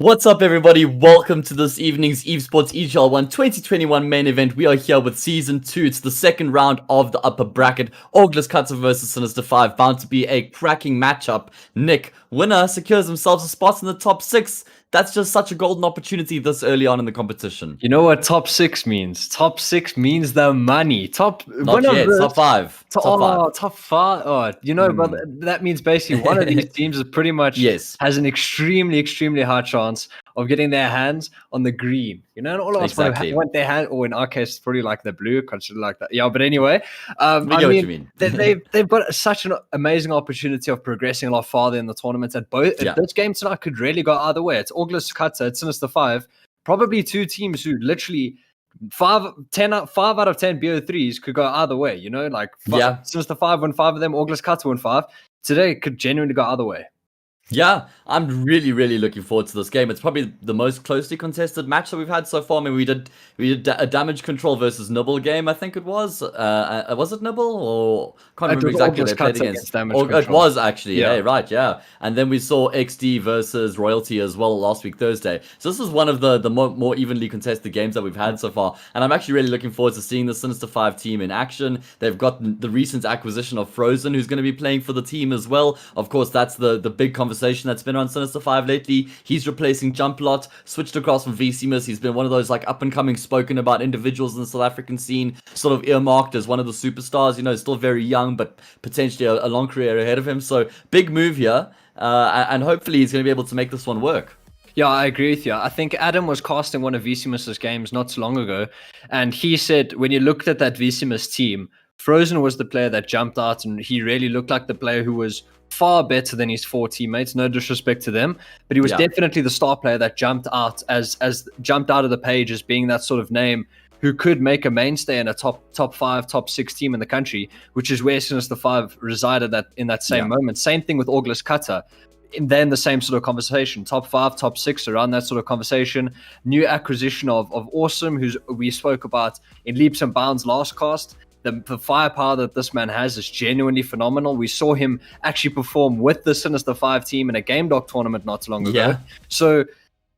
What's up, everybody? Welcome to this evening's Evesports EGL 1 2021 main event. We are here with Season 2. It's the second round of the upper bracket. Orgless Katte versus Sinister 5. Bound to be a cracking matchup. Nick, winner, secures themselves a spot in the top 6. That's just such a golden opportunity this early on in the competition. You know what top 6 means? Top 6 means the money. Not yet, top 5. Top 5. Oh, you know, brother, that means basically one of these teams is pretty much has an extremely high chance of getting their hands on the green. You know, and all of us want their hand, or in our case, it's probably like the blue, consider like that. Yeah, but anyway, I mean, what you mean. they've got such an amazing opportunity of progressing a lot farther in the tournament. This game tonight could really go either way. It's Orgless Katte, it's Sinister 5, probably two teams who literally 5 out of 10 BO3s could go either way. You know, like Sinister 5 won 5 of them, Orgless Katte won 5. Today it could genuinely go either way. Yeah, I'm really looking forward to this game. It's probably the most closely contested match that we've had so far. I mean, we did a damage control versus Nibble game, I think it was. Was it Nibble or can't remember exactly what they played against. It was actually, yeah. And then we saw XD versus Royalty as well last week Thursday. So this is one of the more evenly contested games that we've had so far, and I'm actually really looking forward to seeing the Sinister 5 team in action. They've got the recent acquisition of Frozen, who's going to be playing for the team as well. Of course, that's the big conversation that's been on Sinister 5 lately. He's replacing Jumplot, switched across from VCmus. He's been one of those like up and coming spoken about individuals in the South African scene, sort of earmarked as one of the superstars. You know, still very young, but potentially a long career ahead of him. So big move here, and hopefully he's going to be able to make this one work. Yeah, I agree with you. I think Adam was casting one of VCmus's games not so long ago, and he said when you looked at that VCmus team, Frozen was the player that jumped out, and he really looked like the player who was far better than his 4 teammates. No disrespect to them, but he was definitely the star player that jumped out jumped out of the page as being that sort of name who could make a mainstay in a top 5, top 6 team in the country, which is where Sinister 5 resided in that same moment. Same thing with Orgless Katte. Then the same sort of conversation, top 5, top 6, around that sort of conversation. New acquisition of Awesome, who we spoke about in leaps and bounds last cast. The firepower that this man has is genuinely phenomenal. We saw him actually perform with the Sinister 5 team in a Game Doc tournament not too long ago. So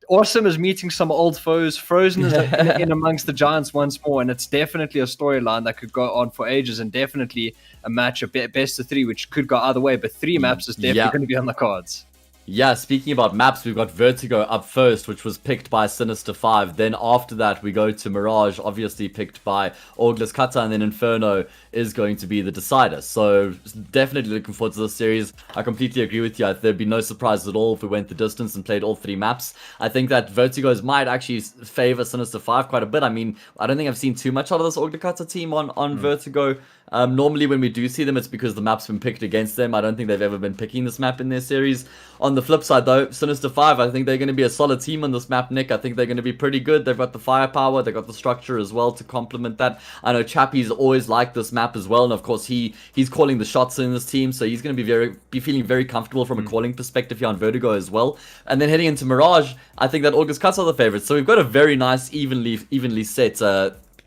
Awesome is meeting some old foes. Frozen is in amongst the giants once more, and it's definitely a storyline that could go on for ages, and definitely a match, a best of 3, which could go either way, but 3 maps is definitely going to be on the cards. Yeah, speaking about maps, we've got Vertigo up first, which was picked by Sinister 5. Then after that, we go to Mirage, obviously picked by Orgless Katte, and then Inferno is going to be the decider. So definitely looking forward to this series. I completely agree with you. There'd be no surprise at all if we went the distance and played all 3 maps. I think that Vertigos might actually favor Sinister 5 quite a bit. I mean, I don't think I've seen too much out of this Orgless Katte team on Vertigo. Normally when we do see them, it's because the map's been picked against them. I don't think they've ever been picking this map in their series. On the flip side though, Sinister 5, I think they're going to be a solid team on this map, Nick. I think they're going to be pretty good. They've got the firepower, they've got the structure as well to complement that. I know Chappie's always liked this map as well, and of course he's calling the shots in this team, so he's going to be feeling very comfortable from a calling perspective here on Vertigo as well. And then heading into Mirage, I think that Orgless Katte are the favorites. So we've got a very nice, evenly set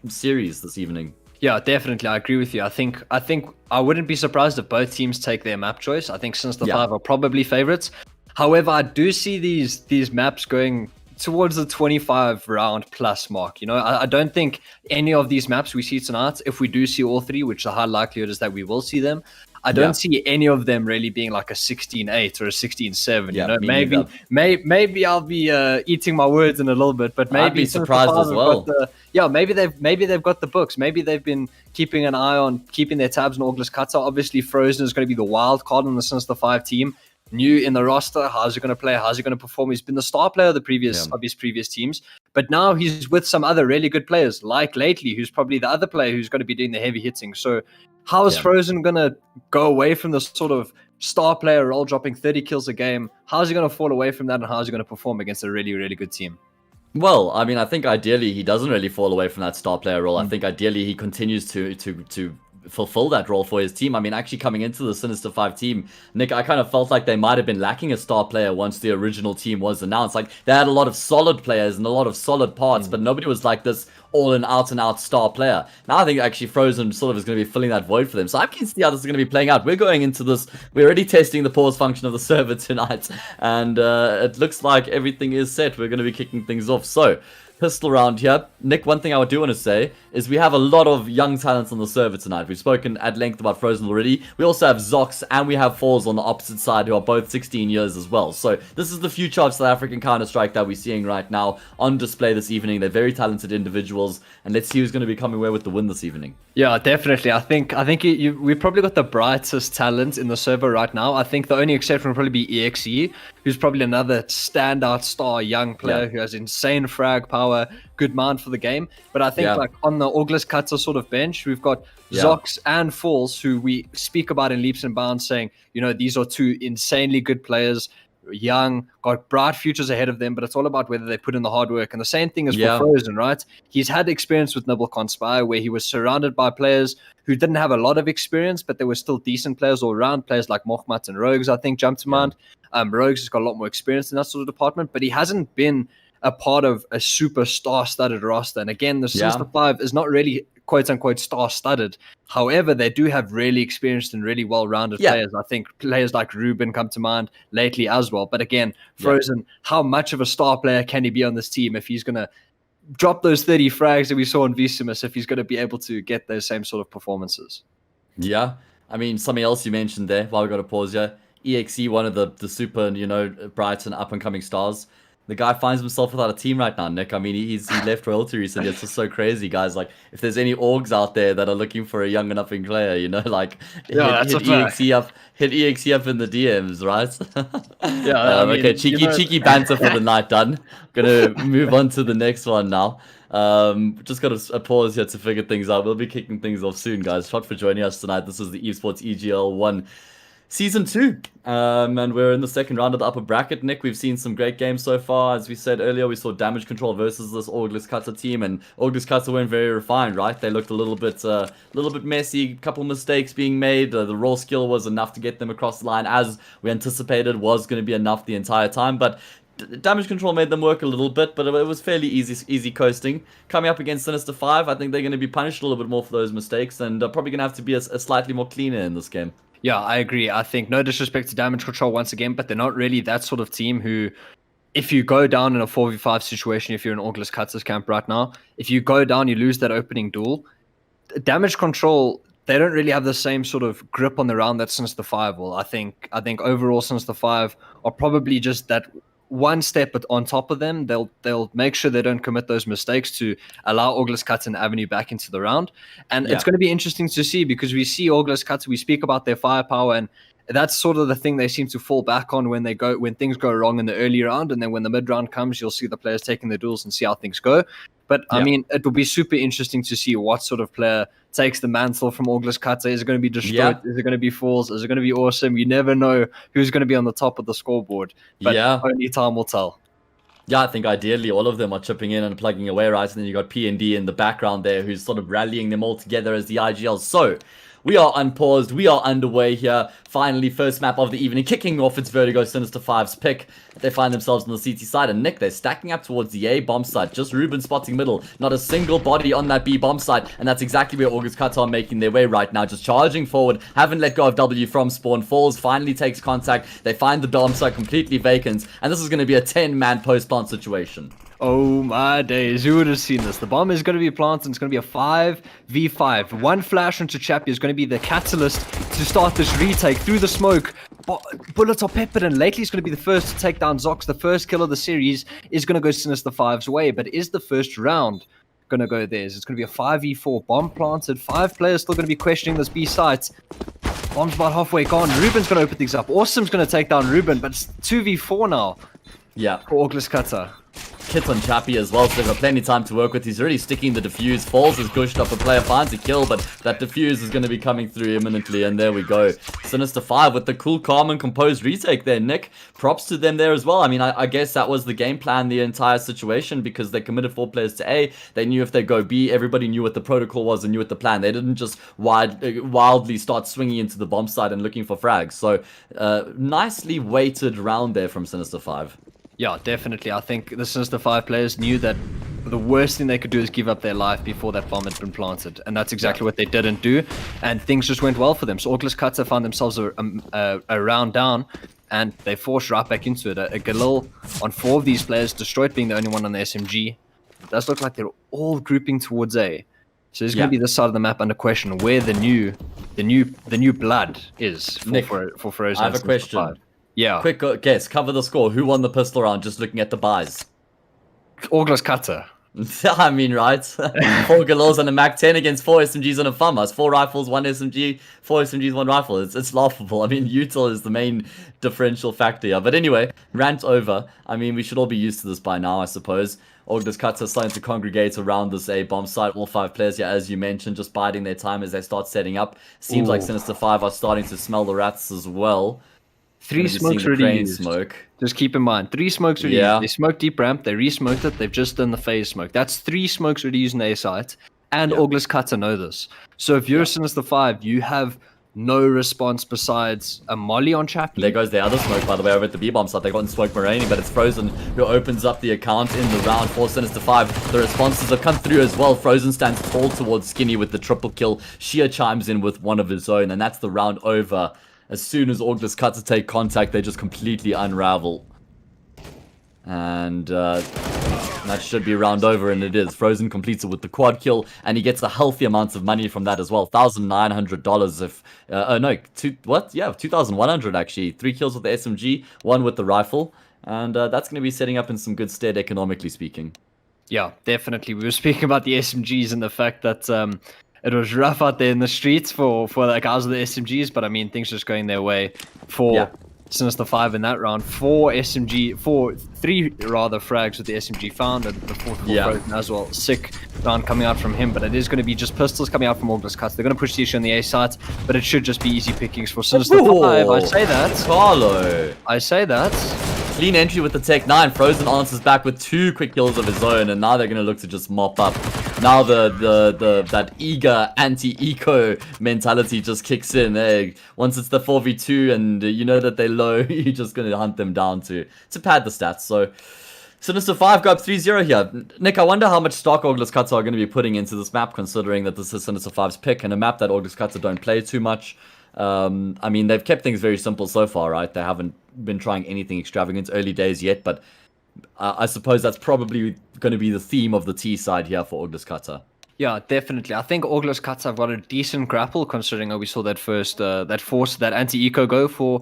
series this evening. Yeah, definitely. I agree with you. I think I wouldn't be surprised if both teams take their map choice. I think Sinister 5 are probably favorites. However, I do see these maps going towards the 25 round plus mark. You know, I don't think any of these maps we see tonight, if we do see all 3, which the high likelihood is that we will see them, I don't see any of them really being like a 16-8 or a 16-7. You know, maybe I'll be eating my words in a little bit, but maybe I'd be surprised as well. Maybe they've got the books. Maybe they've been keeping an eye on keeping their tabs on Orgless Katte. Obviously, Frozen is going to be the wild card on the Sinister 5 team. New in the roster, how's he going to play? How's he going to perform? He's been the star player of his previous teams, but now he's with some other really good players, like Lately, who's probably the other player who's going to be doing the heavy hitting. So how is Frozen going to go away from the sort of star player role, dropping 30 kills a game? How's he going to fall away from that, and how's he going to perform against a really, really good team? Well, I mean, I think ideally he doesn't really fall away from that star player role. I think ideally he continues to fulfill that role for his team. I mean, actually coming into the Sinister 5 team, Nick, I kind of felt like they might have been lacking a star player once the original team was announced. Like, they had a lot of solid players and a lot of solid parts, but nobody was like this all-in, out-and-out star player. Now I think actually Frozen sort of is going to be filling that void for them. So I'm keen to see how this is going to be playing out. We're going into this, we're already testing the pause function of the server tonight, and it looks like everything is set. We're going to be kicking things off. So, pistol round here. Nick, one thing I do want to say is we have a lot of young talents on the server tonight. We've spoken at length about Frozen already. We also have Zox and we have Falls on the opposite side who are both 16 years as well. So this is the future of South African Counter-Strike that we're seeing right now on display this evening. They're very talented individuals, and let's see who's going to be coming away with the win this evening. Yeah, definitely. I think we probably got the brightest talent in the server right now. I think the only exception would probably be EXE, who's probably another standout star young player who has insane frag power, good mind for the game. But I think like on the Orgless Katte sort of bench, we've got Zox and Falls, who we speak about in leaps and bounds, saying, you know, these are two insanely good players, young, got bright futures ahead of them, but it's all about whether they put in the hard work. And the same thing is for Frozen, right? He's had experience with Nibble Conspire, where he was surrounded by players who didn't have a lot of experience, but they were still decent players all around. Players like Mochmat and Rogues, I think, jump to mind. Rogues has got a lot more experience in that sort of department, but he hasn't been a part of a super star-studded roster. And again, the Sinister 5 is not really quote-unquote star-studded. However, they do have really experienced and really well-rounded players. I think players like Ruben come to mind lately as well. But again, Frozen, how much of a star player can he be on this team if he's going to drop those 30 frags that we saw in Visimus, if he's going to be able to get those same sort of performances? Yeah. I mean, something else you mentioned there, while we got to pause here. EXE, one of the super, you know, bright and up-and-coming stars. The guy finds himself without a team right now, Nick. I mean, he left Royalty recently. It's just so crazy, guys. Like, if there's any orgs out there that are looking for a young and upping player, you know, like, hit EXE up in the DMs, right? I mean, okay, cheeky banter for the night done. Gonna move on to the next one now. Just got a pause here to figure things out. We'll be kicking things off soon, guys. Shot for joining us tonight. This is the Evesports EGL 1 Season 2, and we're in the second round of the upper bracket. Nick, we've seen some great games so far. As we said earlier, we saw Damage Control versus this Orgless Katte team, and Orgless Katte weren't very refined, right? They looked a little bit messy, a couple mistakes being made. The raw skill was enough to get them across the line, as we anticipated was going to be enough the entire time, but Damage Control made them work a little bit, but it was fairly easy coasting. Coming up against Sinister 5, I think they're going to be punished a little bit more for those mistakes, and probably going to have to be a slightly more cleaner in this game. Yeah, I agree. I think no disrespect to Damage Control once again, but they're not really that sort of team who, if you go down in a 4v5 situation, if you're in Orgless Katte's camp right now, if you go down, you lose that opening duel. Damage Control, they don't really have the same sort of grip on the round that Sinister 5 will. I think overall Sinister 5 are probably just that one step on top of them. They'll make sure they don't commit those mistakes to allow Orgless Katte an avenue back into the round. And it's going to be interesting to see, because we see Orgless Katte, we speak about their firepower, and that's sort of the thing they seem to fall back on when things go wrong in the early round, and then when the mid round comes, you'll see the players taking the duels and see how things go. But I mean, it will be super interesting to see what sort of player takes the mantle from Orgless Katte. Is it going to be Destroyed? Is it going to be Falls? Is it going to be Awesome? You never know who's going to be on the top of the scoreboard. But only time will tell. Yeah, I think ideally all of them are chipping in and plugging away, right? And then you got P&D in the background there, who's sort of rallying them all together as the IGL. So we are unpaused. We are underway here. Finally, first map of the evening. Kicking off, it's Vertigo Sinister 5's pick. They find themselves on the CT side. And Nick, they're stacking up towards the A bomb site. Just Ruben spotting middle. Not a single body on that B bomb site. And that's exactly where Orgless Katte are making their way right now. Just charging forward. Haven't let go of W from spawn. Falls finally takes contact. They find the bomb site completely vacant. And this is going to be a 10-man post-plant situation. Oh my days, who would have seen this? The bomb is going to be planted, and it's going to be a 5v5. One flash into Chappie is going to be the catalyst to start this retake through the smoke. Bullets are peppered, and lately it's going to be the first to take down Zox. The first kill of the series is going to go Sinister 5's way, but is the first round going to go theirs? It's going to be a 5v4, bomb planted, 5 players still going to be questioning this B site. Bomb's about halfway gone. Ruben's going to open things up. Awesome's going to take down Ruben, but it's 2v4 now. Yeah. For Orgless Katte. kit on Chappie as well, so they've got plenty of time to work with. He's already sticking the defuse. Falls is pushed up, a player finds a kill, but that defuse is going to be coming through imminently, and there we go. Sinister 5 with the cool, calm, and composed retake there, Nick. Props to them there as well. I mean, I guess that was the game plan, the entire situation, because they committed 4 players to A. They knew if they go B, everybody knew what the protocol was and knew what the plan. They didn't just wildly start swinging into the bomb site and looking for frags. So, nicely weighted round there from Sinister 5. Yeah, definitely. I think the Sinister 5 players knew that the worst thing they could do is give up their life before that bomb had been planted. And that's exactly what they didn't do. And things just went well for them. So Orgless Katte found themselves a round down, and they forced right back into it. A Galil on 4 of these players, Destroyed being the only one on the SMG. It does look like they're all grouping towards A. So there's going to be this side of the map under question where the new blood is for Frozen. I have a question. 5. Yeah. Quick guess. Cover the score. Who won the pistol round? Just looking at the buys. Orgless Katte. I mean, right? 4 Galils and a Mac 10 against 4 SMGs and a FAMAS. 4 rifles, 1 SMG, 4 SMGs, 1 rifle. It's laughable. I mean, util is the main differential factor here. But anyway, rant over. I mean, we should all be used to this by now, I suppose. Orgless Katte starting to congregate around this A bomb site. All 5 players here, as you mentioned, just biding their time as they start setting up. Seems like Sinister 5 are starting to smell the rats as well. 3 smokes already used. Smoke. Just keep in mind, 3 smokes already used. They smoked deep ramp, they re-smoked it, they've just done the phase smoke. That's 3 smokes already used in the A site, and Orgless Katte know this. So if you're Sinister 5, you have no response besides a molly on Chappie. There goes the other smoke, by the way, over at the B-bomb site. They've gotten smoke Morani, but it's Frozen who opens up the account in the round for Sinister 5. The responses have come through as well. Frozen stands tall towards Skinny with the triple kill. Shia chimes in with one of his own, and that's the round over. As soon as Orgless Katte take contact, they just completely unravel. And that should be round over, and it is. Frozen completes it with the quad kill, and he gets a healthy amount of money from that as well. $1,900 if... no, $2,100 actually. 3 kills with the SMG, 1 with the rifle. And that's going to be setting up in some good stead economically speaking. Yeah, definitely. We were speaking about the SMGs and the fact that... it was rough out there in the streets for the guys with the SMGs, but I mean, things just going their way for Sinister 5 in that round. 3 frags with the SMG found, and the 4th Frozen as well. Sick round coming out from him, but it is going to be just pistols coming out from Orgless Katte. They're going to push the issue on the A site, but it should just be easy pickings for Sinister 5. I say that. Carlo. I say that. Clean entry with the Tech 9. Frozen answers back with 2 quick kills of his own, and now they're going to look to just mop up. Now that eager anti-eco mentality just kicks in. Hey, once it's the 4v2 and you know that they're low, you're just going to hunt them down to pad the stats. So Sinister 5 go up 3-0 here. Nick, I wonder how much stock Orgless Katte are going to be putting into this map, considering that this is Sinister 5's pick and a map that Orgless Katte don't play too much. I mean, they've kept things very simple so far, right? They haven't been trying anything extravagant. Early days yet, but I suppose that's probably going to be the theme of the T side here for Orgless Katte. Yeah, definitely. I think Orgless Katte have got a decent grapple, considering how we saw that first, that anti-eco go for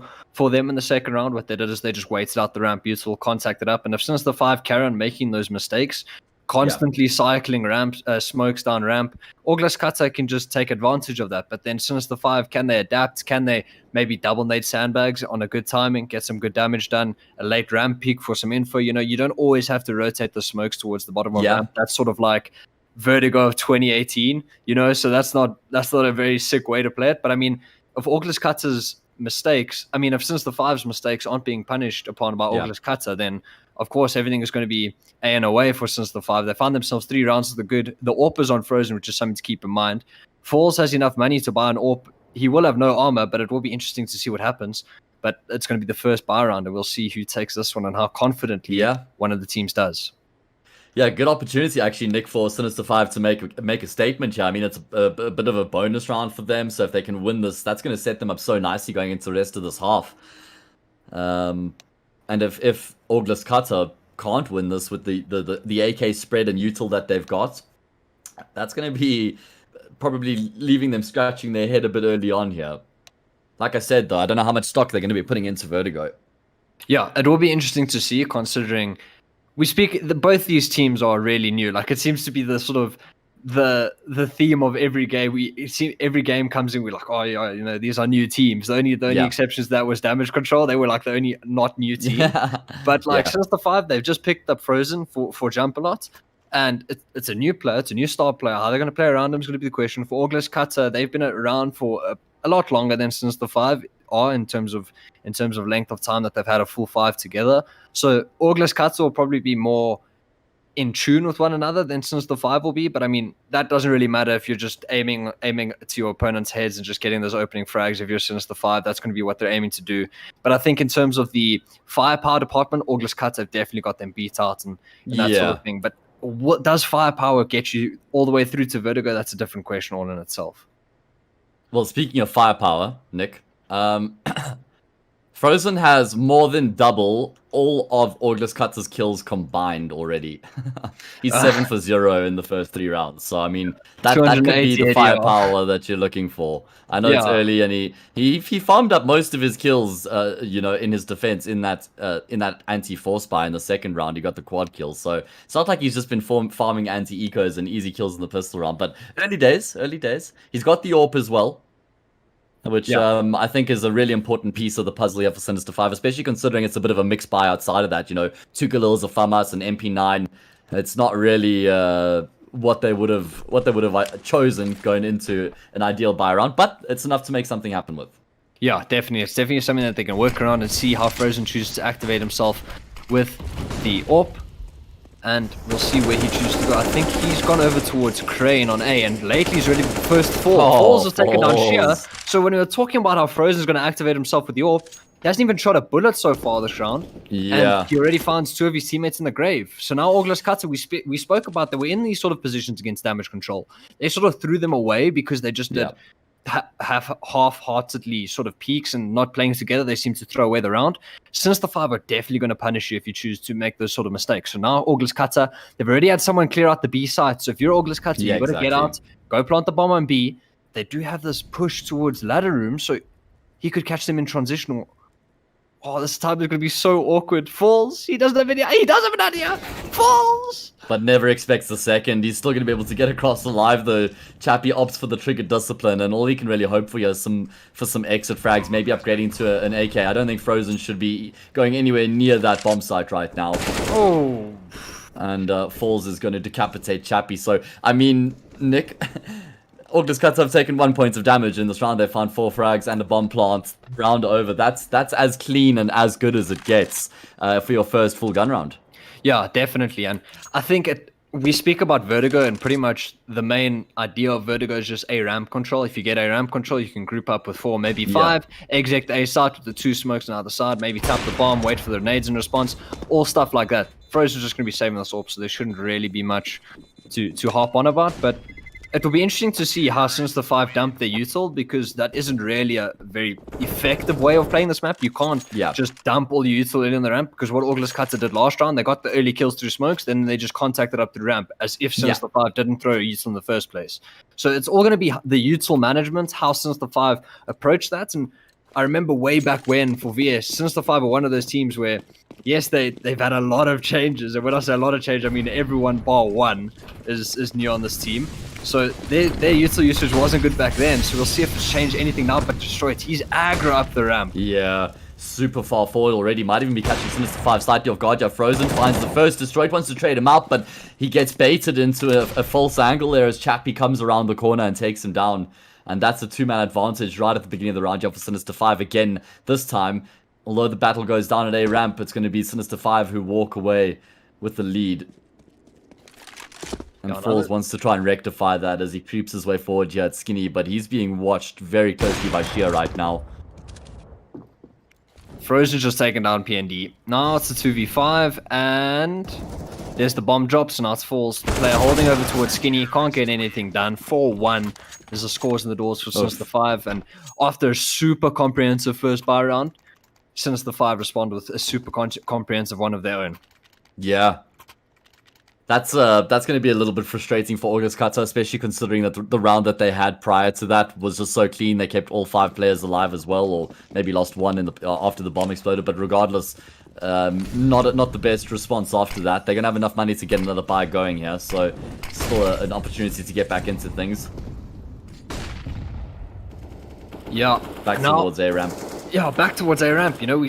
them in the second round. What they did is they just waited out the ramp, beautiful, contacted up, and if Sinister 5 carry on making those mistakes, constantly cycling smokes down ramp, Orgless Katte can just take advantage of that. But then Sinister 5, can they adapt? Can they maybe double nade sandbags on a good timing, get some good damage done, a late ramp peak for some info? You know, you don't always have to rotate the smokes towards the bottom of ramp. That's sort of like Vertigo of 2018, you know, so that's not a very sick way to play it. But I mean, if Orgless Katte's mistakes, I mean, if Sinister 5's mistakes aren't being punished upon by Orgless Katte, then of course everything is going to be A and away for Sinister 5. They found themselves 3 rounds of the good. The AWP is on Frozen, which is something to keep in mind. Falls has enough money to buy an AWP. He will have no armor, but it will be interesting to see what happens. But it's going to be the first buy round, and we'll see who takes this one and how confidently one of the teams does. Yeah, good opportunity actually, Nick, for Sinister 5 to make a statement here. I mean, it's a bit of a bonus round for them, so if they can win this, that's going to set them up so nicely going into the rest of this half. And if Orgless Katte can't win this with the AK spread and util that they've got, that's going to be probably leaving them scratching their head a bit early on here. Like I said, though, I don't know how much stock they're going to be putting into Vertigo. Yeah, it will be interesting to see, considering both these teams are really new. Like, it seems to be the sort of the theme of every game. Every game comes in, we're like, oh yeah, you know, these are new teams. The only exceptions to that was Damage Control. They were like the only not new team. Yeah. But like Yeah. Sinister 5, they've just picked up Frozen for Jump a lot. And it's a new player, it's a new star player. How they're going to play around him is going to be the question. For Orgless Katte, they've been around for a lot longer than Sinister 5 are in terms of length of time that they've had a full 5 together. So Orgless Katte will probably be more in tune with one another than Sinister 5 will be. But I mean, that doesn't really matter if you're just aiming to your opponent's heads and just getting those opening frags. If you're Sinister 5, that's going to be what they're aiming to do. But I think in terms of the firepower department, Orgless Katte have definitely got them beat out and that sort of thing. But what does firepower get you all the way through to Vertigo? That's a different question all in itself. Well, speaking of firepower, Nick, Frozen has more than double all of Orgless Katte's kills combined already. He's 7 for 0 in the first 3 rounds. So, I mean, that could be the firepower that you're looking for. I know it's early, and he farmed up most of his kills, you know, in his defense in that anti-force buy in the second round. He got the quad kill. So, it's not like he's just been farming anti-ecos and easy kills in the pistol round. But early days. He's got the AWP as well, which I think is a really important piece of the puzzle here for Sinister 5, especially considering it's a bit of a mixed buy outside of that. You know, 2 Galils, a FAMAS, an MP9. It's not really what they would have chosen going into an ideal buy round, but it's enough to make something happen with. Yeah, definitely. It's definitely something that they can work around and see how Frozen chooses to activate himself with the AWP. And we'll see where he chooses to go. I think he's gone over towards Crane on A, and lately he's ready for the first fall. Falls has taken down Sheer. So when we were talking about how Frozen's going to activate himself with the AWP, he hasn't even shot a bullet so far this round. Yeah. And he already finds 2 of his teammates in the grave. So now Orgless Katte, we spoke about that we're in these sort of positions against Damage Control. They sort of threw them away because they just did have half-heartedly sort of peaks and not playing together. They seem to throw away the round. Sinister 5 are definitely going to punish you if you choose to make those sort of mistakes. So now Orgless Katte, they've already had someone clear out the B site. So if you're Orgless Katte, you've got to get out, go plant the bomb on B. They do have this push towards ladder room, so he could catch them in transitional. Oh, this time is going to be so awkward. Falls. He doesn't have any. He does have an idea. Falls. But never expects the second. He's still going to be able to get across alive, though. Chappie opts for the trigger discipline, and all he can really hope for here is some exit frags, maybe upgrading to an AK. I don't think Frozen should be going anywhere near that bomb site right now. Oh. And Falls is going to decapitate Chappie. So, I mean, Nick... Orgless Katte have taken 1 point of damage in this round. They found 4 frags and a bomb plant. Round over. That's as clean and as good as it gets for your first full gun round. Yeah, definitely. And I think we speak about Vertigo, and pretty much the main idea of Vertigo is just A ramp control. If you get A ramp control, you can group up with 4, maybe 5, exit A side with the 2 smokes on the other side, maybe tap the bomb, wait for the grenades in response, all stuff like that. Frozen's just going to be saving us AWP, so there shouldn't really be much to harp on about, but it will be interesting to see how Sinister 5 dump their util, because that isn't really a very effective way of playing this map. You can't just dump all your util in the ramp, because what Orgless Katte did last round, they got the early kills through smokes, then they just contacted up the ramp, as if Sinister 5 didn't throw a util in the first place. So it's all going to be the util management, how Sinister 5 approach that. And I remember way back when for VS, Sinister 5 are one of those teams where, yes, they've had a lot of changes. And when I say a lot of change, I mean everyone bar one is new on this team. So their util usage wasn't good back then. So we'll see if it's changed anything now. But Destroyed, he's aggro up the ramp. Yeah, super far forward already. Might even be catching Sinister 5 slightly off guard. Frozen finds the first. Destroyed wants to trade him out, but he gets baited into a false angle there as Chappie comes around the corner and takes him down. And that's a 2-man advantage right at the beginning of the round for Sinister 5 again this time. Although the battle goes down at A ramp, it's going to be Sinister 5 who walk away with the lead. And Falls wants to try and rectify that as he creeps his way forward here at Skinny, but he's being watched very closely by Sheer right now. Frozen's just taken down PND. Now it's a 2v5, and there's the bomb drops, and now it's Falls. The player holding over towards Skinny, can't get anything done. 4-1. There's the scores in the doors for Sinister 5, and after a super comprehensive first buy round, Sinister 5 respond with a super comprehensive one of their own. Yeah. That's going to be a little bit frustrating for Orgless Katte, especially considering that the round that they had prior to that was just so clean. They kept all 5 players alive as well, or maybe lost one in after the bomb exploded. But regardless, Not the best response after that. They're going to have enough money to get another buy going here, so still an opportunity to get back into things. Yeah. Back towards A ramp. Yeah, back towards A ramp. You know,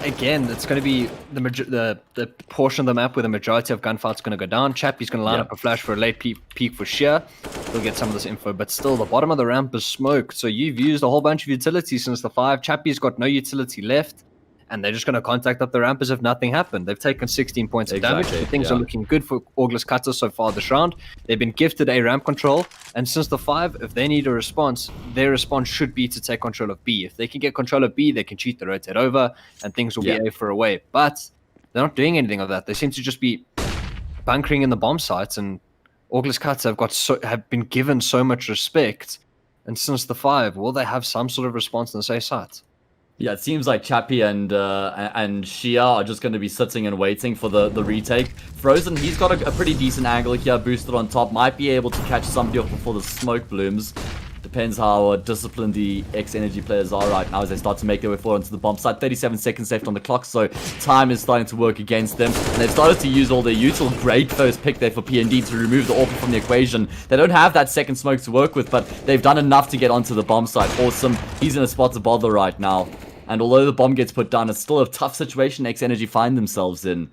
again, it's going to be the portion of the map where the majority of gunfight's going to go down. Chappie's going to line up a flash for a late peek for Sheer. We'll get some of this info, but still, the bottom of the ramp is smoked. So you've used a whole bunch of utilities since the 5. Chappie's got no utility left, and they're just going to contact up the ramp as if nothing happened. They've taken 16 points of damage. Things are looking good for Orgless Katte so far this round. They've been gifted A ramp control, and since the 5, if they need a response, their response should be to take control of B. If they can get control of B, they can cheat the rotate over, and things will be A for away. But they're not doing anything of that. They seem to just be bunkering in the bomb sites, and Orgless Katte have been given so much respect. And since the 5, will they have some sort of response in the safe site? Yeah, it seems like Chappie and Shia are just going to be sitting and waiting for the retake. Frozen, he's got a pretty decent angle here, boosted on top. Might be able to catch somebody off before the smoke blooms. Depends how disciplined the X-Energy players are right now as they start to make their way forward onto the bomb site. 37 seconds left on the clock, so time is starting to work against them. And they've started to use all their util. Great first pick there for PND to remove the AWP from the equation. They don't have that second smoke to work with, but they've done enough to get onto the bomb site. Awesome. He's in a spot to bother right now. And although the bomb gets put down, it's still a tough situation X-Energy find themselves in.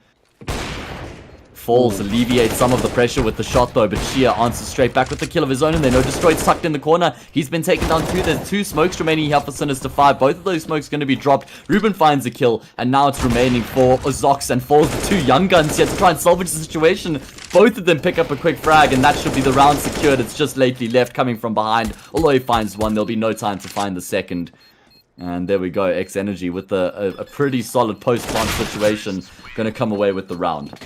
Falls alleviates some of the pressure with the shot though, but Shia answers straight back with the kill of his own, and they know Destroyed's tucked in the corner. He's been taken down too. There's 2 smokes remaining here for Sinister 5. Both of those smokes going to be dropped. Ruben finds a kill, and now it's remaining for Zox and Falls, the 2 young guns here to try and salvage the situation. Both of them pick up a quick frag, and that should be the round secured. It's just lately left coming from behind. Although he finds one, there'll be no time to find the second. And there we go, X-Energy with a pretty solid post-plant situation, going to come away with the round.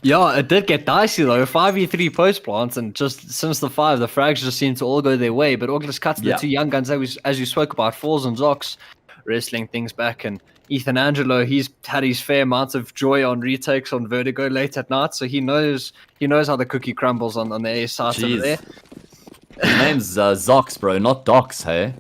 Yeah, it did get dicey though. 5v3 post plants, and just since the 5, the frags just seem to all go their way. But Orgless Katte, the 2 young guns, as you spoke about, Falls and Zox, wrestling things back. And Ethan Angelo, he's had his fair amount of joy on retakes on Vertigo late at night, so he knows how the cookie crumbles on the A side over there. His name's Zox, bro, not Dox, hey?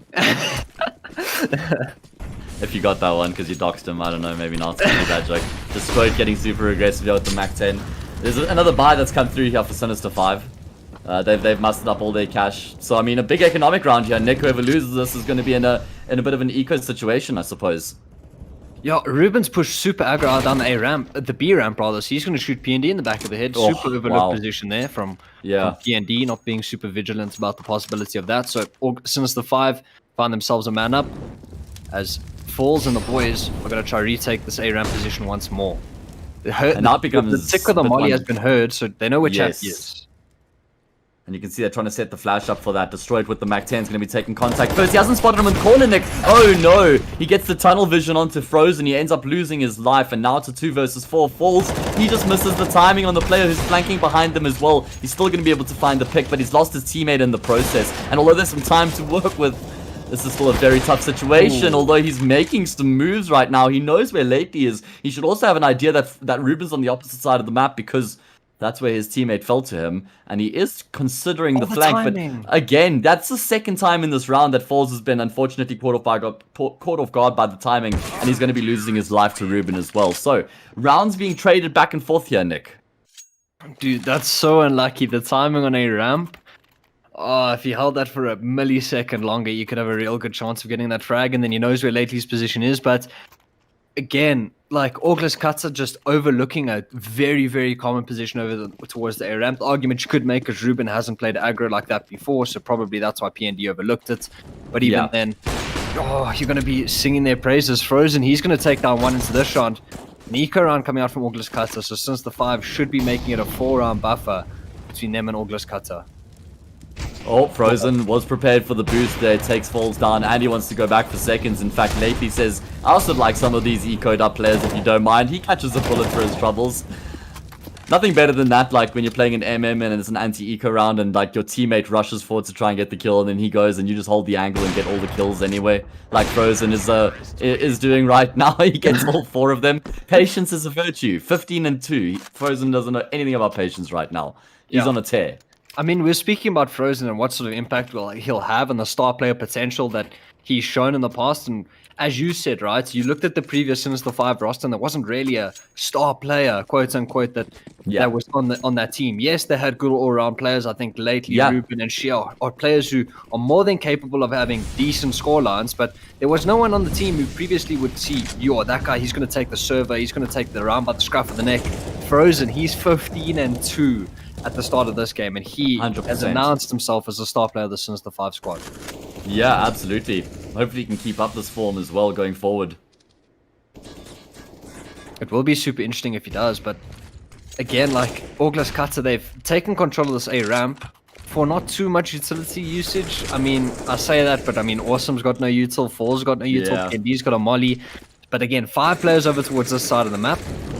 If you got that one, because you doxed him, I don't know, maybe not. Maybe that joke. Destroyed getting super aggressive here with the Mac 10. There's another buy that's come through here for Sinister 5. They've mustered up all their cash. So, I mean, a big economic round here. Nick, whoever loses this, is going to be in a bit of an eco situation, I suppose. Yeah, Ruben's pushed super aggro out down the A ramp, the B ramp rather, so he's going to shoot PND in the back of the head. Super overlooked position there from PND, not being super vigilant about the possibility of that. So, Sinister 5 find themselves a man up, as Falls and the boys are going to try retake this A ramp position once more. And now it becomes the tick of the molly has been heard, so they know where Chappie is. And you can see they're trying to set the flash up for that. Destroyed with the Mac 10 is going to be taking contact first. He hasn't spotted him in the corner, Nick. Oh no! He gets the tunnel vision onto Frozen. He ends up losing his life, and now it's a 2 versus 4. Falls. He just misses the timing on the player who's flanking behind them as well. He's still going to be able to find the pick, but he's lost his teammate in the process. And although there's some time to work with, this is still a very tough situation. Although he's making some moves right now, he knows where Lately is. He should also have an idea that Ruben's on the opposite side of the map, because that's where his teammate fell to him, and he is considering the flank. Timing. But again, that's the second time in this round that Falls has been unfortunately caught off guard by the timing, and he's going to be losing his life to Ruben as well. So, rounds being traded back and forth here, Nick. Dude, that's so unlucky. The timing on A ramp. Oh, if he held that for a millisecond longer, you could have a real good chance of getting that frag, and then he knows where Lately's position is. But again, like, Orgless Katte just overlooking a very, very common position towards the A ramp. The argument you could make is Ruben hasn't played aggro like that before, so probably that's why PND overlooked it. But even then, you're going to be singing their praises. Frozen, he's going to take down one into this round. Nico round coming out from Orgless Katte, so since the 5 should be making it a 4-round buffer between them and Orgless Katte. Oh, Frozen was prepared for the boost there. Takes Falls down, and he wants to go back for seconds. In fact, Lately says, I also like some of these ecoed up players if you don't mind. He catches a bullet for his troubles. Nothing better than that, like when you're playing an MM and it's an anti-eco round and like your teammate rushes forward to try and get the kill, and then he goes and you just hold the angle and get all the kills anyway. Like Frozen is doing right now. He gets all 4 of them. Patience is a virtue. 15 and 2. Frozen doesn't know anything about patience right now. He's on a tear. I mean, we're speaking about Frozen and what sort of impact he'll have and the star player potential that he's shown in the past. And as you said, right, you looked at the previous Sinister 5 roster and there wasn't really a star player, quote unquote, that was on that team. Yes, they had good all-around players. I think lately Ruben and Shia are players who are more than capable of having decent score lines, but there was no one on the team who previously would see, that guy, he's going to take the server, he's going to take the round by the scruff of the neck. Frozen, he's 15-2 at the start of this game, and he 100%. has announced himself as a star player of the Sinister 5 squad. Yeah, absolutely. Hopefully he can keep up this form as well going forward. It will be super interesting if he does, but again, like Orgless Katte, they've taken control of this A ramp for not too much utility usage. I mean, I say that, but I mean, Awesome's got no util, Fall's got no util, Kendi's got a molly. But again, 5 players over towards this side of the map.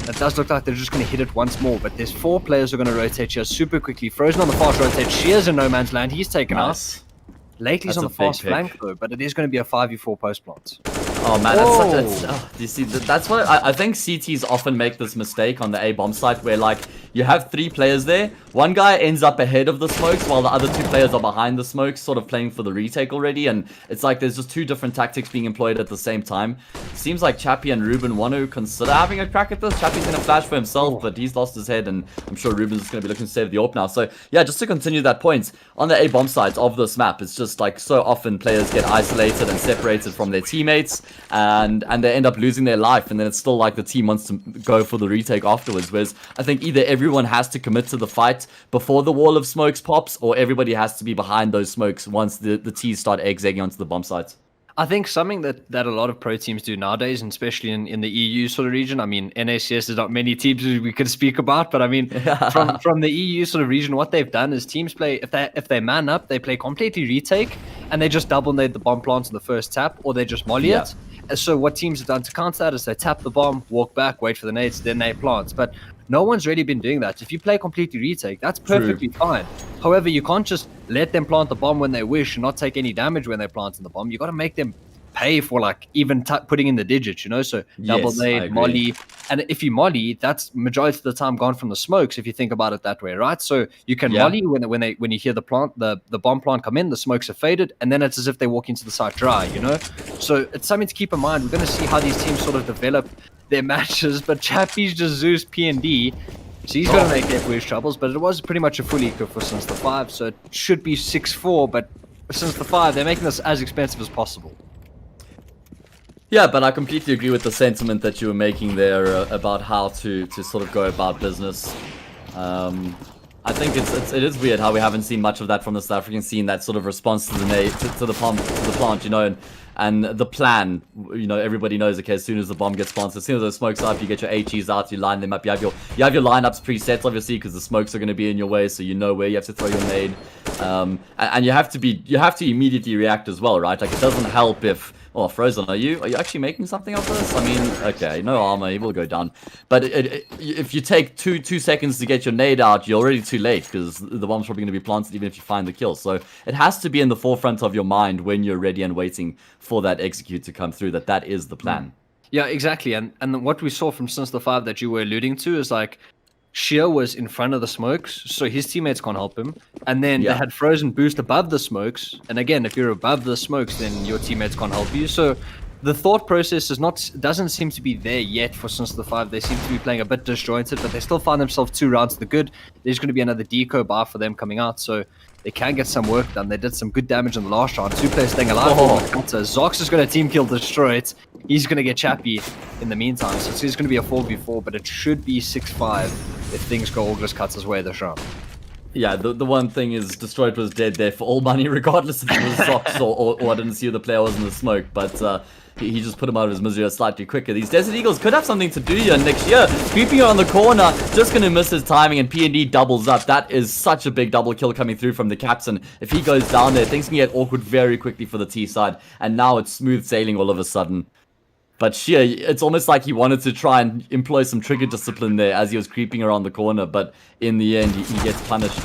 It does look like they're just going to hit it once more, but there's 4 players who are going to rotate here super quickly. Frozen on the fast rotate, Shears in no man's land, he's taken out. Lately's on the fast flank though, but it is going to be a 5v4 post plant. Oh man, you see, that's what I think CTs often make this mistake on the A bomb site where like you have 3 players there, one guy ends up ahead of the smokes while the other 2 players are behind the smokes, sort of playing for the retake already, and it's like there's just 2 different tactics being employed at the same time. Seems like Chappie and Ruben want to consider having a crack at this. Chappie's going to flash for himself, but he's lost his head, and I'm sure Ruben's going to be looking to save the AWP now. So yeah, just to continue that point, on the A bomb sites of this map, it's just like so often players get isolated and separated from their teammates, and they end up losing their life, and then it's still like the team wants to go for the retake afterwards, whereas I think either everyone has to commit to the fight before the wall of smokes pops, or everybody has to be behind those smokes once the T's start egg-zagging onto the bomb sites. I think something that a lot of pro teams do nowadays, and especially in the EU sort of region, I mean, NACS, there's not many teams we could speak about, but I mean, from the EU sort of region, what they've done is teams play, if they man up, they play completely retake, and they just double nade the bomb plant on the first tap, or they just molly it. And so what teams have done to counter that is they tap the bomb, walk back, wait for the nades, then they plant. But no one's really been doing that. If you play completely retake, that's perfectly fine. However, you can't just let them plant the bomb when they wish and not take any damage when they're planting the bomb. You got to make them pay for like even putting in the digits, you know, so double nade, molly, and if you molly, that's majority of the time gone from the smokes if you think about it that way, right? So you can molly when you hear the bomb plant come in, the smokes are faded, and then it's as if they walk into the site dry, you know. So it's something to keep in mind. We're going to see how these teams sort of develop their matches, but Chappie's just Zeus P&D, so he's going to make their weird troubles, but it was pretty much a full eco for Sinister 5, so it should be 6-4, but Sinister 5, they're making this as expensive as possible. Yeah, but I completely agree with the sentiment that you were making there about how to sort of go about business. I think it is weird how we haven't seen much of that from the South African scene, that sort of response to the plant, you know, and the plan, you know, everybody knows, okay, as soon as the bomb gets planted, as soon as the smoke's up, you get your HEs out, you line them up, you have your lineups preset, obviously, because the smokes are going to be in your way, so you know where you have to throw your nade, and you have to immediately react as well, right? Like, it doesn't help if, oh, Frozen, are you actually making something of this? I mean, okay, no armor, he will go down. But if you take two seconds to get your nade out, you're already too late, because the bomb's probably going to be planted even if you find the kill. So it has to be in the forefront of your mind when you're ready and waiting for that execute to come through, that is the plan. Yeah, exactly. And what we saw from Sinister 5 that you were alluding to is like, Sheer was in front of the smokes, so his teammates can't help him. And then they had Frozen boost above the smokes. And again, if you're above the smokes, then your teammates can't help you. So the thought process doesn't seem to be there yet for Sinister 5. They seem to be playing a bit disjointed, but they still find themselves 2 rounds to the good. There's going to be another deco bar for them coming out, so they can get some work done. They did some good damage in the last round. 2 players staying alive. Zox is going to team kill, destroy it. He's going to get Chappie in the meantime. So it's going to be a 4v4, but it should be 6-5 if things go Orgless Katte's way this round. Yeah, the one thing is Destroyed was dead there for all money, regardless if it was Zox or I didn't see who the player was in the smoke, but he just put him out of his misery slightly quicker. These Desert Eagles could have something to do here next year. Creeping around the corner, just going to miss his timing, and P&D doubles up. That is such a big double kill coming through from the captain. If he goes down there, things can get awkward very quickly for the T side, and now it's smooth sailing all of a sudden. But Sheer, it's almost like he wanted to try and employ some trigger discipline there as he was creeping around the corner, but in the end, he gets punished.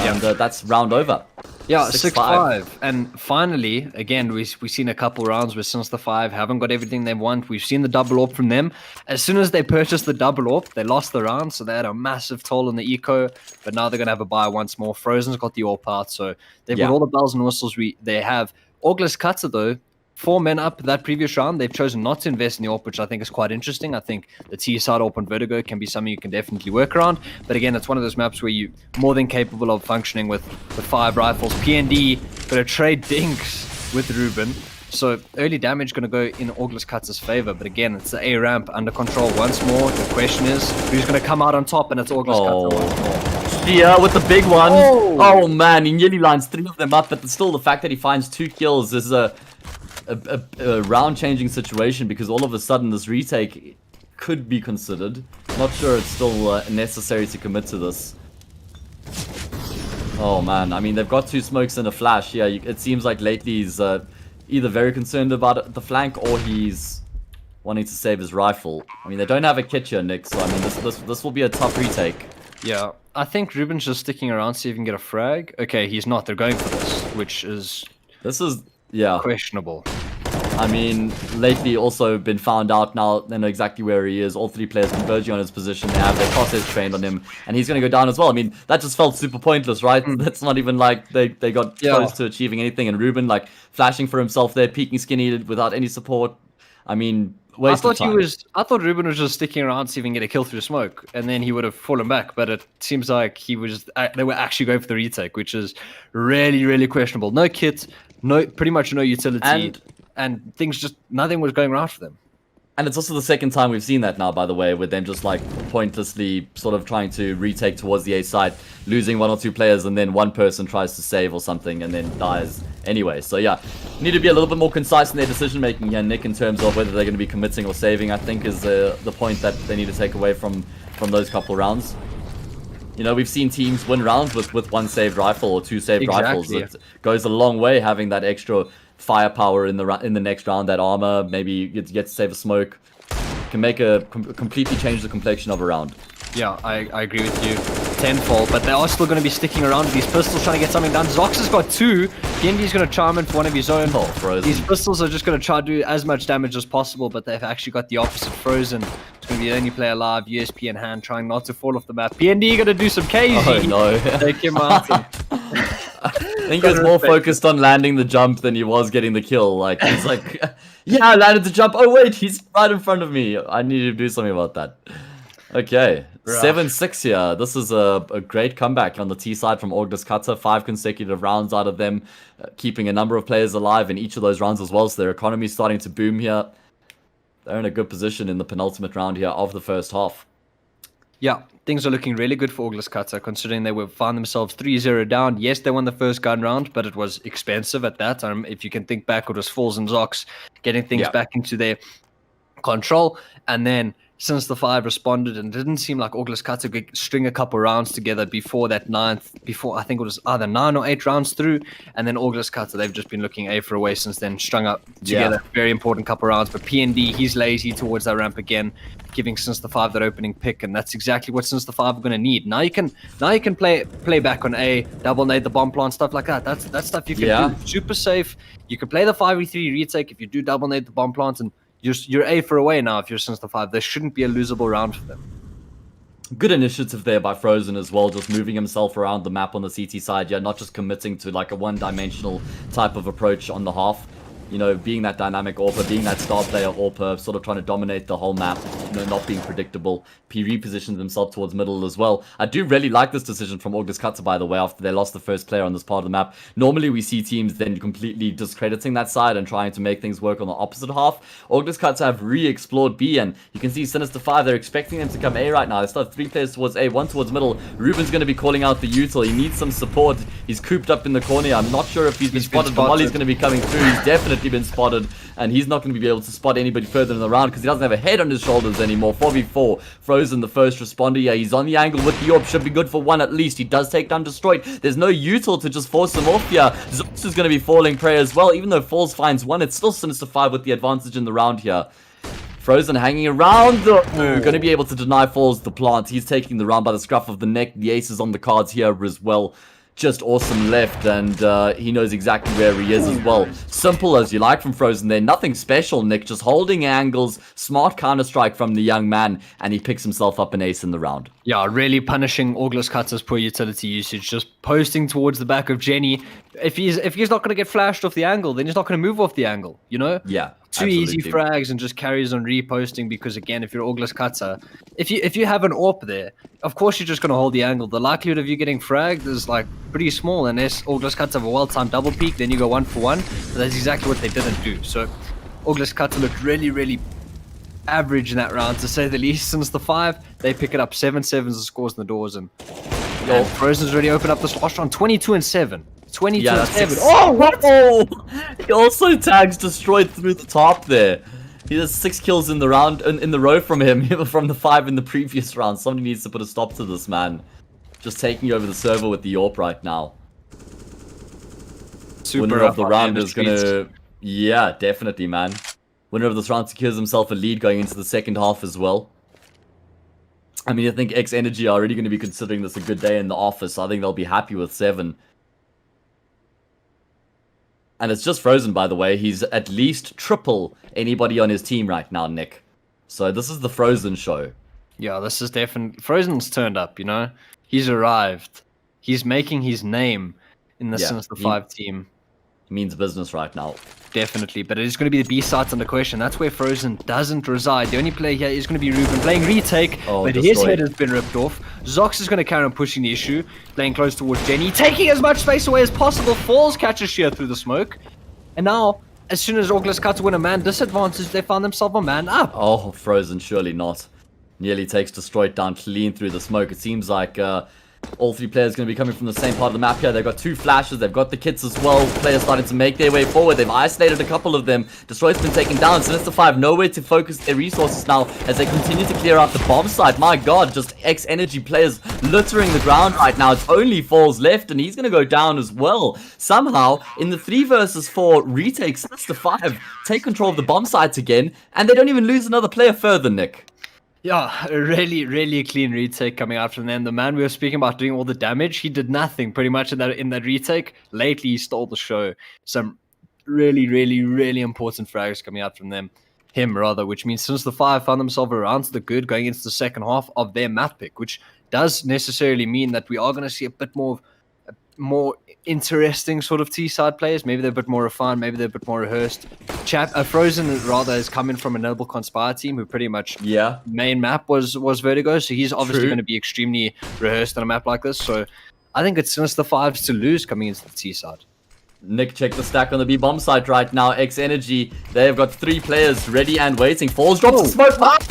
And that's round over. Yeah, 6-5. 6-5. And finally, again, we've seen a couple rounds where Sinister 5 haven't got everything they want. We've seen the double AWP from them. As soon as they purchased the double AWP, they lost the round, so they had a massive toll on the eco. But now they're going to have a buy once more. Frozen's got the AWP out, so they've got all the bells and whistles they have. Orgless Katte, though, 4 men up that previous round. They've chosen not to invest in the AWP, which I think is quite interesting. I think the T-side AWP on Vertigo can be something you can definitely work around. But again, it's one of those maps where you're more than capable of functioning with 5 rifles. PND going to trade dinks with Ruben. So early damage going to go in Orgless Katte's favor. But again, it's the A ramp under control once more. The question is, who's going to come out on top? And it's Orgless Katte once more. Yeah, with the big one. Oh man, he nearly lines 3 of them up. But still, the fact that he finds 2 kills is a round-changing situation, because all of a sudden this retake could be considered. Not sure it's still necessary to commit to this. Oh man, I mean, they've got 2 smokes and a flash. Yeah, it seems like lately he's either very concerned about the flank, or he's wanting to save his rifle. I mean, they don't have a kit here, Niix, so I mean, this will be a tough retake. Yeah, I think Ruben's just sticking around, see if he can get a frag. Okay, he's not. They're going for this, which is... Yeah. questionable. I mean, lately also been found out now. They know exactly where he is. All 3 players converging on his position. They have their crosshairs trained on him, and he's going to go down as well. I mean, that just felt super pointless, right? That's not even like they got close to achieving anything. And Ruben, like, flashing for himself there, peeking skinny without any support. I mean, waste of time. I thought Ruben was just sticking around, see if he can get a kill through smoke, and then he would have fallen back. But it seems like they were actually going for the retake, which is really, really questionable. No kit, pretty much no utility. And nothing was going right for them. And it's also the second time we've seen that now, by the way, with them just like pointlessly sort of trying to retake towards the A side, losing 1 or 2 players, and then one person tries to save or something and then dies anyway. So yeah, need to be a little bit more concise in their decision making here, Nick, in terms of whether they're going to be committing or saving. I think is the point that they need to take away from those couple rounds. You know, we've seen teams win rounds with 1 saved rifle or 2 saved rifles. It goes a long way having that extra firepower in the next round. That armor, maybe you get to save a smoke, can make completely change the complexion of a round. Yeah, I agree with you tenfold, but they are still going to be sticking around with these pistols, trying to get something done. Zox has got 2. PND's going to charm in for one of his own. These pistols are just going to try to do as much damage as possible, but they've actually got the opposite. Frozen. It's going to be the only player alive, USP in hand, trying not to fall off the map. PND going to do some KZ. Oh no. Take him out. I think he was more focused on landing the jump than he was getting the kill. Like, he's like, yeah, I landed the jump. Oh wait, he's right in front of me. I need to do something about that. Okay, 7-6 here. This is a great comeback on the T side from Orgless Katte. 5 consecutive rounds out of them, keeping a number of players alive in each of those rounds as well. So their economy is starting to boom here. They're in a good position in the penultimate round here of the first half. Yeah, things are looking really good for Orgless Katte, considering they found themselves 3-0 down. Yes, they won the first gun round, but it was expensive at that time. If you can think back, it was Falls and Zox getting things back into their control. And then since the 5 responded, and it didn't seem like Orgless Katte could string a couple rounds together before that 9th, before I think it was either 9 or 8 rounds through, and then Orgless Katte, they've just been looking A for away since then, strung up together, very important couple rounds. But PND, he's lazy towards that ramp again, giving Sinister 5 that opening pick, and that's exactly what Sinister 5 are going to need. Now you can play back on A, double nade the bomb plant, stuff like that. That's stuff you can do. Super safe. You can play the 5v3 retake if you do double nade the bomb plant, and you're A for away now if you're Sinister 5. There shouldn't be a losable round for them. Good initiative there by Frozen as well, just moving himself around the map on the CT side, not just committing to like a one-dimensional type of approach on the half. You know, being that dynamic AWPer, being that star player AWPer, sort of trying to dominate the whole map, not being predictable. P repositions himself towards middle as well. I do really like this decision from Orgless Katte, by the way, after they lost the first player on this part of the map. Normally we see teams then completely discrediting that side and trying to make things work on the opposite half. Orgless Katte have re-explored B, and you can see Sinister 5, they're expecting them to come A right now. They still have 3 players towards A, 1 towards middle. Ruben's going to be calling out the util. He needs some support. He's cooped up in the corner. I'm not sure if he's been spotted, but Molly's going to be coming through. He's definitely been spotted, and he's not going to be able to spot anybody further in the round because he doesn't have a head on his shoulders anymore. 4v4, Frozen the first responder. Yeah, he's on the angle with the AWP, should be good for 1 at least. He does take down Destroyed. There's no util to just force him off here. Zox is going to be falling prey as well. Even though Falls finds 1, it's still Sinister 5 with the advantage in the round here. Frozen hanging around, though. Going to be able to deny Falls the plant. He's taking the round by the scruff of the neck. The ace is on the cards here as well. just awesome left, and he knows exactly where he is as well. Simple as you like from Frozen there. Nothing special, Nick. Just holding angles, smart counter-strike from the young man, and he picks himself up an ace in the round. Yeah, really punishing Orgless Katte's poor utility usage, just posting towards the back of Jenny. If he's not going to get flashed off the angle, then he's not going to move off the angle, you know? Yeah, Too absolutely. easy frags and just carries on reposting because, again, if you're Orgless Katte, if you have an AWP there, of course you're just going to hold the angle. The likelihood of you getting fragged is like pretty small unless Orgless Katte have a well-timed double peek, then you go 1-for-1. But that's exactly what they didn't do. So Orgless Katte looked really, really average in that round, to say the least. Since the 5, they pick it up 7-7s and scores in the doors, and Frozen's already opened up this last round 22-7. 22-7. Oh, what? Oh! He also tags Destroyed through the top there. He has 6 kills in the round, in the row from him, from the 5 in the previous round. Somebody needs to put a stop to this, man. Just taking over the server with the AWP right now. Winner of the round is gonna... Yeah, definitely, man. Winner of this round secures himself a lead going into the second half as well. I mean, I think X Energy are already going to be considering this a good day in the office. I think they'll be happy with 7. And it's just Frozen, by the way. He's at least triple anybody on his team right now, Nick. So this is the Frozen show. Yeah, this is definitely... Frozen's turned up, you know? He's arrived. He's making his name in the Sinister 5 team. Means business right now. Definitely, but it is going to be the B sites under question. That's where Frozen doesn't reside. The only player here is going to be Ruben, playing retake, but his head has been ripped off. Zox is going to carry on pushing the issue, playing close towards Jenny, taking as much space away as possible. Falls, catches Sheer through the smoke. And now, as soon as Orgless Katte win a man disadvantage, they found themselves a man up. Oh, Frozen, surely not. Nearly takes Destroyed down clean through the smoke. It seems like all 3 players going to be coming from the same part of the map here. They've got 2 flashes. They've got the kits as well. Players starting to make their way forward. They've isolated a couple of them. Destroyed's been taken down. Sinister 5 nowhere to focus their resources now as they continue to clear out the bomb site. My god, just X Energy players littering the ground right now. It's only Falls left, and he's going to go down as well. Somehow, in the 3 versus 4 retake, Sinister 5 take control of the bomb sites again, and they don't even lose another player further, Nick. Yeah, a really, really clean retake coming out from them. The man we were speaking about doing all the damage, he did nothing pretty much in that retake. Lately, he stole the show. Some really, really, really important frags coming out from them. Him, rather, which means since the 5 found themselves around to the good going into the second half of their map pick, which does necessarily mean that we are going to see a bit more interesting sort of T-side players. Maybe they're a bit more refined, maybe they're a bit more rehearsed. Frozen rather is coming from a Noble Conspire team who pretty much main map was Vertigo, so he's obviously going to be extremely rehearsed on a map like this. So I think it's Sinister 5s to lose coming into the T-side. Nick, check the stack on the B bomb site right now. X Energy, they've got 3 players ready and waiting. Falls, drops the smoke.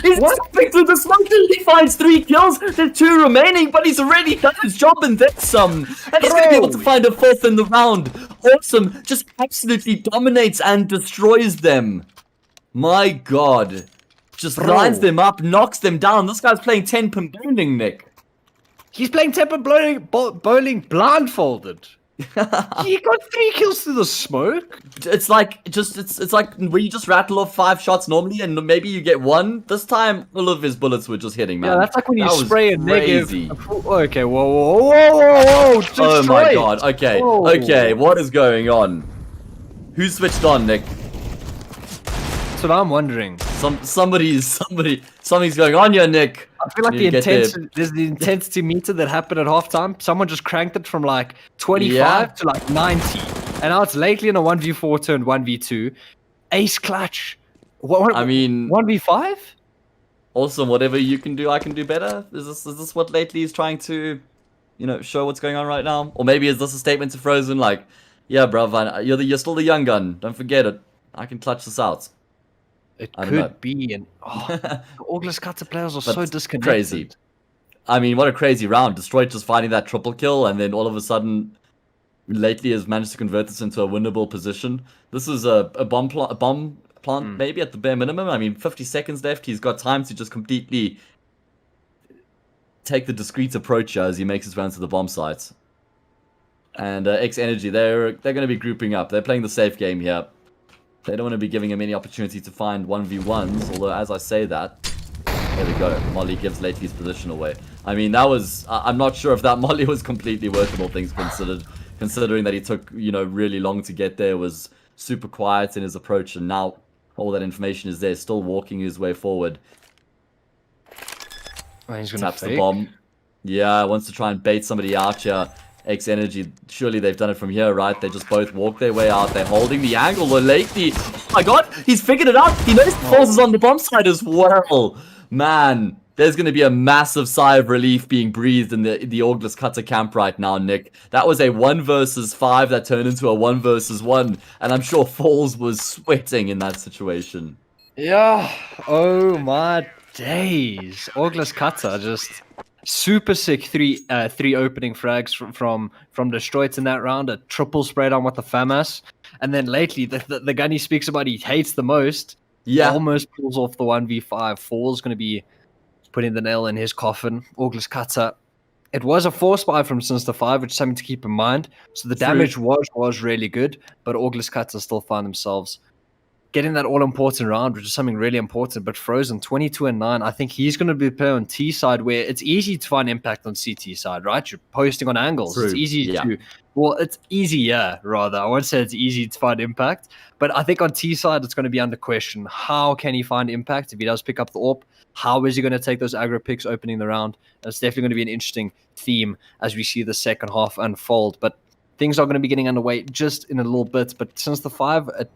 He's jumping through the smoke. He finds 3 kills. There's 2 remaining, but he's already done his job and then some. And he's going to be able to find a 4th in the round. Awesome. Just absolutely dominates and destroys them. My god. Just lines them up, knocks them down. This guy's playing 10-pin bowling, Nick. He's playing 10-pin bowling blindfolded. He got 3 kills through the smoke. It's like it's like where you just rattle off 5 shots normally, and maybe you get 1. This time, all of his bullets were just hitting, man. Yeah, that's like when you spray a negative. Okay, whoa, oh my god. Okay, okay, what is going on? Who switched on, Nick? That's what I'm wondering. Somebody's going on here, Nick. I feel like there's the intensity meter that happened at halftime. Someone just cranked it from like 25 to like 90. And now it's lately in a 1v4 turned 1v2. Ace clutch. I mean, 1v5? Awesome, whatever you can do, I can do better. Is this what lately is trying to, show what's going on right now? Or maybe is this a statement to Frozen like, yeah, bruv, you're still the young gun. Don't forget it. I can clutch this out. It could be, and the Orgless Katte players are so disconnected. Crazy. I mean, what a crazy round. Destroyed just finding that triple kill, and then all of a sudden, lately has managed to convert this into a winnable position. This is a bomb plant, maybe at the bare minimum. I mean, 50 seconds left. He's got time to just completely take the discreet approach as he makes his way into the bomb sites. And X Energy, they're going to be grouping up. They're playing the safe game here. They don't want to be giving him any opportunity to find 1v1s, although as I say that, There we go. Molly gives Lately's position away. I mean, that was... I'm not sure if that Molly was completely worth it, all things considered. Considering that he took, you know, really long to get there, was super quiet in his approach, and now all that information is there, still walking his way forward. Oh, he's gonna Taps the fake. bomb. Yeah, wants to try and bait somebody out here. X Energy, surely they've done it from here, right? They just both walk their way out. They're holding the angle. Lately, oh my god, he's figured it out. He knows the force is on the bomb side as well. Man, there's going to be a massive sigh of relief being breathed in the Orgless Katte camp right now, Nick. That was a 1 versus 5 that turned into a 1 versus 1. And I'm sure Falls was sweating in that situation. Yeah. Oh my days. Orgless Katte just super sick. Three opening frags from Destroyed in that round. A triple spray down with the FAMAS. And then lately, the gun he speaks about he hates the most. Yeah. Almost pulls off the 1v5. Fall's going to be putting the nail in his coffin. Orgless Katte. It was a force buy from Sinister 5, which is something to keep in mind. So the damage was really good, but Orgless Katte still found themselves getting that all-important round, which is something really important. But Frozen, 22-9, I think he's going to be playing on T side, where it's easy to find impact on CT side, right? You're posting on angles. True. It's easy to... Well, it's easier, rather. I won't say it's easy to find impact, but I think on T side, it's going to be under question. How can he find impact if he does pick up the AWP? How is he going to take those aggro picks opening the round? And it's definitely going to be an interesting theme as we see the second half unfold. But things are going to be getting underway just in a little bit. But since the 5... it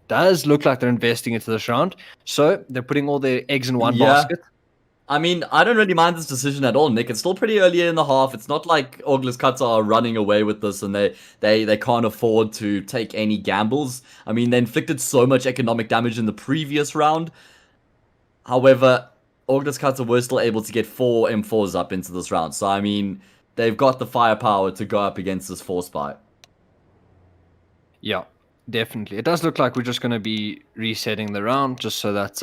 does look like they're investing into this round. So they're putting all their eggs in one basket. I mean, I don't really mind this decision at all, Nick. It's still pretty early in the half. It's not like Orgless Katte are running away with this and they can't afford to take any gambles. I mean, they inflicted so much economic damage in the previous round. However, Orgless Katte were still able to get 4 M4s up into this round. So, I mean, they've got the firepower to go up against this force buy. Yeah. Definitely. It does look like we're just going to be resetting the round just so that,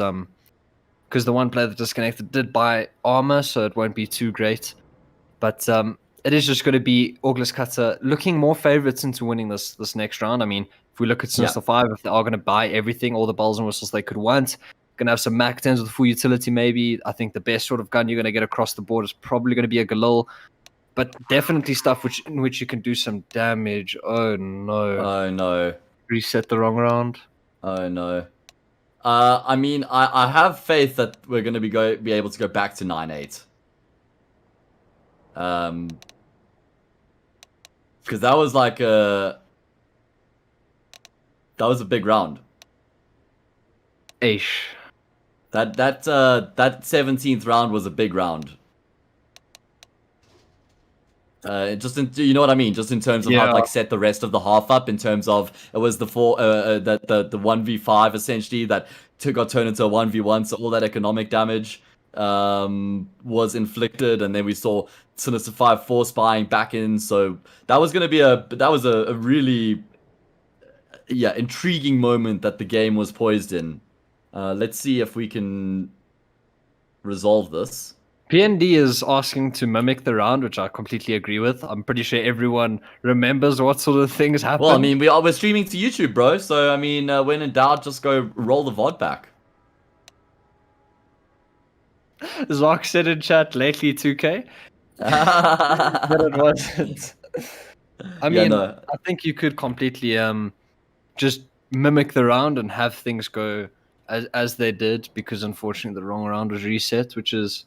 because the one player that disconnected did buy armor, so it won't be too great. But it is just going to be Orgless Katte looking more favorites into winning this next round. I mean, if we look at Sinister 5, if they are going to buy everything, all the bells and whistles they could want, going to have some Mac 10s with full utility maybe. I think the best sort of gun you're going to get across the board is probably going to be a Galil. But definitely stuff in which you can do some damage. Oh, no. Oh, no. Reset the wrong round. Oh no. I mean, I have faith that we're going to be able to go back to 9-8. Because that was like that was a big round. Aish. That 17th round was a big round. You know what I mean? Just in terms of how to like set the rest of the half up. In terms of it was the 1v5 essentially that got turned into a 1v1. So all that economic damage was inflicted, and then we saw Sinister 5 force buying back in. So that was gonna be a really intriguing moment that the game was poised in. Let's see if we can resolve this. PND is asking to mimic the round, which I completely agree with. I'm pretty sure everyone remembers what sort of things happened. Well, I mean, we're streaming to YouTube, bro. So, I mean, when in doubt, just go roll the VOD back. Zark said in chat, lately 2K. But it wasn't. I mean, I think you could completely just mimic the round and have things go as they did, because unfortunately the wrong round was reset, which is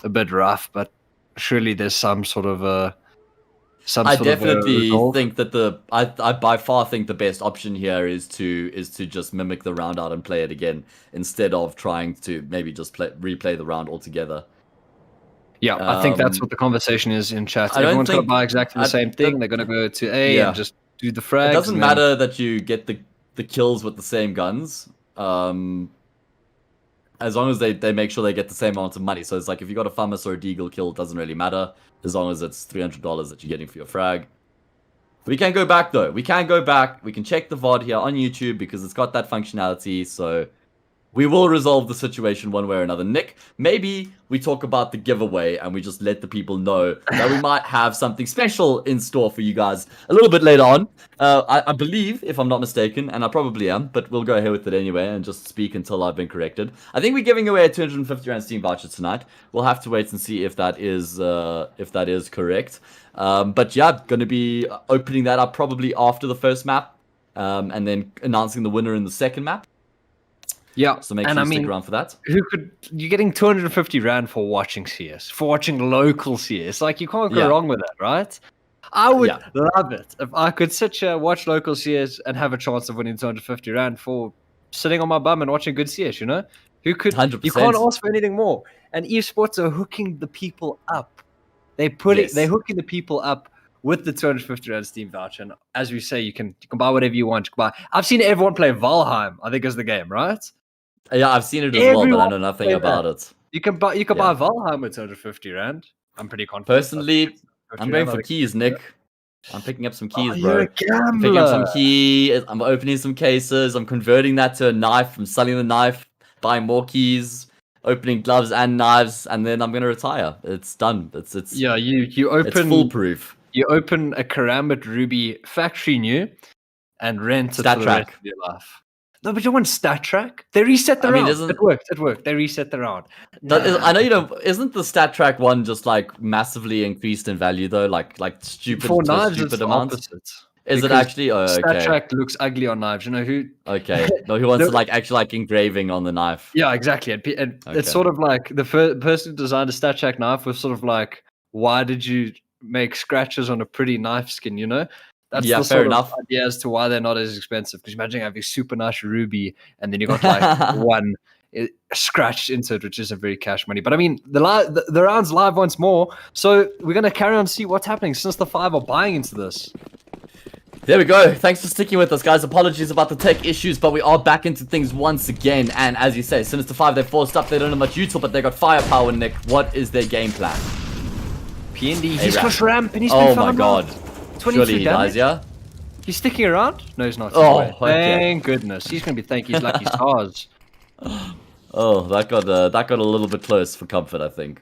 a bit rough, but surely there's some sort of I definitely think that I by far think the best option here is to just mimic the round out and play it again instead of trying to maybe just replay the round altogether. Yeah, I think that's what the conversation is in chat. Everyone's going to buy exactly the same thing. They're going to go to A and just do the frags. It doesn't matter that you get the kills with the same guns. As long as they make sure they get the same amount of money. So it's like if you got a FAMAS or a Deagle kill, it doesn't really matter. As long as it's $300 that you're getting for your frag. We can go back though. We can go back. We can check the VOD here on YouTube because it's got that functionality. So We will resolve the situation one way or another. Nick, maybe we talk about the giveaway and we just let the people know that we might have something special in store for you guys a little bit later on. I believe, if I'm not mistaken, and I probably am, but we'll go ahead with it anyway and just speak until I've been corrected. I think we're giving away a 250 Rand Steam voucher tonight. We'll have to wait and see if that is correct. But yeah, going to be opening that up probably after the first map, and then announcing the winner in the second map. Yeah, so make sure you stick around for that. You're getting 250 Rand for watching CS, for watching local CS. Like, you can't go wrong with that, right? I would love it if I could sit here, watch local CS, and have a chance of winning 250 Rand for sitting on my bum and watching good CS, you know? 100%. You can't ask for anything more. And Evesports are hooking the people up. They're hooking the people up with the 250 Rand Steam voucher. And as we say, you can buy whatever you want. I've seen everyone play Valheim, I think is the game, right? Yeah, I've seen it as well, but I know nothing about it. You can buy Valheim with 250 Rand. I'm pretty confident. Personally, I'm going for keys, Nick. I'm picking up some keys, bro. You're a gambler. I'm picking up some keys. I'm opening some cases. I'm converting that to a knife. I'm selling the knife, buying more keys, opening gloves and knives, and then I'm gonna retire. It's done. It's you open. It's foolproof. You open a Karambit Ruby factory new, and rent it for the rest of your life. No, but you want stat track? They reset the round. It worked. They reset the round. I know you don't. Isn't the stat track one just like massively increased in value though? Like stupid for knives, stupid it's amounts. Opposite. Is it actually? Oh, okay. Stat track looks ugly on knives. You know who? Okay. No, who wants to actually engraving on the knife? Yeah, exactly. And it's sort of like the person who designed a stat track knife was sort of like, why did you make scratches on a pretty knife skin? You know. That's the fair enough. idea as to why they're not as expensive. Because imagine having super nice ruby and then you got like one scratched into it, which isn't very cash money. But I mean, the round's live once more, so we're gonna carry on to see what's happening since the 5 are buying into this. There we go. Thanks for sticking with us, guys. Apologies about the tech issues, but we are back into things once again. And as you say, Sinister 5, they're forced up. They don't have much util, but they got firepower, Nick. What is their game plan? PND, he's pushed ramp and he's been my god. Surely he dies, yeah? He's sticking around? No, he's not. Oh, okay. Thank goodness. He's going to be thanking his lucky stars. Oh, that got a little bit close for comfort, I think.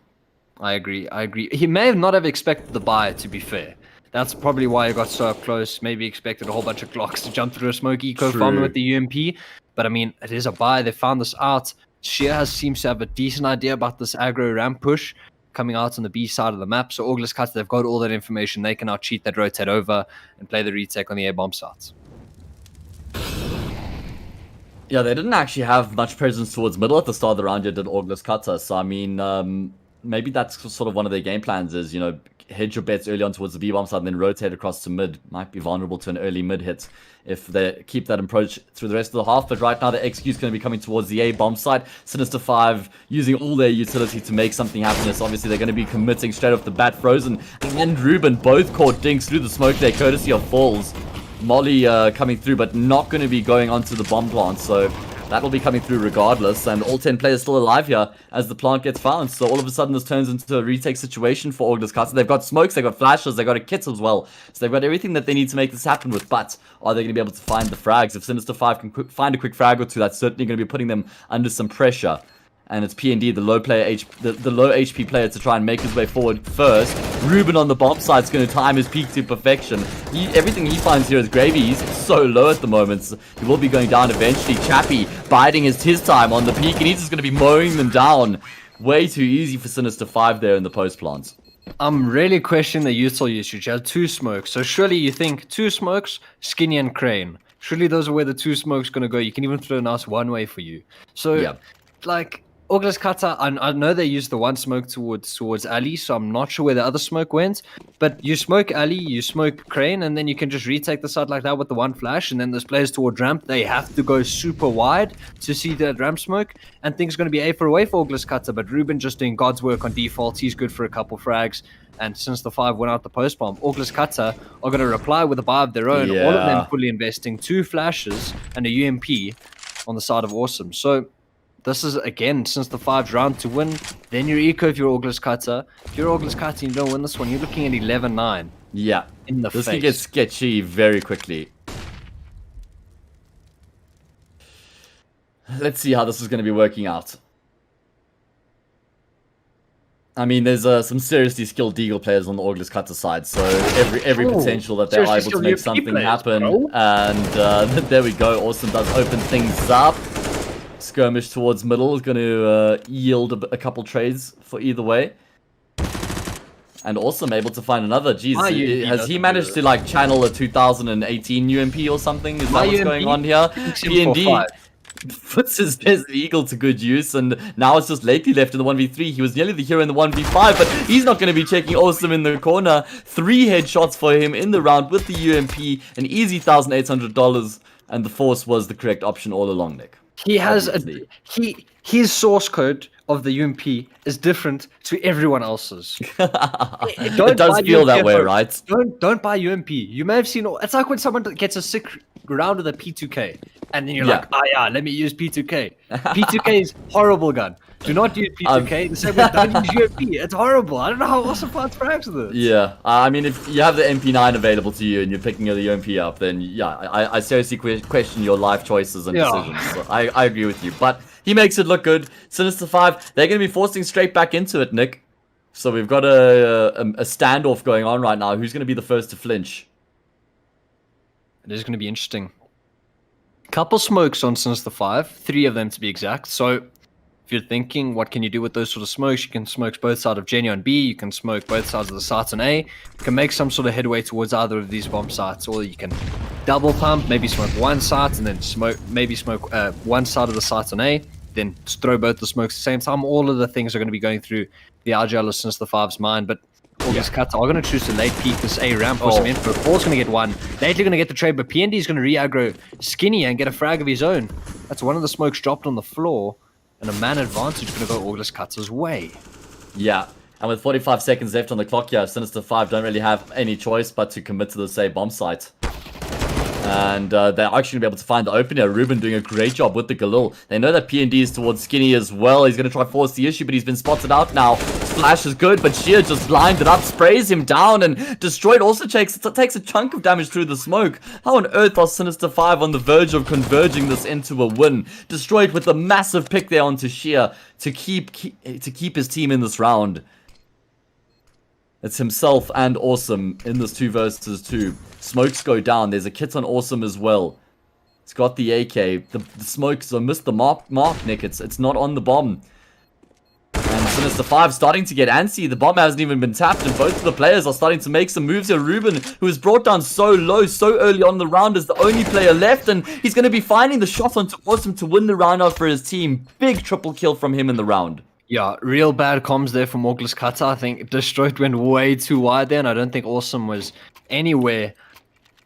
I agree. He may not have expected the buy, to be fair. That's probably why he got so up close. Maybe expected a whole bunch of clocks to jump through a smoke eco farmer with the UMP. But I mean, it is a buy. They found this out. Sheer seems to have a decent idea about this aggro ramp push coming out on the B side of the map. So Orgless Katte, they've got all that information. They can now cheat that rotate over and play the retake on the air bomb sites. Yeah, they didn't actually have much presence towards middle at the start of the round yet, did Orgless Katte. So I mean, maybe that's sort of one of their game plans is, you know, hedge your bets early on towards the B bomb side and then rotate across to mid. Might be vulnerable to an early mid hit if they keep that approach through the rest of the half. But right now the XQ is going to be coming towards the A bomb side. Sinister 5 using all their utility to make something happen. This obviously they're going to be committing straight off the bat. Frozen and Ruben both caught dinks through the smoke there, courtesy of Falls. Molly coming through, but not going to be going onto the bomb plant. So that will be coming through regardless, and all 10 players still alive here as the plant gets found. So all of a sudden this turns into a retake situation for Orgless Katte. They've got smokes, they've got flashes, they've got a kit as well. So they've got everything that they need to make this happen with, but are they going to be able to find the frags? If Sinister 5 can find a quick frag or two, that's certainly going to be putting them under some pressure. And it's PND, the low HP player, to try and make his way forward first. Ruben on the bomb side is going to time his peak to perfection. Everything he finds here is gravy. He's so low at the moment. So he will be going down eventually. Chappie biding his time on the peak, and he's just going to be mowing them down. Way too easy for Sinister 5 there in the post plant. I'm really questioning the util usage. You have 2 smokes. So surely you think 2 smokes, Skinny and Crane. Surely those are where the 2 smokes going to go. You can even throw a nice one way for you. So, yeah, like, Orgless Katte, I know they used the one smoke towards Ali, so I'm not sure where the other smoke went. But you smoke Ali, you smoke Crane, and then you can just retake the side like that with the one flash. And then those players towards ramp, they have to go super wide to see that ramp smoke. And things are going to be A for away for Orgless Katte. But Ruben just doing God's work on default. He's good for a couple frags. And since the 5 went out the post bomb, Orgless Katte are going to reply with a buy of their own. Yeah. All of them fully investing 2 flashes and a UMP on the side of Awesome. So this is, again, since the 5's round to win, then you're eco if you're Orgless Katte. If you're Orgless Katte and you don't win this one, you're looking at 11-9. Yeah. In the face. This can get sketchy very quickly. let's see how this is going to be working out. I mean, there's some seriously skilled Deagle players on the Orgless Katte side, so every potential that they're able to make something happen. Bro. And there we go. Awesome does open things up. Skirmish towards middle is going to yield a couple trades for either way. And Awesome able to find another. Jeez, has he managed to like channel a 2018 UMP or something? Is that what's going on here? PND puts his Desert Eagle to good use, and now it's just lately left in the 1v3. He was nearly the hero in the 1v5, but he's not going to be checking Awesome in the corner. 3 headshots for him in the round with the UMP, an easy $1,800, and the Force was the correct option all along, Nick. He has his source code of the UMP is different to everyone else's. It does feel that way, right? Don't buy UMP. You may have seen. It's like when someone gets a sick round with a P2K, and then you're like, oh yeah, let me use P2K. P2K is horrible gun. Do not use P2K. The same way, don't use UMP. It's horrible. I don't know how Awesome finds frags with it. Yeah, I mean, if you have the MP9 available to you and you're picking the UMP up, then yeah, I seriously question your life choices and decisions. So I agree with you, but he makes it look good. Sinister 5, they're going to be forcing straight back into it, Nick. So we've got a standoff going on right now. Who's going to be the first to flinch? It is going to be interesting. Couple smokes on Sinister 5, 3 of them to be exact. So if you're thinking, what can you do with those sort of smokes? You can smoke both sides of Jenny on B. You can smoke both sides of the sites on A. You can make some sort of headway towards either of these bomb sites, or you can double pump, maybe smoke one site and then smoke one side of the site on A, then throw both the smokes at the same time. All of the things are going to be going through the EGL of Sinister 5's mind, but Orgless Katte are going to choose to late peek this A ramp for some info. Paul's going to get one. Lately going to get the trade, but PND is going to re-aggro Skinny and get a frag of his own. That's one of the smokes dropped on the floor, and a man advantage going to go Orgless Katte's way. Yeah, and with 45 seconds left on the clock here, Sinister 5 don't really have any choice but to commit to the same bomb site. And they're actually going to be able to find the opener. Ruben doing a great job with the Galil. They know that PND is towards Skinny as well. He's going to try to force the issue, but he's been spotted out now. Splash is good, but Sheer just blinded up, sprays him down, and Destroyed also takes a chunk of damage through the smoke. How on earth are Sinister 5 on the verge of converging this into a win? Destroyed with a massive pick there onto Sheer to keep his team in this round. It's himself and Awesome in this 2 versus 2. Smokes go down. There's a kit on Awesome as well. It's got the AK. The smokes missed the mark, Nick. It's not on the bomb. And Sinister 5 starting to get antsy. The bomb hasn't even been tapped, and both of the players are starting to make some moves here. Ruben, who was brought down so low, so early on in the round, is the only player left, and he's going to be finding the shot onto Awesome to win the round out for his team. Big triple kill from him in the round. Yeah, real bad comms there from Orgless Katte. I think Destroyed went way too wide there, and I don't think Awesome was anywhere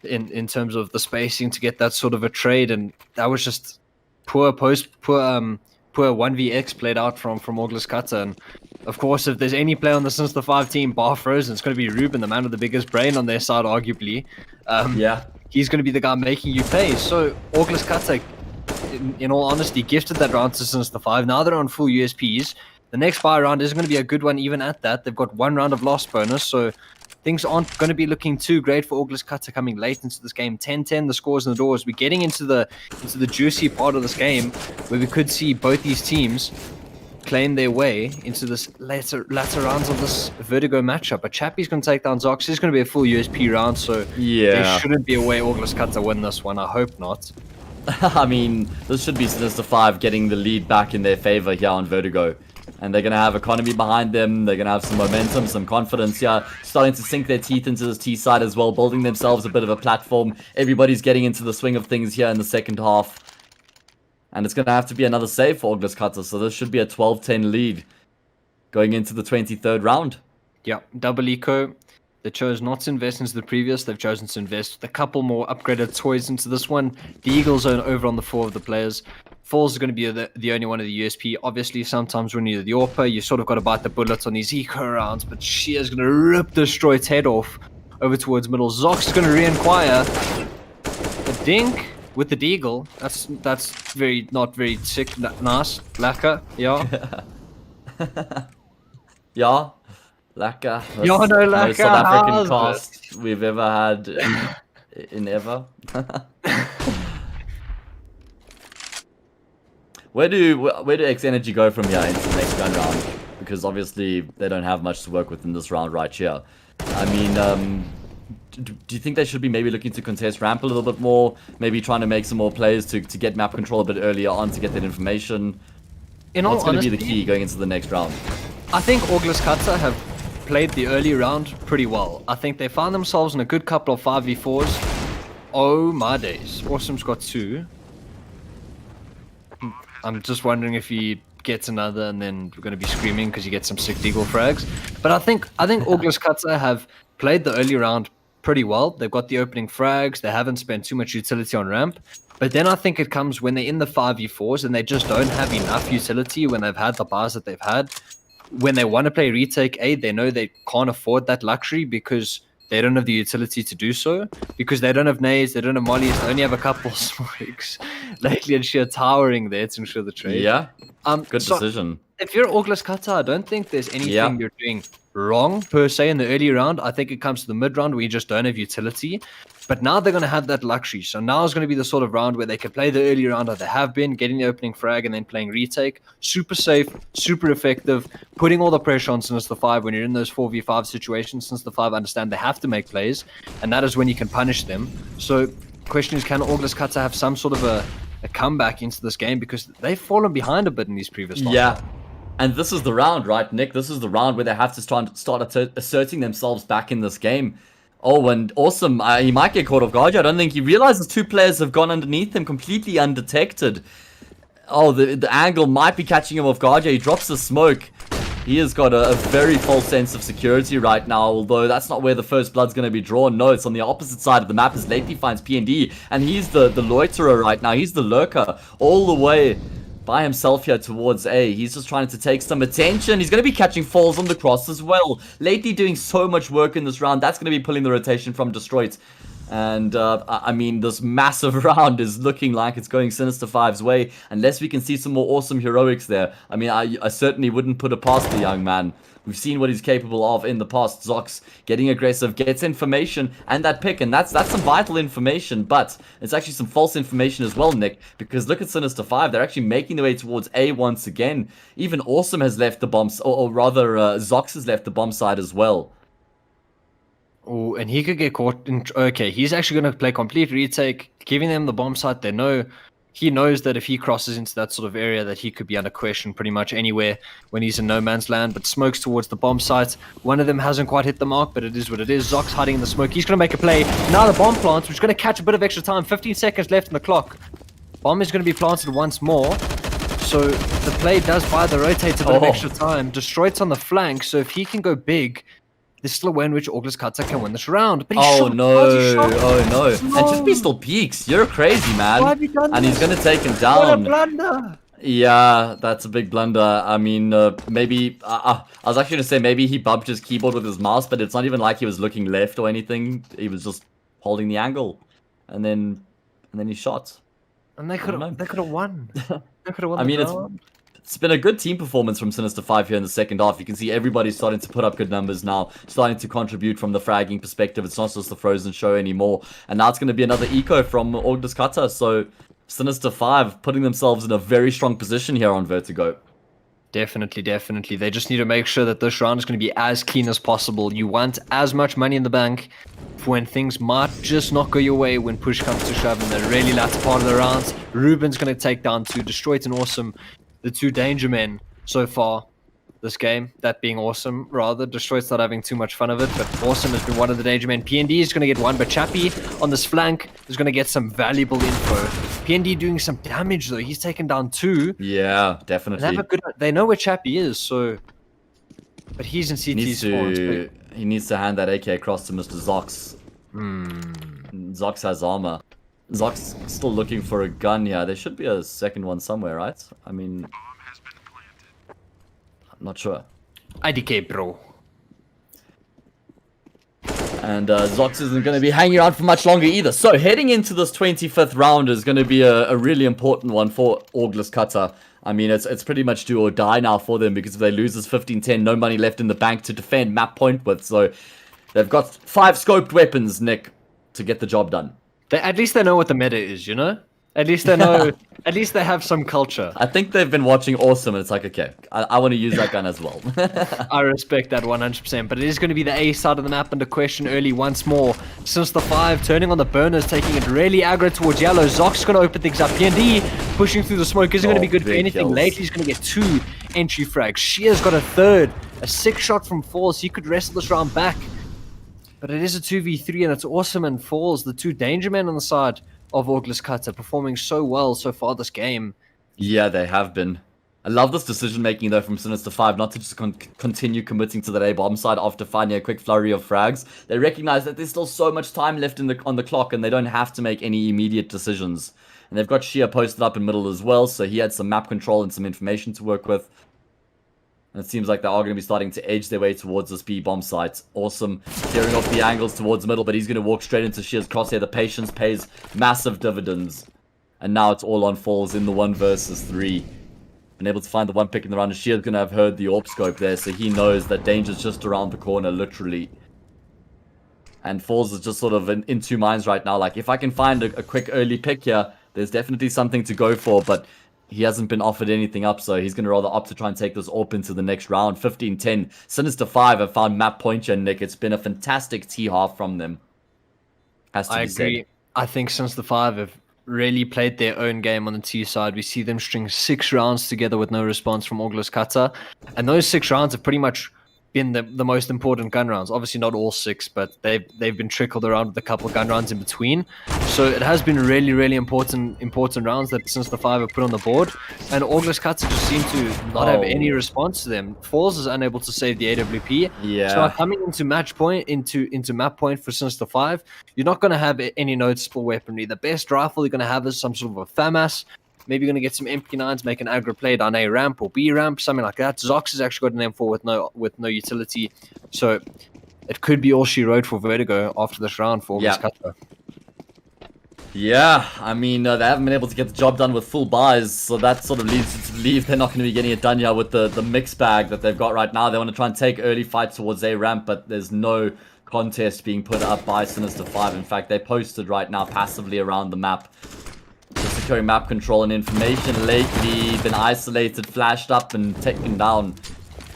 in terms of the spacing to get that sort of a trade, and that was just poor 1vx played out from Orgless Katte. And of course, if there's any player on the Sinister 5 team, bar Frozen, it's going to be Ruben, the man with the biggest brain on their side, arguably. He's going to be the guy making you pay. So Orgless Katte, in all honesty, gifted that round to Sinister 5. Now they're on full USPs. The next buy round is going to be a good one even at that. They've got 1 round of loss bonus, so things aren't going to be looking too great for Orgless Katte coming late into this game. 10-10, the scores and the doors. We're getting into the juicy part of this game where we could see both these teams claim their way into this latter rounds of this Vertigo matchup. But Chappie's going to take down Zox. It's going to be a full USP round, so there shouldn't be a way Orgless Katte win this one. I hope not. I mean, this should be Sinister 5 getting the lead back in their favor here on Vertigo. And they're going to have economy behind them. They're going to have some momentum, some confidence here. Starting to sink their teeth into this T side as well. Building themselves a bit of a platform. Everybody's getting into the swing of things here in the second half. And it's going to have to be another save for Orgless Katte. So this should be a 12-10 lead going into the 23rd round. Yeah, double eco. They chose not to invest into the previous. They've chosen to invest with a couple more upgraded toys into this one. The Eagle Zone over on the 4 of the players. Falls is going to be the only one of the USP. Obviously, sometimes when you're the AWPer, you sort of got to bite the bullet on these eco rounds, but Sheer's going to rip Destroyed's head off over towards middle. Zox is going to re-inquire. A dink with the Deagle. That's not very sick. Nice. Lacquer. Yeah. Yeah. Lacquer. Yeah, no Lacquer. Most South African cast we've ever had in ever. Where do X Energy go from here into the next gun round? Because obviously they don't have much to work with in this round right here. I mean, do you think they should be maybe looking to contest ramp a little bit more? Maybe trying to make some more plays to get map control a bit earlier on to get that information? What's going to be the key going into the next round? I think Orgless Katte have played the early round pretty well. I think they found themselves in a good couple of 5v4s. Oh my days. Awesome's got 2. I'm just wondering if he gets another and then we're going to be screaming because you get some sick deagle frags. But I think Orgless Katte have played the early round pretty well. They've got the opening frags. They haven't spent too much utility on ramp. But then I think it comes when they're in the 5v4s and they just don't have enough utility when they've had the bars that they've had. When they want to play retake A, they know they can't afford that luxury because they don't have the utility to do so. Because they don't have nades, they don't have mollies, they only have a couple of smokes. Lately and sheer towering there to ensure the trade. Yeah, good decision. If you're Orgless Katte, I don't think there's anything you're doing wrong per se in the early round. I think it comes to the mid round where you just don't have utility. But now they're going to have that luxury. So now is going to be the sort of round where they can play the early round that they have been, getting the opening frag and then playing retake. Super safe, super effective, putting all the pressure on Sinister 5 when you're in those 4v5 situations. Sinister 5 understand they have to make plays, and that is when you can punish them. So question is, can Orgless Katte have some sort of a comeback into this game? Because they've fallen behind a bit in these previous rounds. Yeah. And this is the round, right, Nick? This is the round where they have to start asserting themselves back in this game. Oh, and Awesome, he might get caught off guard. I don't think he realizes 2 players have gone underneath him completely undetected. Oh, the angle might be catching him off guard. He drops the smoke. He has got a very false sense of security right now, although that's not where the first blood's going to be drawn. No, it's on the opposite side of the map as Lately finds PND, and he's the loiterer right now. He's the lurker all the way by himself here towards A. He's just trying to take some attention. He's going to be catching falls on the cross as well. Lately doing so much work in this round. That's going to be pulling the rotation from Destroyed. And, I mean, this massive round is looking like it's going Sinister 5's way. Unless we can see some more awesome heroics there. I mean, I certainly wouldn't put it past the young man. We've seen what he's capable of in the past. Zox getting aggressive, gets information, and that pick. And that's some vital information, but it's actually some false information as well, Nick. Because look at Sinister 5. They're actually making their way towards A once again. Even Awesome has left the bombs, or rather, Zox has left the bomb side as well. Oh, and he could get caught in... Okay, he's actually going to play complete retake, giving them the bomb site. They know... He knows that if he crosses into that sort of area that he could be under question pretty much anywhere when he's in no man's land, but smokes towards the bomb site. One of them hasn't quite hit the mark, but it is what it is. Zox hiding in the smoke. He's going to make a play. Now the bomb plants, which is going to catch a bit of extra time. 15 seconds left on the clock. Bomb is going to be planted once more. So the play does buy the rotate a bit of extra time. Destroyed's on the flank, so if he can go big... There's still a way in which Orgless Katte can win this round. But oh no, And just be still peaks. You're crazy, man. Why have you done and this? He's gonna take him down. What a blunder. Yeah, that's a big blunder. I mean, maybe... I was actually gonna say maybe he bumped his keyboard with his mouse, but it's not even like he was looking left or anything. He was just holding the angle. And then he shot. And they could have won. They could have won I mean, it's been a good team performance from Sinister 5 here in the second half. You can see everybody's starting to put up good numbers now, starting to contribute from the fragging perspective. It's not just the Frozen show anymore. And now it's going to be another eco from Orgless Katte. So Sinister 5 putting themselves in a very strong position here on Vertigo. Definitely, definitely. They just need to make sure that this round is going to be as clean as possible. You want as much money in the bank for when things might just not go your way when push comes to shove in the really latter part of the rounds. Ruben's going to take down 2. Destroyed and Awesome. The 2 danger men so far this game, that being Awesome rather. Destroyed's not having too much fun of it, but Awesome has been one of the danger men. PND is going to get 1, but Chappie on this flank is going to get some valuable info. PND doing some damage though. He's taken down 2. Yeah, definitely. They know where Chappie is, so... But he's in CT spawns. He needs to hand that AK across to Mr. Zox. Zox has armor. Zox still looking for a gun here. There should be a second one somewhere, right? I mean... I'm not sure. IDK, bro. And Zox isn't going to be hanging around for much longer either. So heading into this 25th round is going to be a really important one for Orgless Katte. I mean, it's pretty much do or die now for them, because if they lose this 15-10, no money left in the bank to defend map point with. So they've got 5 scoped weapons, Nick, to get the job done. At least they know what the meta is, you know? At least they know. At least they have some culture. I think they've been watching Awesome, and it's like, okay, I want to use that gun as well. I respect that 100%, but it is going to be the A side of the map under question early once more. Since the 5 turning on the burners, taking it really aggro towards yellow. Zox going to open things up. PND pushing through the smoke isn't going to be good for anything. Kills. Lately, he's going to get 2 entry frags. Shear's got a 3rd, a 6 shot from Falls. He could wrestle this round back, but it is a 2v3, and it's Awesome and Falls, the 2 danger men on the side of Orgless Katte, performing so well so far this game. Yeah, they have been. I love this decision making though from Sinister 5 not to just continue committing to that A bomb side after finding a quick flurry of frags. They recognize that there's still so much time left on the clock and they don't have to make any immediate decisions. And they've got Shear posted up in middle as well, so he had some map control and some information to work with. And it seems like they are going to be starting to edge their way towards this B bomb site. Awesome, clearing off the angles towards middle, but he's going to walk straight into Shear's crosshair. The patience pays massive dividends. And now it's all on Falls in the 1 versus 3. Been able to find the 1 pick in the round, and Shear's going to have heard the AWP scope there, so he knows that danger's just around the corner, literally. And Falls is just sort of in 2 minds right now. Like, if I can find a quick early pick here, there's definitely something to go for, but he hasn't been offered anything up, so he's going to rather opt to try and take this AWP into the next round. 15-10. Sinister 5 have found map point and Nick. It's been a fantastic T-half from them. Has to be agree. said. I think since the 5 have really played their own game on the T side, we see them string 6 rounds together with no response from Orgless Katte. And those 6 rounds have pretty much been the most important gun rounds. Obviously not all 6, but they've been trickled around with a couple of gun rounds in between. So it has been really important rounds that since the 5 have put on the board. And Orgless Katte just seem to not have any response to them. Falls is unable to save the AWP. Yeah. So coming into match point, into map point for Sinister 5, you're not going to have any noticeable weaponry. The best rifle you're going to have is some sort of a FAMAS. Maybe you're going to get some MP9s, make an aggro play down A ramp or B ramp, something like that. Zox has actually got an M4 with no utility. So it could be all she wrote for Vertigo after this round for Orgless Katte. Yeah, I mean, they haven't been able to get the job done with full buys, so that sort of leads you to believe they're not going to be getting it done here with the mix bag that they've got right now. They want to try and take early fights towards A ramp, but there's no contest being put up by Sinister 5. In fact, they posted right now passively around the map. Just securing map control and information. Lately been isolated, flashed up and taken down.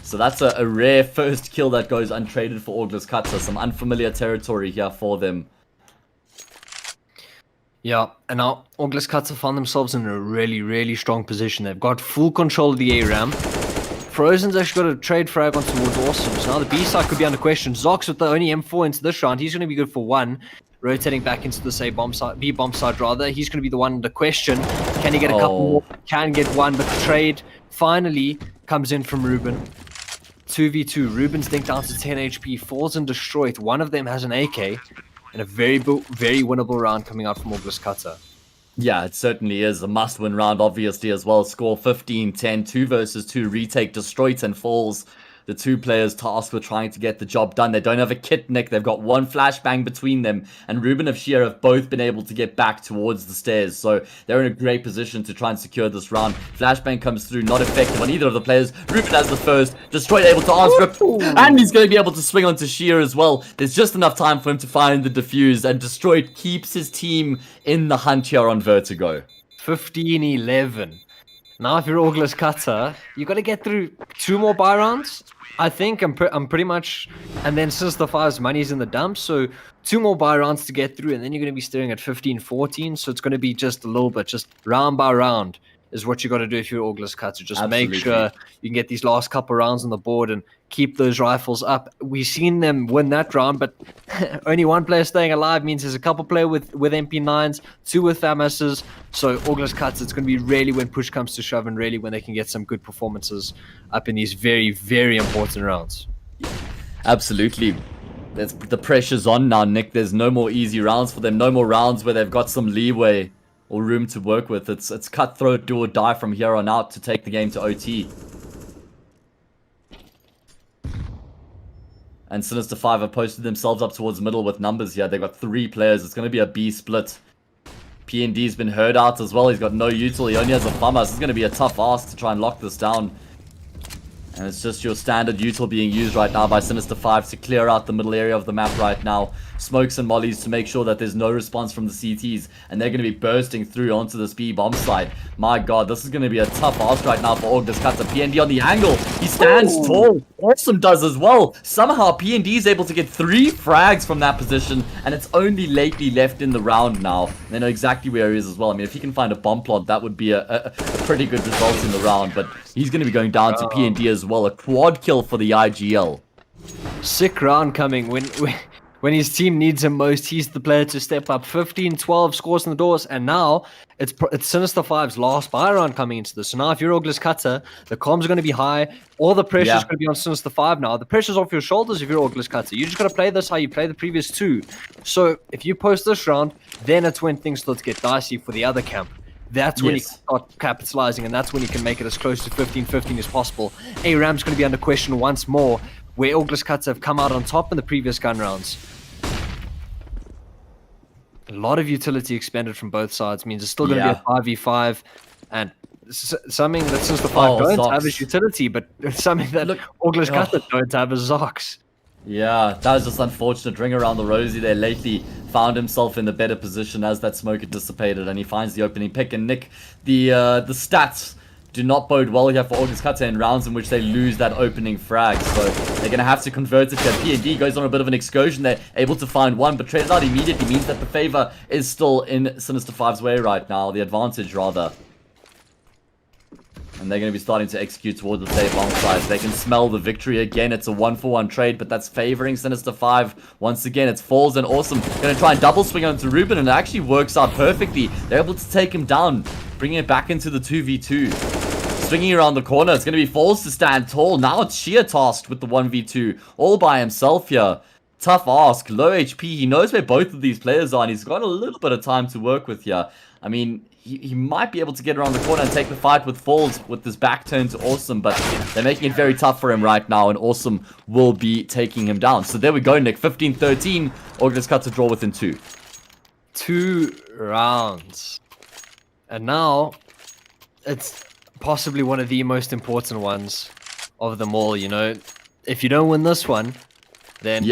So that's a rare first kill that goes untraded for Orgless Katte. Some unfamiliar territory here for them. Yeah, and now Orgless Katte found themselves in a really strong position. They've got full control of the A ramp. Frozen's actually got a trade frag on towards Awesome. So now the B side could be under question. Zox with the only M4 into this round. He's going to be good for 1. Rotating back into the B bomb side rather. He's going to be the one under question. Can he get a couple more? Can get 1, but the trade finally comes in from Ruben. 2v2. Ruben's linked down to 10 HP. Falls and destroyed. One of them has an AK. And a very winnable round coming out from Orgless Katte. Yeah, it certainly is a must-win round, obviously, as well. Score 15-10, 2 versus 2 retake, Destroyed and Falls. The 2 players tasked with trying to get the job done. They don't have a kit, Nick. They've got 1 flashbang between them. And Ruben and Shear have both been able to get back towards the stairs. So they're in a great position to try and secure this round. Flashbang comes through, not effective on either of the players. Ruben has the first. Destroyed able to answer it. And he's going to be able to swing onto Shear as well. There's just enough time for him to find the defuse. And Destroyed keeps his team in the hunt here on Vertigo. 15-11. Now if you're Orgless Katte, you got to get through 2 more buy rounds. I think I'm pretty much, and then since the 5's money's in the dumps, so 2 more buy rounds to get through, and then you're going to be staring at 15-14, so it's going to be just a little bit, just round by round is what you got to do if you're Orgless Katte. Just make sure you can get these last couple rounds on the board and keep those rifles up. We've seen them win that round, but only 1 player staying alive means there's a couple player with MP9s, 2 with FAMASs. So Orgless Katte, it's going to be really when push comes to shove and really when they can get some good performances up in these very important rounds. Absolutely. The pressure's on now, Nick. There's no more easy rounds for them. No more rounds where they've got some leeway or room to work with. It's cutthroat, do or die from here on out to take the game to OT. And Sinister 5 have posted themselves up towards middle with numbers here. They've got 3 players. It's going to be a B split. PND's been heard out as well. He's got no util. He only has a FAMAS. It's going to be a tough ask to try and lock this down. And it's just your standard util being used right now by Sinister 5 to clear out the middle area of the map right now. Smokes and mollies to make sure that there's no response from the CTs. And they're going to be bursting through onto this B bomb side. My god, this is going to be a tough ask right now for Orgless Katte. PND on the angle. He stands tall. Awesome does as well. Somehow PND is able to get 3 frags from that position. And it's only lately left in the round now. They know exactly where he is as well. I mean, if he can find a bomb plot, that would be a pretty good result in the round. But he's going to be going down to PND as well. A quad kill for the EGL. Sick round coming. When his team needs him most, he's the player to step up. 15-12 scores in the doors, and now it's Sinister 5's last buy round coming into this. So now if you're Orgless Katte, the comms are going to be high. All the pressure's going to be on Sinister 5 now. The pressure's off your shoulders if you're Orgless Katte. You just got to play this how you play the previous 2. So if you post this round, then it's when things start to get dicey for the other camp. That's when you can start capitalizing, and that's when you can make it as close to 15-15 as possible. A-Ram's going to be under question once more, where Orgless Katte have come out on top in the previous gun rounds. A lot of utility expended from both sides means it's still going to be a 5v5, and something that since the 5 don't have is utility, but something that Orgless Katte don't have is Zox. Yeah, that was just unfortunate. Ring around the rosy there lately. Found himself in the better position as that smoke had dissipated, and he finds the opening pick. And Nick, the stats do not bode well here for Orgless Katte in rounds in which they lose that opening frag. So they're going to have to convert it here. PND goes on a bit of an excursion there, able to find one, but traded out immediately means that the favor is still in Sinister 5's way right now. The advantage, rather. And they're going to be starting to execute towards the safe bomb side. They can smell the victory again. It's a 1-for-1 trade, but that's favoring Sinister 5. Once again, it's Falls and Awesome. Going to try and double swing onto Ruben, and it actually works out perfectly. They're able to take him down, bringing it back into the 2v2. Swinging around the corner, it's going to be Falls to stand tall. Now it's Sheer tasked with the 1v2, all by himself here. Tough ask, low HP. He knows where both of these players are, and he's got a little bit of time to work with here. I mean, he might be able to get around the corner and take the fight with Falls with this back turn to Awesome, but they're making it very tough for him right now, and Awesome will be taking him down. So there we go, Nick. 15-13. Orgless Katte draw within 2. 2 rounds. And now, it's possibly one of the most important ones of them all, you know. If you don't win this one, then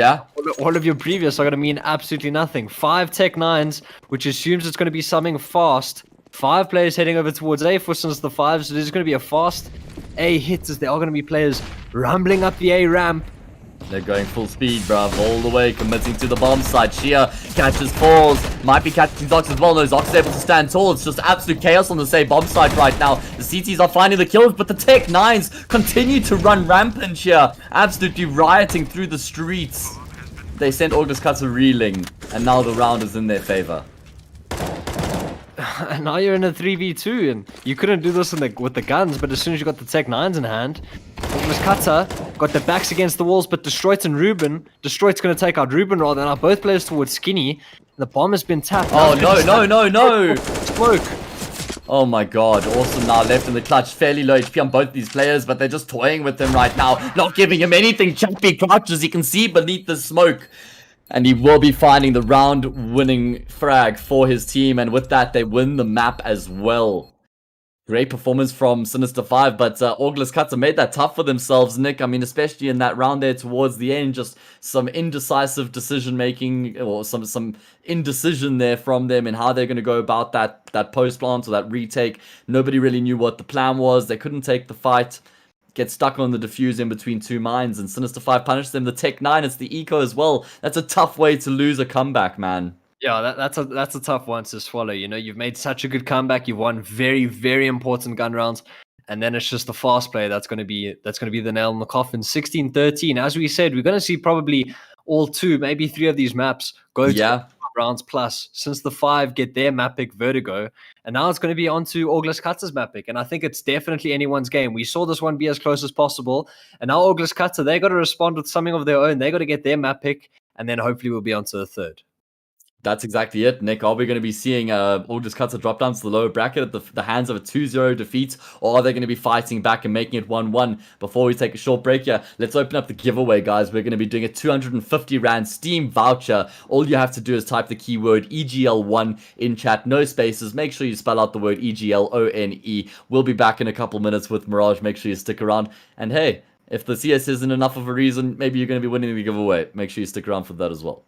all of your previous are going to mean absolutely nothing. 5 Tech 9s, which assumes it's going to be something fast. 5 players heading over towards A for Sinister 5, so there's going to be a fast A hit, as there are going to be players rumbling up the A ramp. They're going full speed, bruv, all the way, committing to the bomb side. Sheer catches Falls, might be catching Zox as well. No, Zox is able to stand tall. It's just absolute chaos on the same bomb side right now. The CTs are finding the kills, but the Tech 9s continue to run rampant here, absolutely rioting through the streets. They sent Orgless Katte reeling, and now the round is in their favor. And now you're in a 3v2, and you couldn't do this with the guns, but as soon as you got the Tech 9s in hand, Orgless Katte got their backs against the walls, but Destroyed and Ruben, Destroyed's going to take out Ruben rather, now both players towards Skinny. The bomb has been tapped. Oh, no. Smoke. Oh my god, Awesome now left in the clutch. Fairly low HP on both these players, but they're just toying with him right now. Not giving him anything. Chumpy clutch, as you can see beneath the smoke. And he will be finding the round-winning frag for his team. And with that, they win the map as well. Great performance from Sinister 5, but Orgless Katte made that tough for themselves, Nick. I mean, especially in that round there towards the end, just some indecisive decision-making, or some indecision there from them in how they're going to go about that post-plant or that retake. Nobody really knew what the plan was. They couldn't take the fight. Get stuck on the defuse in between 2 mines, and Sinister 5 punished them. The Tech 9, it's the eco as well. That's a tough way to lose a comeback, man. Yeah, that's a tough one to swallow. You know, you've made such a good comeback. You've won very, very important gun rounds, and then it's just the fast play that's going to be the nail in the coffin. 16-13. As we said, we're going to see probably all 2, maybe 3 of these maps go to rounds plus, since the 5 get their map pick Vertigo, and now it's going to be on to Orgless Katte's map pick, and I think it's definitely anyone's game. We saw this one be as close as possible, and now Orgless Katte, they got to respond with something of their own. They got to get their map pick, and then hopefully we'll be on to the 3rd. That's exactly it, Nick. Are we going to be seeing Orgless Katte drop down to the lower bracket at the hands of a 2-0 defeat, or are they going to be fighting back and making it 1-1? Before we take a short break here, let's open up the giveaway, guys. We're going to be doing a 250 Rand Steam voucher. All you have to do is type the keyword EGL1 in chat, no spaces. Make sure you spell out the word EGLONE. We'll be back in a couple minutes with Mirage. Make sure you stick around. And hey, If the CS isn't enough of a reason, maybe you're going to be winning the giveaway. Make sure you stick around for that as well.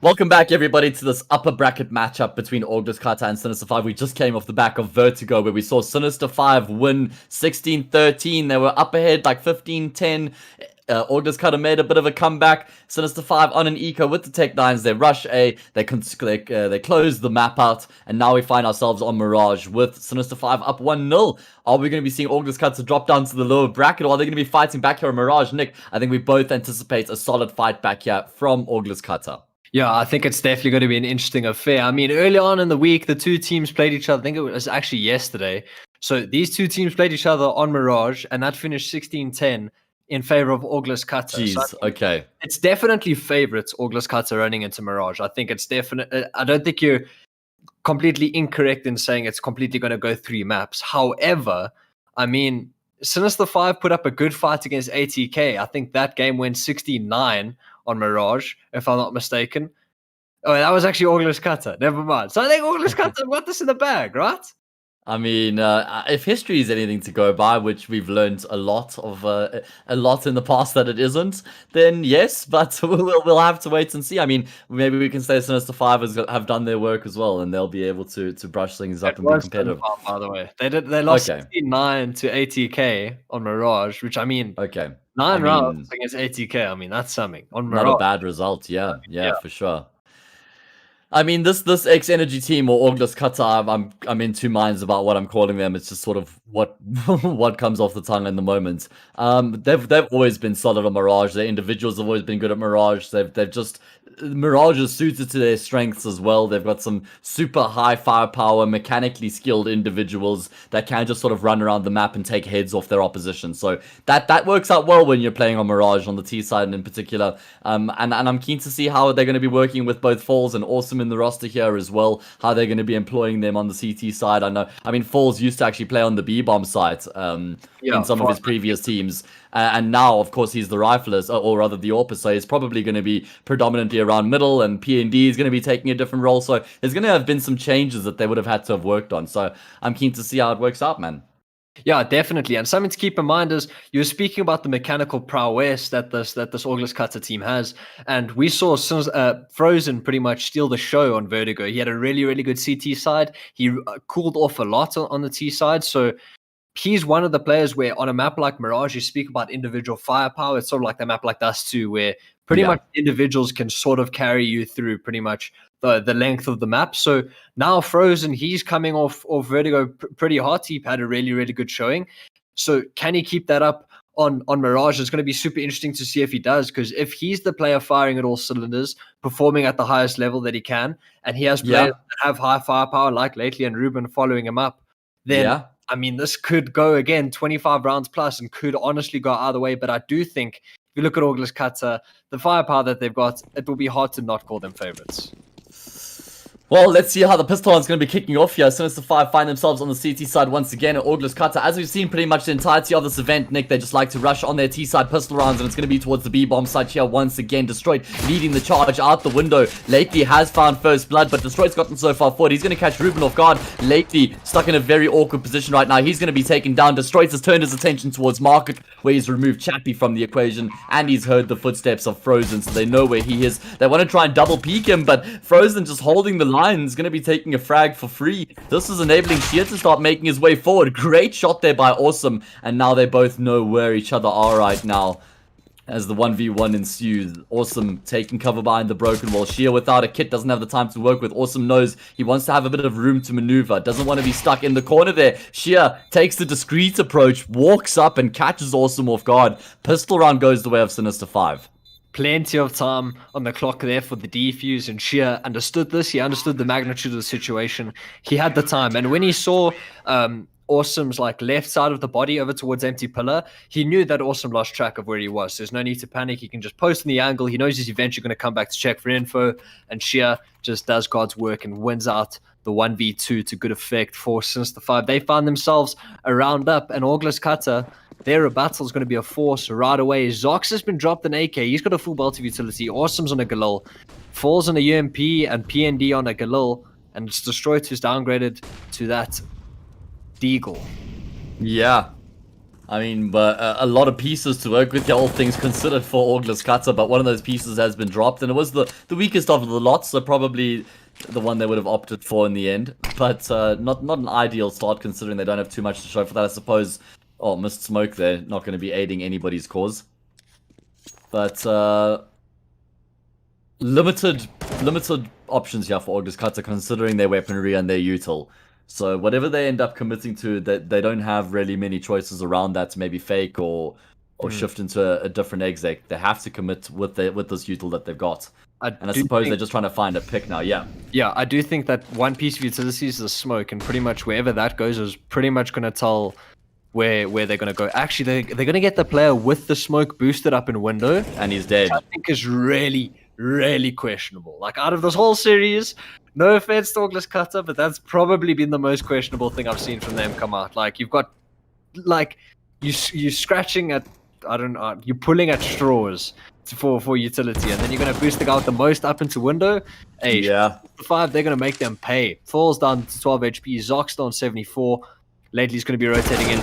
Welcome back, everybody, to this upper bracket matchup between Orgless Katte and Sinister 5. We just came off the back of Vertigo, where we saw Sinister 5 win 16-13. They were up ahead like 15-10. Orgless Katte made a bit of a comeback. Sinister 5 on an eco with the Tech 9s. They rush A, they close the map out, and now we find ourselves on Mirage with Sinister 5 up 1-0. Are we going to be seeing Orgless Katte drop down to the lower bracket, or are they going to be fighting back here on Mirage? Nick, I think we both anticipate a solid fight back here from Orgless Katte. Yeah, I think it's definitely going to be an interesting affair. I mean, early on in the week, the two teams played each other. I think it was actually yesterday. So these two teams played each other on Mirage, and that finished 16-10 in favor of Orgless Katte. Jeez, so okay. It's definitely favorites, Orgless Katte running into Mirage. I think it's definite. I don't think you're completely incorrect in saying it's completely going to go 3 maps. However, I mean, Sinister 5 put up a good fight against ATK. I think that game went 69 on Mirage, if I'm not mistaken. Oh, that was actually Orgless Katte. Never mind. So I think Orgless Katte got this in the bag, right? I mean, if history is anything to go by, which we've learned a lot in the past that it isn't, then yes, but we'll have to wait and see. I mean, maybe we can say Sinister 5 have done their work as well, and they'll be able to brush things up and be competitive. By the way, they lost 69 to ATK on Mirage, which I mean, 9 rounds against ATK. I mean, that's something on Mirage. Not a bad result, yeah, for sure. I mean, this X-Energy team or Orgless Katte, I'm in two minds about what I'm calling them. It's just sort of what what comes off the tongue in the moment. They've always been solid on Mirage. Their individuals have always been good at Mirage. They've just Mirage is suited to their strengths as well. They've got some super high firepower, mechanically skilled individuals that can just sort of run around the map and take heads off their opposition. So that works out well when you're playing on Mirage on the T side in particular. And I'm keen to see how they're going to be working with both Falls and Awesome in the roster here as well. How they're going to be employing them on the CT side. I mean, Falls used to actually play on the B-bomb side in some of his previous teams. And now, of course, he's the riflers, or rather the AWPer, so he's probably going to be predominantly around middle, and P&D is going to be taking a different role. So there's going to have been some changes that they would have had to have worked on. So I'm keen to see how it works out, man. Yeah, definitely. And something to keep in mind is you're speaking about the mechanical prowess that this Orgless Katte team has. And we saw Frozen pretty much steal the show on Vertigo. He had a really, really good CT side. He cooled off a lot on the T side. So he's one of the players where on a map like Mirage, you speak about individual firepower. It's sort of like the map like Dust 2, where pretty much individuals can sort of carry you through pretty much the length of the map. So now Frozen, he's coming off Vertigo pretty hot. He had a really, really good showing. So can he keep that up on Mirage? It's going to be super interesting to see if he does, because if he's the player firing at all cylinders, performing at the highest level that he can, and he has players that have high firepower like Lately and Ruben following him up, then I mean, this could go again 25 rounds plus and could honestly go either way. But I do think if you look at Orgless Katte, the firepower that they've got, it will be hard to not call them favorites. Well, let's see how the pistol is going to be kicking off here. Sinister 5 find themselves on the CT side once again at Orgless Katte. As we've seen pretty much the entirety of this event, Nick, they just like to rush on their T side pistol rounds, and it's going to be towards the B-bomb side here once again. Destroyed leading the charge out the window. Lately has found first blood, but Destroyed's gotten so far forward. He's going to catch Ruben off guard. Lately stuck in a very awkward position right now. He's going to be taken down. Destroyed has turned his attention towards Market, where he's removed Chappie from the equation, and he's heard the footsteps of Frozen, so they know where he is. They want to try and double peek him, but Frozen just holding the line is going to be taking a frag for free. This is enabling Sheer to start making his way forward. Great shot there by Awesome, and now they both know where each other are right now as the 1v1 ensues. Awesome taking cover behind the broken wall. Sheer without a kit doesn't have the time to work with. Awesome knows he wants to have a bit of room to maneuver. Doesn't want to be stuck in the corner there. Sheer takes the discreet approach, walks up and catches Awesome off guard. Pistol round goes the way of Sinister 5. Plenty of time on the clock there for the defuse, and Sheer understood this. He understood the magnitude of the situation. He had the time, and when he saw Awesome's like left side of the body over towards empty pillar, he knew that Awesome lost track of where he was. There's no need to panic. He can just post in the angle. He knows he's eventually going to come back to check for info, and Sheer just does God's work and wins out the 1v2 to good effect for Sinister 5. They found themselves a round up, and Orgless Katte, their rebuttal is going to be a force right away. Zox has been dropped an AK. He's got a full belt of utility. Awesome's on a Galil. Falls on a UMP and PND on a Galil. And it's Destroyed who's downgraded to that Deagle. Yeah. I mean, but a lot of pieces to work with, all things considered, for Orgless Katte, but one of those pieces has been dropped, and it was the weakest of the lot, so probably the one they would have opted for in the end. But not an ideal start, considering they don't have too much to show for that, I suppose. Oh, missed smoke there, not going to be aiding anybody's cause. But limited options here for Orgless Katte, considering their weaponry and their util. So whatever they end up committing to, they don't have really many choices around that to maybe fake or shift into a different exec. They have to commit with this util that they've got. I suppose they're just trying to find a pick now, yeah. Yeah, I do think that one piece of utility is the smoke, and pretty much wherever that goes is pretty much going to tell where they're going to go. Actually, they're going to get the player with the smoke boosted up in window. And he's dead. Which I think is really, really questionable. Like, out of this whole series, no offense to Orgless Katte, but that's probably been the most questionable thing I've seen from them come out. Like, you've got, like, you're scratching at, I don't know, you're pulling at straws for utility, and then you're going to boost the guy with the most up into window. Hey, yeah. 5, they're going to make them pay. Falls down to 12 HP, Zox on 74. Lately's going to be rotating in.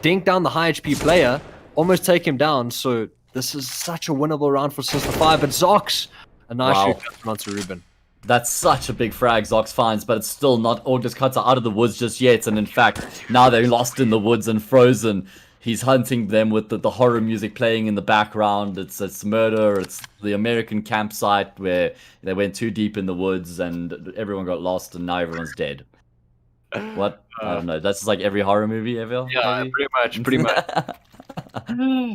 Dink down the high HP player, almost take him down, so this is such a winnable round for Sinister 5, but Zox, a nice shoot onto Ruben. That's such a big frag Zox finds, but it's still not Orgless Katte out of the woods just yet. And in fact, now they're lost in the woods and frozen. He's hunting them with the horror music playing in the background. It's murder. It's the American campsite where they went too deep in the woods and everyone got lost and now everyone's dead. What? I don't know. That's just like every horror movie ever. Yeah, maybe? pretty much.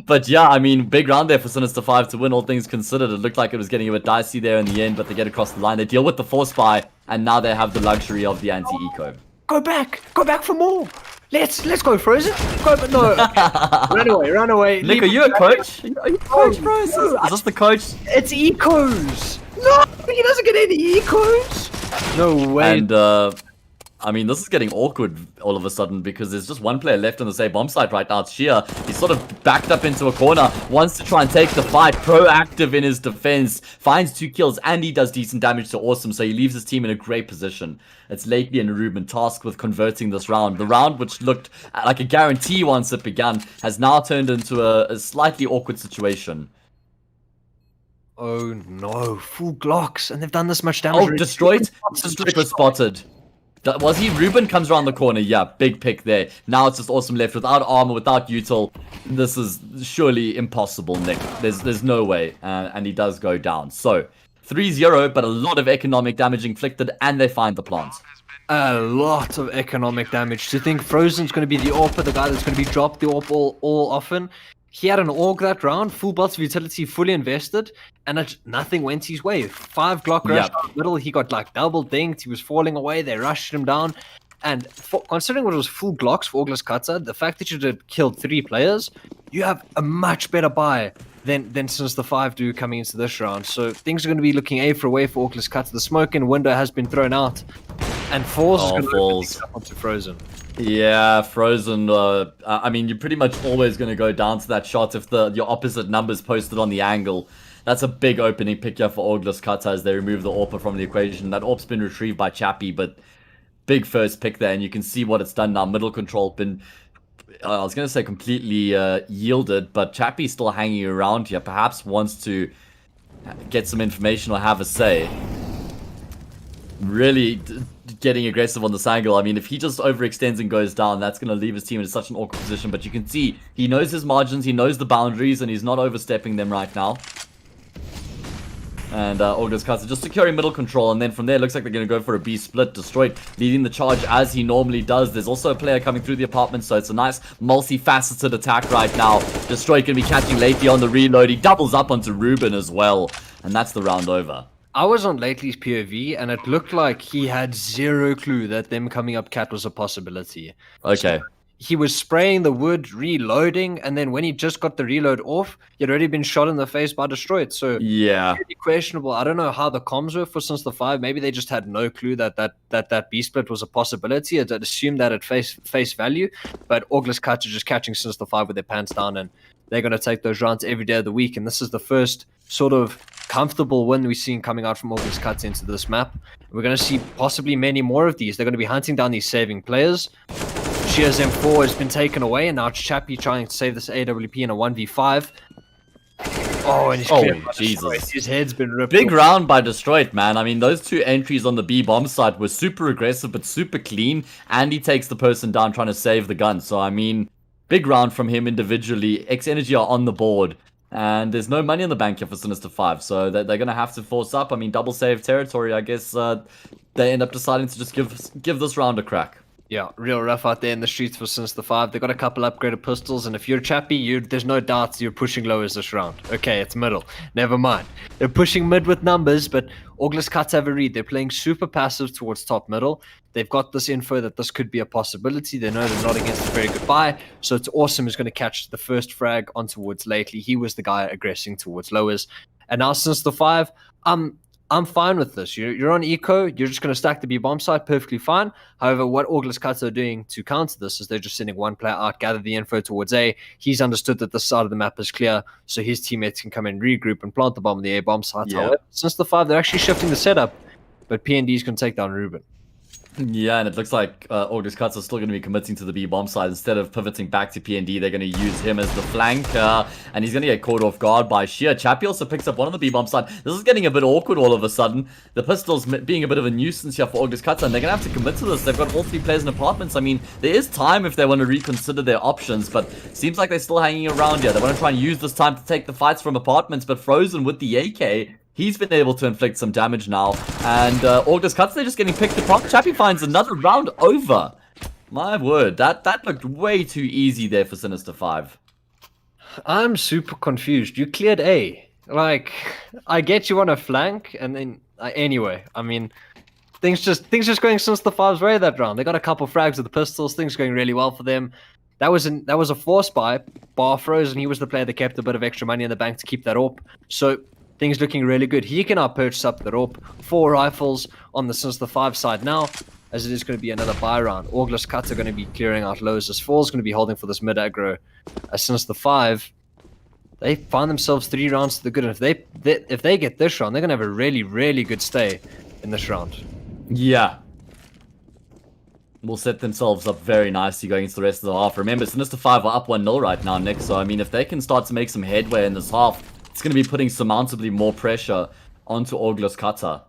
But yeah, I mean, big round there for Sinister 5 to win, all things considered. It looked like it was getting a bit dicey there in the end, but they get across the line. They deal with the force buy, and now they have the luxury of the anti-eco. Go back for more. Let's go, Frozen. Go, but no. Run away. Nick, are you a coach? Are you a coach, bro? Is this the coach? It's ecos. No, he doesn't get any ecos. No way. And I mean, this is getting awkward all of a sudden because there's just one player left on the same bomb site right now. It's Sheer. He's sort of backed up into a corner, wants to try and take the fight, proactive in his defense, finds 2 kills, and he does decent damage to Awesome, so he leaves his team in a great position. It's Lately and Ruben tasked with converting this round. The round, which looked like a guarantee once it began, has now turned into a slightly awkward situation. Oh no, full Glocks, and they've done this much damage. Oh, destroyed? Destroyed was spotted. Was he? Ruben comes around the corner. Yeah, big pick there. Now it's just Awesome left without armor, without util. This is surely impossible, Nick. There's no way. And he does go down. So, 3-0, but a lot of economic damage inflicted, and they find the plants. A lot of economic damage. To think Frozen's going to be the AWP, the guy that's going to be dropped the AWP all often. He had an AUG that round, full bots of utility, fully invested, and nothing went his way. 5 Glock rush down the middle, he got like double dinked, he was falling away, they rushed him down. And considering what was full Glocks for Orgless Katte, the fact that you did killed 3 players, you have a much better buy than Sinister 5 do coming into this round. So things are going to be looking A for away for Orgless Katte. The smoke in window has been thrown out, and Falls is going to open up onto Frozen. Yeah, Frozen, I mean, you're pretty much always going to go down to that shot if your opposite number's posted on the angle. That's a big opening pick here for Orgless Katte as they remove the AWP from the equation. That AWP's been retrieved by Chappie, but big first pick there, and you can see what it's done now. Middle control been, I was going to say completely yielded, but Chappie's still hanging around here. Perhaps wants to get some information or have a say. Really getting aggressive on this angle. I mean, if he just overextends and goes down, that's going to leave his team in such an awkward position. But you can see he knows his margins, he knows the boundaries, and he's not overstepping them right now. And Orgless Katte just securing middle control, and then from there, it looks like they're going to go for a B split. Destroyed, leading the charge as he normally does. There's also a player coming through the apartment, so it's a nice multifaceted attack right now. Destroyed going to be catching Lately on the reload. He doubles up onto Ruben as well, and that's the round over. I was on Lately's POV, and it looked like he had zero clue that them coming up cat was a possibility. Okay. So he was spraying the wood, reloading, and then when he just got the reload off, he'd already been shot in the face by Destroyed. So yeah, really questionable. I don't know how the comms were for Sinister 5. Maybe they just had no clue that B split was a possibility. I'd assumed that at face value, but Orgless Katte just catching Sinister 5 with their pants down, and they're going to take those rounds every day of the week. And this is the first sort of comfortable win we've seen coming out from Orgless Katte into this map. We're going to see possibly many more of these. They're going to be hunting down these saving players. Shears M4 has been taken away, and now it's Chappie trying to save this AWP in a 1v5. Oh, and he's cleared by Jesus. Destroyed. His head's been ripped Big off. round by Destroyed, man. I mean, those 2 entries on the B bomb site were super aggressive, but super clean. And he takes the person down trying to save the gun. So, I mean, big round from him individually. X-Energy are on the board. And there's no money in the bank here for Sinister 5. So, they're going to have to force up. I mean, double save territory. I guess they end up deciding to just give this round a crack. Yeah, real rough out there in the streets for Sinister 5. They got a couple upgraded pistols, and if you're Chappie, there's no doubts you're pushing lowers this round. Okay, it's middle. Never mind. They're pushing mid with numbers, but Orgless Katte have a read. They're playing super passive towards top middle. They've got this info that this could be a possibility. They know they're not against a very good buy, so it's awesome is going to catch the first frag on towards lately. He was the guy aggressing towards lowers. And now Sinister 5, I'm fine with this. You're on eco. You're just going to stack the B bomb site perfectly fine. However, what Orgless Katte are doing to counter this is they're just sending one player out, gather the info towards A. He's understood that this side of the map is clear, so his teammates can come in, regroup, and plant the bomb on the A bomb site. Yeah. However, since the 5, they're actually shifting the setup, but PND is going to take down Ruben. Yeah, and it looks like Orgless Katte are still going to be committing to the B bomb side. Instead of pivoting back to PND, they're going to use him as the flank, and he's going to get caught off guard by Sheer. Chappie also picks up one on the B bomb side. This is getting a bit awkward all of a sudden. The pistols being a bit of a nuisance here for Orgless Katte, and they're going to have to commit to this. They've got all 3 players in apartments. I mean, there is time if they want to reconsider their options, but seems like they're still hanging around here. They want to try and use this time to take the fights from apartments, but Frozen with the AK, he's been able to inflict some damage now. And Orgless Katte, they're just getting picked apart. Chappie finds another round over. My word, that looked way too easy there for Sinister 5. I'm super confused. You cleared A. Like, I get you on a flank, and then anyway, I mean, things just going Sinister 5's way that round. They got a couple frags with the pistols. Things going really well for them. That was a force buy. Bar Frozen, he was the player that kept a bit of extra money in the bank to keep that up. So things looking really good. He can now purchase up the rope. 4 rifles on the Sinister 5 side now, as it is going to be another buy round. Orgless Katte are going to be clearing out lows. As 4 is going to be holding for this mid aggro. As Sinister 5, they find themselves 3 rounds to the good. And if they get this round, they're going to have a really, really good stay in this round. Yeah. Will set themselves up very nicely going into the rest of the half. Remember, Sinister 5 are up 1-0 right now, Nick. So, I mean, if they can start to make some headway in this half, it's going to be putting surmountably more pressure onto Orgless Katte.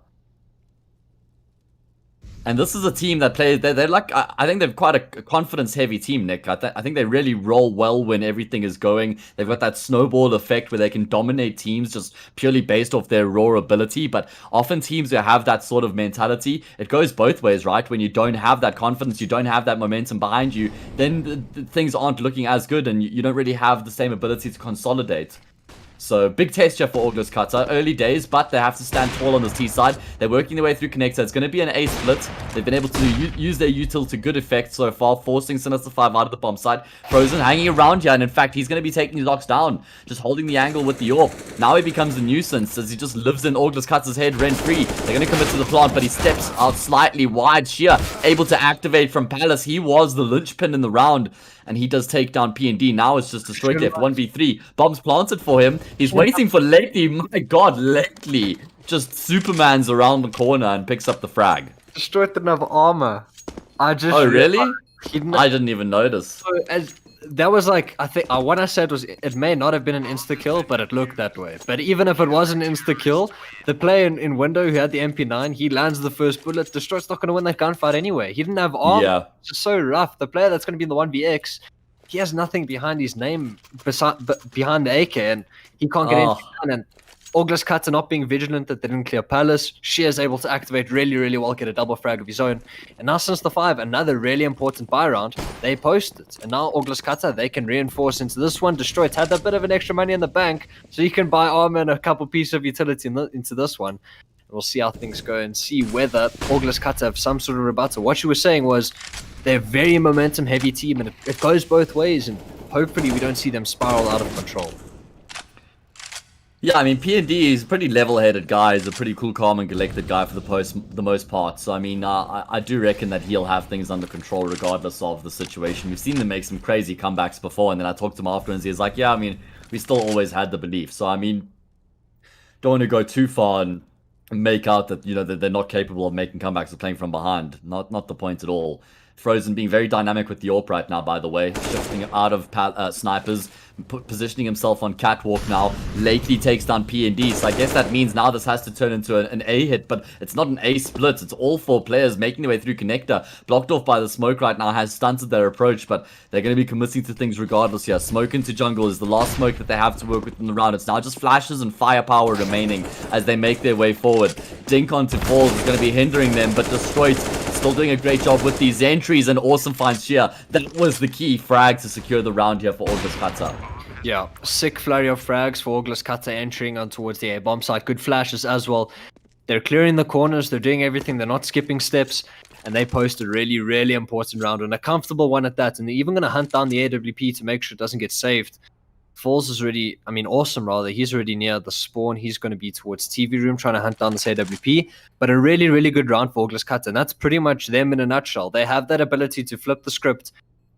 And this is a team that plays, they're like, I think they're quite a confidence-heavy team, Nick. I think they really roll well when everything is going. They've got that snowball effect where they can dominate teams just purely based off their raw ability. But often teams who have that sort of mentality, it goes both ways, right? When you don't have that confidence, you don't have that momentum behind you, then things aren't looking as good and you don't really have the same ability to consolidate. So, big test here for Orgless Katte. Early days, but they have to stand tall on this T side. They're working their way through connector. It's going to be an A split. They've been able to use their util to good effect so far, forcing Sinister 5 out of the bomb side. Frozen hanging around here, and in fact, he's going to be taking his locks down. Just holding the angle with the AWP. Now he becomes a nuisance as he just lives in Orgless Katte's head rent-free. They're going to commit to the plant, but he steps out slightly wide. Sheer able to activate from Palace. He was the linchpin in the round. And he does take down PND. Now it's just Destroyed left. 1v3. Bombs planted for him. He's waiting for Lately. My god, Lately just Superman's around the corner and picks up the frag. Destroyed didn't have armor. Oh, really? I didn't even notice. So, that was like, I think, what I said was it may not have been an insta-kill, but it looked that way. But even if it was an insta-kill, the player in window who had the MP9, he lands the first bullet. Destroyed's not going to win that gunfight anyway. He didn't have armor. Yeah. It's just so rough. The player that's going to be in the 1vx, he has nothing behind his name, behind the AK, and he can't get anything done. And Orgless Katte not being vigilant that they didn't clear Palace. She is able to activate really, really well, get a double frag of his own. And now Sinister 5, another really important buy round, they post it. And now Orgless Katte, they can reinforce into this one. Destroyed had a bit of an extra money in the bank, so you can buy armor and a couple pieces of utility into this one. We'll see how things go and see whether Orgless Katte have some sort of rebuttal. What you were saying was they're a very momentum heavy team, and it goes both ways, and hopefully we don't see them spiral out of control. Yeah, I mean, PND is a pretty level-headed guy. He's a pretty cool, calm, and collected guy for the most part. So, I mean, I do reckon that he'll have things under control regardless of the situation. We've seen them make some crazy comebacks before, and then I talked to him afterwards. He was like, yeah, I mean, we still always had the belief. So, I mean, don't want to go too far and make out that, you know, that they're not capable of making comebacks or playing from behind. Not the point at all. Frozen being very dynamic with the AWP right now, by the way. Shifting out of snipers, positioning himself on catwalk now. Lately takes down P&D, so I guess that means now this has to turn into an A hit, but it's not an A split. It's all 4 players making their way through connector. Blocked off by the smoke right now, has stunted their approach, but they're going to be committing to things regardless here. Smoke into jungle is the last smoke that they have to work with in the round. It's now just flashes and firepower remaining as they make their way forward. Dink onto Falls is going to be hindering them, but Destroyed still doing a great job with these entries, and Awesome finds Sheer. That was the key frag to secure the round here for Orgless Katte. Yeah, sick flurry of frags for Orgless Katte entering on towards the A bomb site. Good flashes as well. They're clearing the corners, they're doing everything, they're not skipping steps, and they post a really, really important round, and a comfortable one at that, and they're even going to hunt down the AWP to make sure it doesn't get saved. Falls is already, Awesome rather, he's already near the spawn. He's going to be towards TV room trying to hunt down this AWP, but a really, really good round for Orgless Katte, and that's pretty much them in a nutshell. They have that ability to flip the script,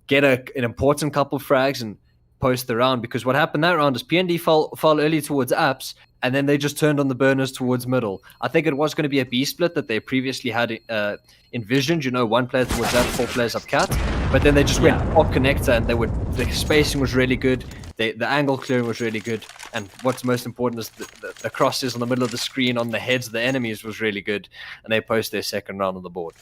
get an important couple frags, and post the round, because what happened that round is PND fell early towards apps, and then they just turned on the burners towards middle. I think it was going to be a B split that they previously had envisioned, 1 player towards that, 4 players up cat, but then they just went pop connector, and the spacing was really good, the angle clearing was really good, and what's most important is the crosses on the middle of the screen on the heads of the enemies was really good, and they post their second round on the board.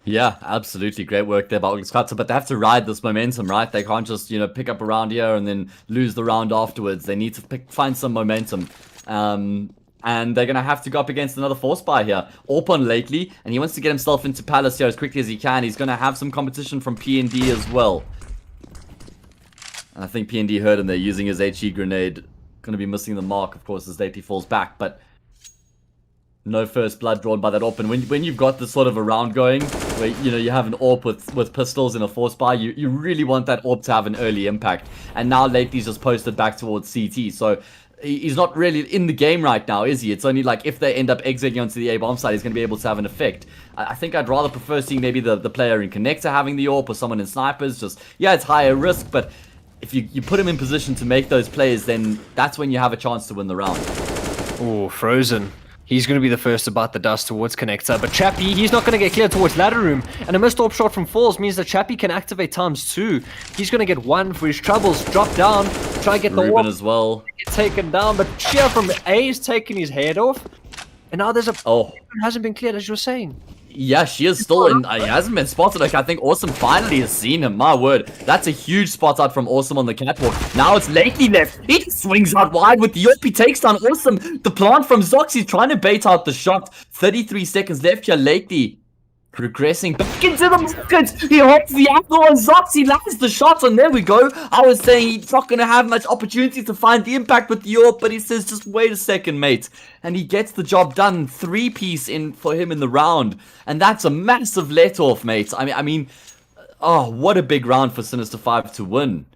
Yeah, absolutely. Great work there by Orgless Katte, but they have to ride this momentum, right? They can't just, pick up a round here and then lose the round afterwards. They need to find some momentum. And they're going to have to go up against another force buy here. Orpon lately, and he wants to get himself into Palace here as quickly as he can. He's going to have some competition from P&D as well. And I think P&D heard him there using his HE grenade. Going to be missing the mark, of course, as Lately falls back, but no first blood drawn by that AWP. And when you've got this sort of a round going, where you have an AWP with pistols in a force buy, you really want that AWP to have an early impact. And now Lately's just posted back towards CT, so he's not really in the game right now, is he? It's only like if they end up exiting onto the A bomb side, he's going to be able to have an effect. I think I'd rather prefer seeing maybe the player in connector having the AWP or someone in snipers. Just, yeah, it's higher risk, but if you put him in position to make those plays, then that's when you have a chance to win the round. Oh, Frozen. He's going to be the first to bite the dust towards connector, but Chappie, he's not going to get cleared towards ladder room, and a missed AWP shot from Falls means that Chappie can activate ×2. He's going to get 1 for his troubles, drop down, try and get the Ruben AWP as well. get taken down, but Sheer from A is taking his head off, and now there's hasn't been cleared, as you were saying. Yeah, she is still in. He hasn't been spotted. Like, I think Awesome finally has seen him. My word. That's a huge spot out from Awesome on the catwalk. Now it's Lately left. He just swings out wide with the AWP. He takes down Awesome. The plant from Zox. He's trying to bait out the shot. 33 seconds left here. Lately progressing back into the market. He hops the angle on Zox. He lands the shot, and there we go. I was saying he's not going to have much opportunity to find the impact with the AWP, but he says, just wait a second, mate. And he gets the job done. 3-piece in for him in the round. And that's a massive let-off, mate. I mean, oh, what a big round for Sinister 5 to win.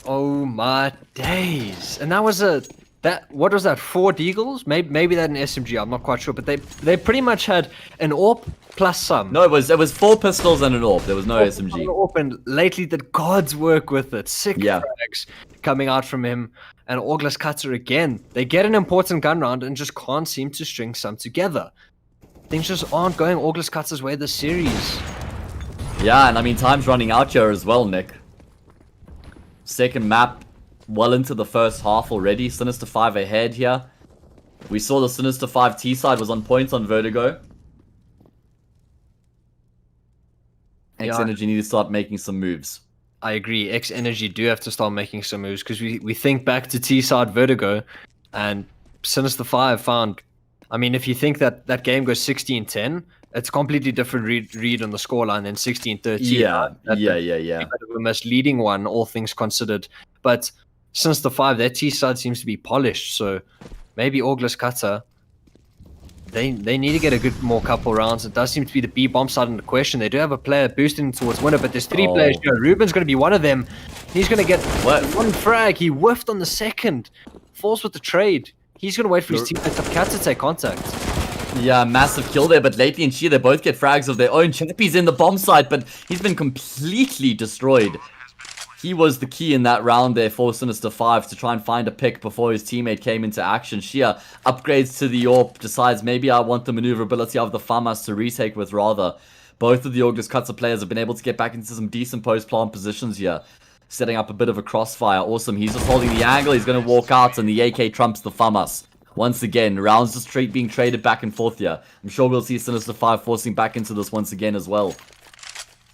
Oh my days. And that was what was that, 4 deagles? Maybe that an SMG, I'm not quite sure, but they pretty much had an AWP plus some. No, it was 4 pistols and an AWP. There was no SMG. AWP, and Lately did God's work with it. Sick frags coming out from him. And Orgless Katte again. They get an important gun round and just can't seem to string some together. Things just aren't going Orgless Katte's way this series. Yeah, and I mean, time's running out here as well, Nick. Second map, well into the first half already. Sinister 5 ahead here. We saw the Sinister 5 T side was on point on Vertigo. X Energy need to start making some moves. I agree. X Energy do have to start making some moves, because we think back to T side Vertigo, and Sinister 5 found. I mean, if you think that game goes 16-10, it's a completely different read on the scoreline than 16-13. Yeah. A misleading one, all things considered. But since the 5, their T side seems to be polished. So maybe Orgless Katte, they need to get a good more couple rounds. It does seem to be the B bomb side in the question. They do have a player boosting towards winner, but there's 3 players here. Ruben's going to be one of them. He's going to get 1 frag. He whiffed on the second. Falls with the trade. He's going to wait for his teammates up cat to take contact. Yeah, massive kill there, but Lately and Sheer, they both get frags of their own. Chappie's in the bomb site, but he's been completely destroyed. He was the key in that round there for Sinister 5 to try and find a pick before his teammate came into action. Sheer upgrades to the AWP, decides maybe I want the maneuverability of the FAMAS to retake with rather. Both of the Orgless Katte players have been able to get back into some decent post-plant positions here. Setting up a bit of a crossfire. Awesome. He's just holding the angle. He's going to walk out, and the AK trumps the FAMAS. Once again, rounds just being traded back and forth here. I'm sure we'll see Sinister 5 forcing back into this once again as well.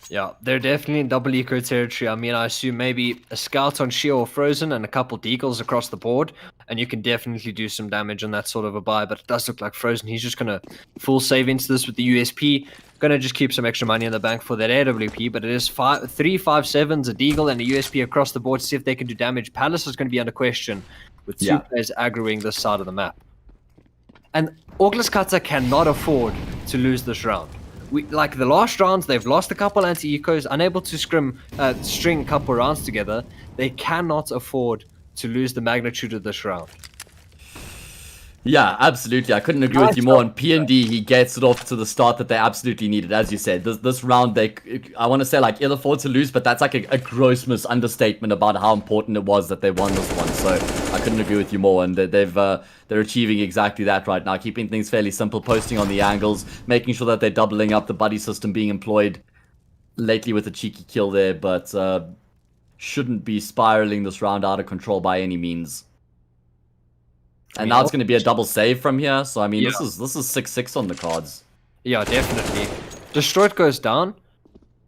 Yeah, they're definitely in double eco territory. I mean, I assume maybe a scout on Sheer or Frozen and a couple deagles across the board, and you can definitely do some damage on that sort of a buy, but it does look like Frozen, he's just going to full save into this with the USP. Going to just keep some extra money in the bank for that AWP, but it is 3 5.7s, a deagle, and a USP across the board to see if they can do damage. Palace is going to be under question with two players aggroing this side of the map. And Orgless Katte cannot afford to lose this round. Like the last rounds, they've lost a couple anti-ecos, unable to string a couple rounds together. They cannot afford to lose the magnitude of this round. Yeah, absolutely. I couldn't agree with you more. On P&D, he gets it off to the start that they absolutely needed. As you said, this round, I want to say like ill afford to lose, but that's like a gross misunderstatement about how important it was that they won this one. So I couldn't agree with you more. And they're achieving exactly that right now, keeping things fairly simple, posting on the angles, making sure that they're doubling up the buddy system being employed lately with a cheeky kill there, but shouldn't be spiraling this round out of control by any means. And now it's going to be a double save from here. So, I mean, this is 6-6 on the cards. Yeah, definitely. Destroyed goes down,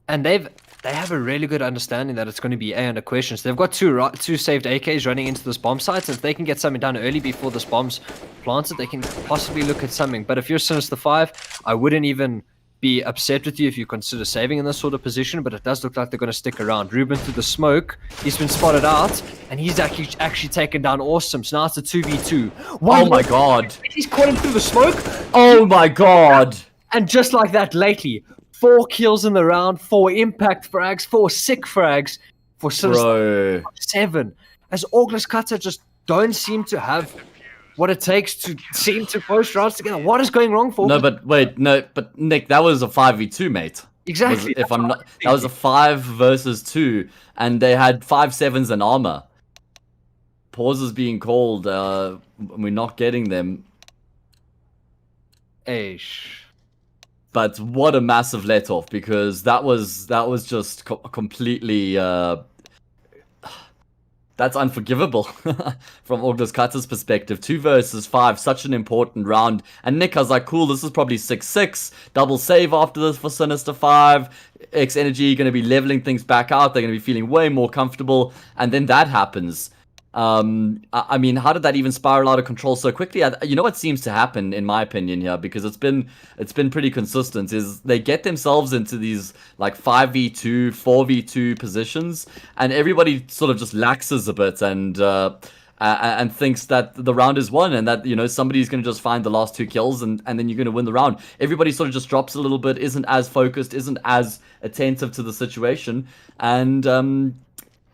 and they have a really good understanding that it's going to be A under question. So they've got two saved AKs running into this bomb site. So if they can get something done early before this bomb's planted, they can possibly look at something. But if you're Sinister 5, I wouldn't even be upset with you if you consider saving in this sort of position, but it does look like they're going to stick around. Ruben through the smoke, he's been spotted out, and he's actually taken down. Awesome. So now it's a 2v2. Oh my god. He's caught him through the smoke. Oh my god. And just like that, lately, 4 kills in the round, 4 impact frags, 4 sick frags for Sinister 7. As Orgless Katte just don't seem to have what it takes to seem to post rounds together. What is going wrong for? No, but wait, no, but Nick, that was a 5v2, mate. Exactly. If I'm not, that was a 5 versus 2, and they had 5/7s and armor. Pauses being called. We're not getting them. Aish. But what a massive let off, because that was just completely. That's unforgivable from Orgless Katte's perspective. 2 versus 5, such an important round. And Nick, I was like, cool, this is probably 6-6. Double save after this for Sinister 5. X Energy going to be leveling things back out. They're going to be feeling way more comfortable. And then that happens. I mean, how did that even spiral out of control so quickly? You know what seems to happen, in my opinion, here, because it's been pretty consistent, is they get themselves into these like 5v2, 4v2 positions, and everybody sort of just laxes a bit and thinks that the round is won, and that, you know, somebody's going to just find the last 2 kills and then you're going to win the round. Everybody sort of just drops a little bit, isn't as focused, isn't as attentive to the situation, and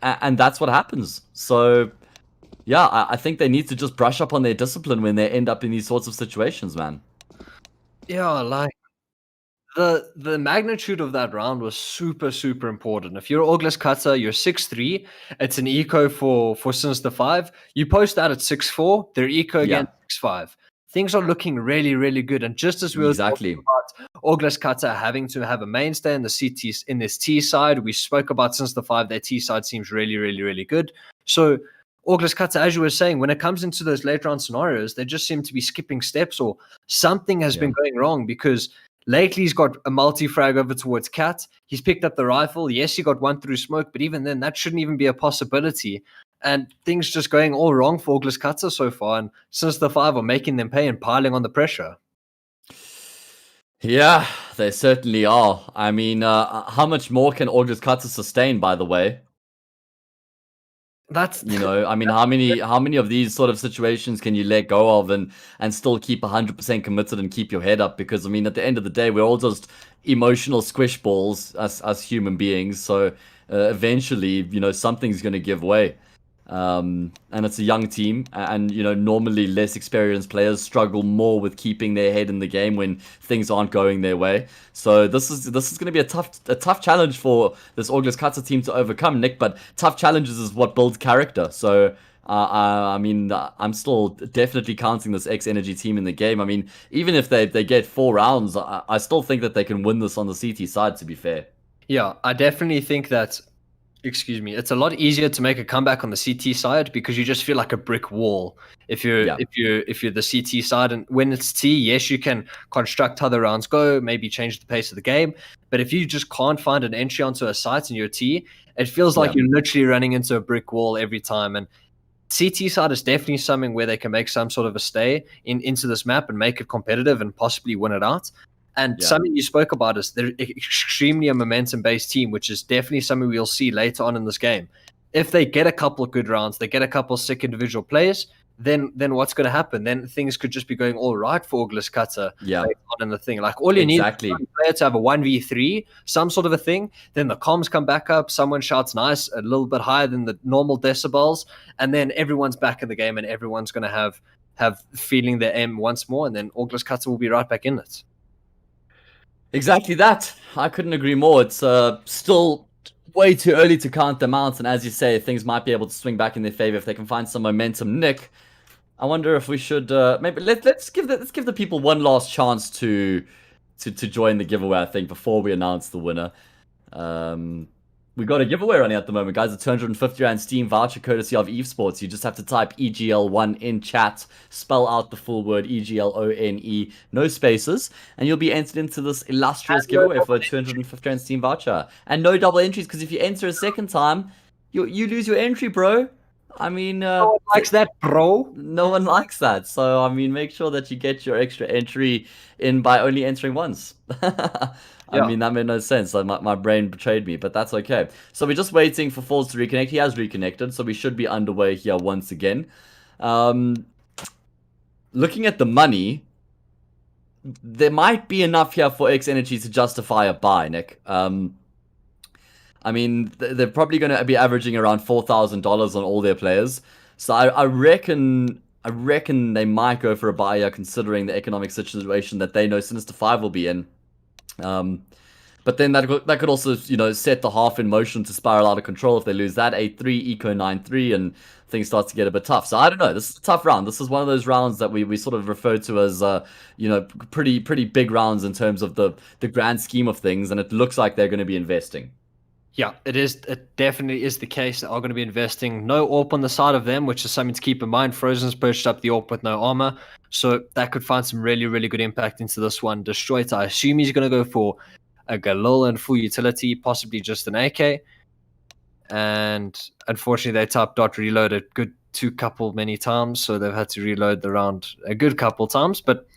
that's what happens. So yeah, I think they need to just brush up on their discipline when they end up in these sorts of situations, man. Yeah, like the magnitude of that round was super, super important. If you're Orgless Katte, you're 6-3. It's an eco for Sinister 5. You post that at 6-4. Their eco again 6-5. Things are looking really, really good. And just as we were talking about Orgless Katte having to have a mainstay in the CT in this T side, we spoke about Sinister 5. Their T side seems really, really, really good. So Orgless Katte, as you were saying, when it comes into those late round scenarios, they just seem to be skipping steps, or something has been going wrong, because lately he's got a multi-frag over towards Cat. He's picked up the rifle. Yes, he got one through smoke, but even then, that shouldn't even be a possibility. And things just going all wrong for Orgless Katte so far, and Sinister 5 are making them pay and piling on the pressure. Yeah, they certainly are. I mean, how much more can Orgless Katte sustain, by the way? That's, you know, I mean, how many of these sort of situations can you let go of and still keep 100% committed and keep your head up? Because I mean, at the end of the day, we're all just emotional squish balls as human beings. So eventually, you know, something's going to give way. And it's a young team, and you know, normally less experienced players struggle more with keeping their head in the game when things aren't going their way. So this is going to be a tough challenge for this Orgless Katte team to overcome, Nick. But tough challenges is what builds character. So I mean, I'm still definitely counting this X Energy team in the game. I mean, even if they get 4 rounds, I still think that they can win this on the CT side, to be fair. Yeah, I definitely think that, excuse me, it's a lot easier to make a comeback on the CT side because you just feel like a brick wall if you're Yeah. if you're the CT side. And when it's T, yes, you can construct how the rounds go, maybe change the pace of the game. But if you just can't find an entry onto a site in your T, it feels like Yeah. you're literally running into a brick wall every time. And CT side is definitely something where they can make some sort of a stay into this map and make it competitive and possibly win it out. And Yeah. something you spoke about is they're extremely a momentum-based team, which is definitely something we'll see later on in this game. If they get a couple of good rounds, they get a couple of sick individual players, then what's going to happen? Then things could just be going all right for Orgless Katte Yeah. later on in the thing. Like all you Exactly. need is one player to have a 1v3, some sort of a thing. Then the comms come back up, someone shouts nice, a little bit higher than the normal decibels, and then everyone's back in the game and everyone's going to have feeling their aim once more, and then Orgless Katte will be right back in it. Exactly that. I couldn't agree more. It's still way too early to count them out, and as you say, things might be able to swing back in their favor if they can find some momentum. Nick, I wonder if we should maybe let's give the people one last chance to join the giveaway. I think before we announce the winner. We got a giveaway running at the moment, guys. A 250 Rand Steam voucher courtesy of Evesports. You just have to type EGL1 in chat, spell out the full word EGLONE, no spaces, and you'll be entered into this illustrious giveaway for a 250 Rand Steam voucher. And no double entries, because if you enter a second time, you lose your entry, bro. I mean, No one likes that, bro. no one likes that. So, I mean, make sure that you get your extra entry in by only entering once. I mean, that made no sense. Like, my brain betrayed me, but that's okay. So we're just waiting for Falls to reconnect. He has reconnected, so we should be underway here once again. Looking at the money, there might be enough here for X Energy to justify a buy, Nick. I mean, they're probably going to be averaging around $4,000 on all their players. So I reckon they might go for a buy here, considering the economic situation that they know Sinister 5 will be in. But then that could also, set the half in motion to spiral out of control if they lose that 8-3, Eco 9-3, and things start to get a bit tough. So I don't know. This is a tough round. This is one of those rounds that we sort of refer to as, pretty big rounds in terms of the grand scheme of things, and it looks like they're going to be investing. Yeah, it is. It definitely is the case. They are going to be investing. No AWP on the side of them, which is something to keep in mind. Frozen's perched up the AWP with no armor, so that could find some really, really good impact into this one. Destroyed, I assume he's going to go for a Galil and full utility, possibly just an AK. And unfortunately, they typed dot reload a good many times, so they've had to reload the round a good couple times, but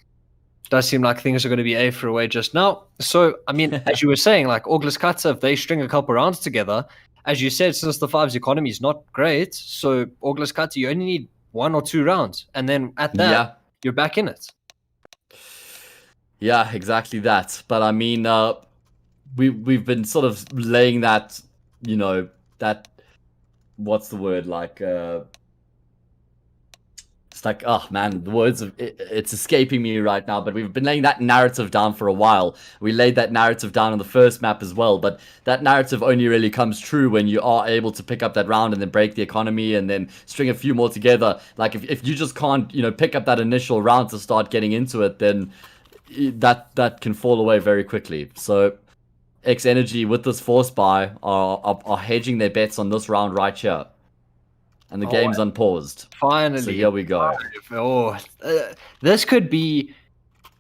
does seem like things are going to be A for away just now. So, I mean, as you were saying, like Orgless Katte, if they string a couple rounds together, as you said, since the 5's economy is not great, so Orgless Katte, you only need 1 or 2 rounds, and then at that, you're back in it. Yeah, exactly that. But I mean, we've been sort of laying that, that, what's the word, like, it's like, oh man, the words of it's escaping me right now, but we've been laying that narrative down for a while. We laid that narrative down on the first map as well, but that narrative only really comes true when you are able to pick up that round and then break the economy and then string a few more together. Like if you just can't, pick up that initial round to start getting into it, then that can fall away very quickly. So X Energy with this force buy are hedging their bets on this round right here. And the game's unpaused. Finally. So here we go. This could be...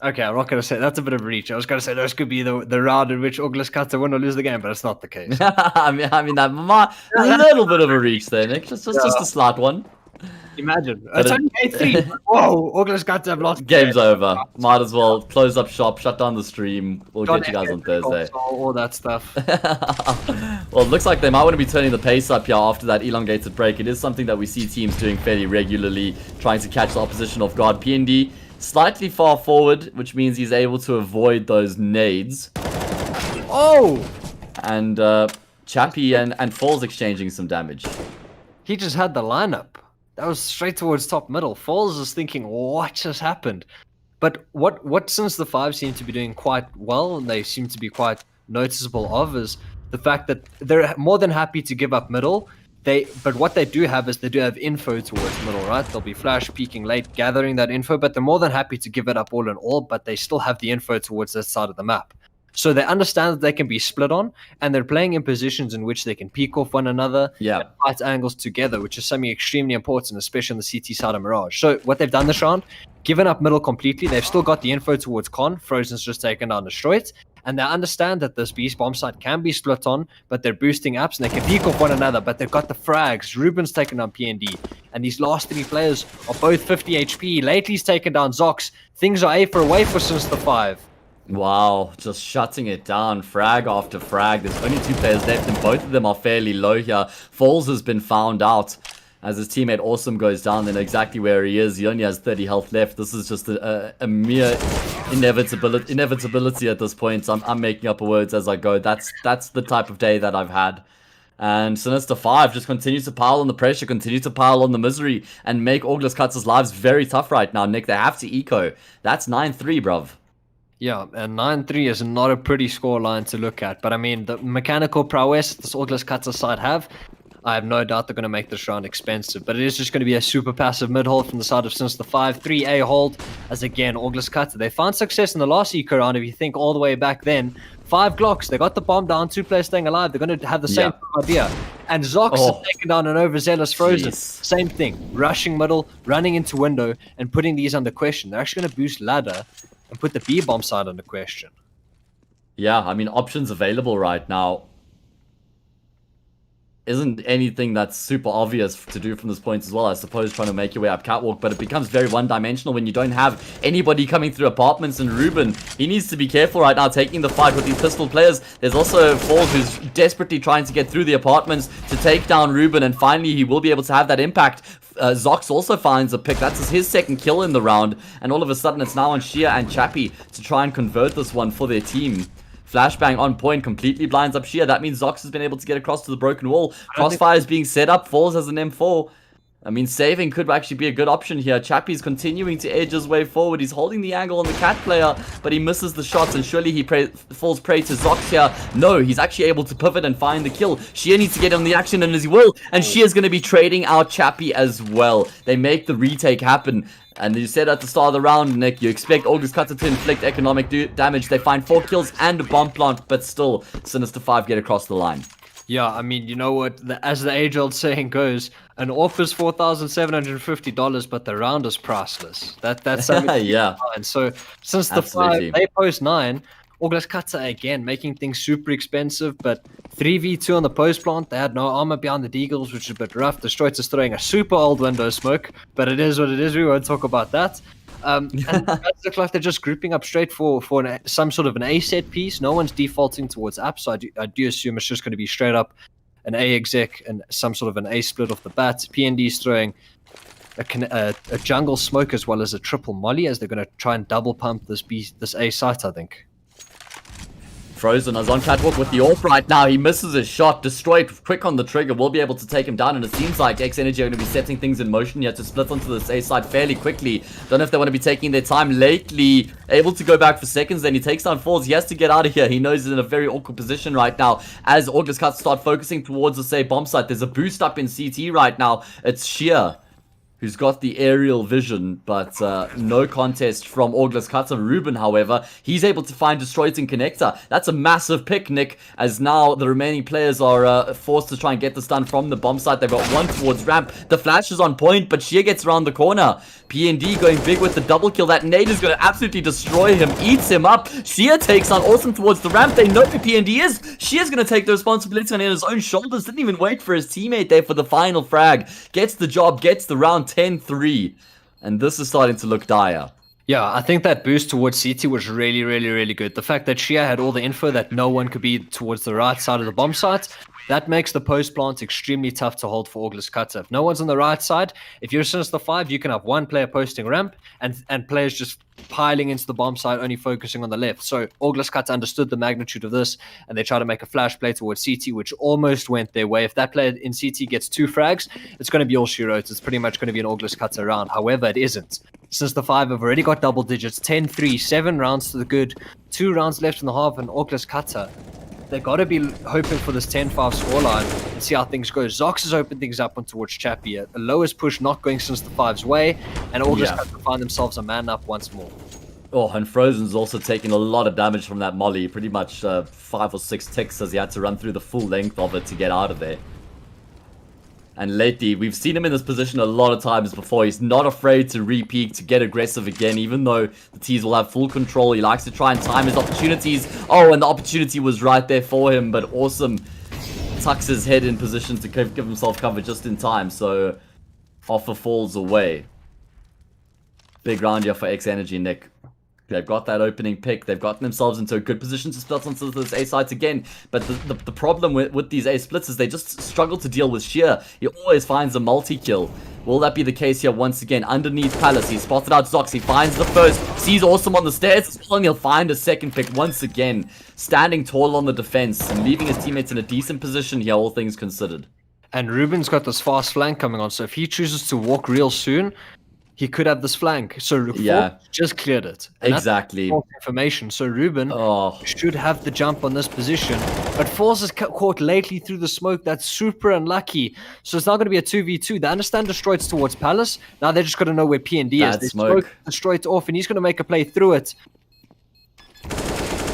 Okay, I'm not going to say... That's a bit of a reach. I was going to say this could be the round in which Orgless Katte win or lose the game, but it's not the case. I mean that might... A little bit of a reach there, Nick. Just a slight one. Imagine. It's only 8-3. Whoa, Orgless Katte have lost. Game's over. Might as well close up shop, shut down the stream. We'll get you guys on Thursday. All that stuff. Well, it looks like they might want to be turning the pace up here after that elongated break. It is something that we see teams doing fairly regularly, trying to catch the opposition off guard. PND slightly far forward, which means he's able to avoid those nades. Oh! And Chappie and Falls exchanging some damage. He just had the lineup. That was straight towards top middle. Falls is thinking, what just happened? But what since the 5 seem to be doing quite well, and they seem to be quite noticeable of, is the fact that they're more than happy to give up middle But what they do have is they do have info towards middle, right? They'll be flash peeking late, gathering that info, but they're more than happy to give it up all in all, but they still have the info towards that side of the map. So they understand that they can be split on, and they're playing in positions in which they can peek off one another, Yeah. and fight angles together, which is something extremely important, especially on the CT side of Mirage. So what they've done this round, given up middle completely, they've still got the info towards Con, Frozen's just taken down Destroyed, and they understand that this beast bomb site can be split on, but they're boosting apps and they can peek off one another, but they've got the frags. Ruben's taken down PND, and these last three players are both 50 HP. Lately's taken down Zox. Things are A for away for Sinister 5. Wow, just shutting it down, frag after frag. There's only 2 players left, and both of them are fairly low here. Falls has been found out as his teammate Awesome goes down. They know exactly where he is. He only has 30 health left. This is just a mere inevitability at this point. I'm making up words as I go. That's the type of day that I've had. And Sinister 5 just continues to pile on the pressure, continues to pile on the misery, and make Orgless Katte's lives very tough right now, Nick. They have to eco. That's 9-3, bruv. Yeah, and 9-3 is not a pretty score line to look at. But I mean, the mechanical prowess this Orgless Katte side have, I have no doubt they're going to make this round expensive. But it is just going to be a super passive mid-hold from the side of Sinister 5. 3A hold, as again, Orgless Katte. They found success in the last eco round, if you think all the way back then. 5 Glocks, they got the bomb down, 2 players staying alive. They're going to have the same idea. And Zox is taking down an overzealous Frozen. Same thing, rushing middle, running into window, and putting these under question. They're actually going to boost ladder and put the B-bomb side under question. Yeah, I mean, options available right now isn't anything that's super obvious to do from this point as well. I suppose trying to make your way up catwalk, but it becomes very one-dimensional when you don't have anybody coming through apartments. And Ruben, he needs to be careful right now taking the fight with these pistol players. There's also Falls who's desperately trying to get through the apartments to take down Ruben, and finally he will be able to have that impact. Zox also finds a pick. That's his second kill in the round, and all of a sudden it's now on Shia and Chappie to try and convert this one for their team. Flashbang on point, completely blinds up Shia. That means Zox has been able to get across to the broken wall. Crossfire is being set up. Falls as an M4. I mean, saving could actually be a good option here. Chappie's continuing to edge his way forward. He's holding the angle on the cat player, but he misses the shots, and surely he falls prey to Zox here. No, he's actually able to pivot and find the kill. Shia needs to get on the action, and as he will, and Shia's going to be trading out Chappie as well. They make the retake happen. And you said at the start of the round, Nick, you expect Orgless Katte to inflict economic damage. They find 4 kills and a bomb plant, but still, Sinister 5 get across the line. Yeah, I mean, you know what? As the age-old saying goes, an offer's $4,750, but the round is priceless. That's something. Yeah. And so since the 5, they post 9. Orgless Katte again making things super expensive, but 3v2 on the post plant. They had no armor behind the deagles, which is a bit rough. Destroyed is throwing a super old window smoke, but it is what it is. We won't talk about that. And it looks like they're just grouping up straight for some sort of an A set piece. No one's defaulting towards apps, so I do assume it's just going to be straight up an A exec and some sort of an A split off the bat. PND's throwing a jungle smoke as well as a triple molly, as they're going to try and double pump this A site, I think. Frozen is on catwalk with the AWP right now. He misses his shot. Destroyed quick on the trigger. Will be able to take him down. And it seems like X Energy are going to be setting things in motion here to split onto this A side fairly quickly. Don't know if they want to be taking their time lately. Able to go back for seconds. Then he takes down Falls. He has to get out of here. He knows he's in a very awkward position right now. As Orgless Katte start focusing towards the say bomb site. There's a boost up in CT right now. It's Shia who's got the aerial vision, but no contest from Orgless Katte. Ruben, however, he's able to find Destroyed in Connector. That's a massive pick, Nick, as now the remaining players are forced to try and get this done from the bomb site. They've got one towards ramp. The flash is on point, but Shia gets around the corner. PND going big with the double kill. That nade is going to absolutely destroy him, eats him up. Shia takes on Awesome towards the ramp. They know who PND is. Shia's going to take the responsibility on his own shoulders. Didn't even wait for his teammate there for the final frag. Gets the job, gets the round 10-3. And this is starting to look dire. Yeah, I think that boost towards CT was really, really, really good. The fact that Shia had all the info that no one could be towards the right side of the bomb site, that makes the post plant extremely tough to hold for Orgless Katte. If no one's on the right side, if you're Sinister 5, you can have one player posting ramp and players just piling into the bomb site, only focusing on the left. So Orgless Katte understood the magnitude of this, and they try to make a flash play towards CT, which almost went their way. If that player in CT gets 2 frags, it's going to be all she wrote. It's pretty much going to be an Orgless Katte round. However, it isn't. Sinister 5 have already got double digits, 10-3, 7 rounds to the good, 2 rounds left in the half, and Orgless Katte they got to be hoping for this 10-5 scoreline and see how things go. Zox has opened things up on towards Chappie. A lowest push not going since the 5's way, and all just have to find themselves a man up once more. Oh, and Frozen's also taking a lot of damage from that molly. Pretty much 5 or 6 ticks as he had to run through the full length of it to get out of there. And lately, we've seen him in this position a lot of times before. He's not afraid to re-peek, to get aggressive again, even though the T's will have full control. He likes to try and time his opportunities. Oh, and the opportunity was right there for him, but Awesome tucks his head in position to give himself cover just in time, so offer falls away. Big round here for X Energy, Nick. They've got that opening pick. They've gotten themselves into a good position to split onto those A sides again. But the problem with these A splits is they just struggle to deal with Sheer. He always finds a multi-kill. Will that be the case here once again? Underneath Palace, he spotted out Zox. He finds the first. Sees Awesome on the stairs. And he'll find a second pick once again. Standing tall on the defense and leaving his teammates in a decent position here, all things considered. And Ruben's got this fast flank coming on. So if he chooses to walk real soon, he could have this flank. So just cleared it. And exactly. That's information. So Ruben should have the jump on this position. But Falls is caught lately through the smoke. That's super unlucky. So it's not going to be a 2v2. They understand Destroyed's towards Palace. Now they just got to know where P&D is. They smoke Destroyed's off, and he's going to make a play through it.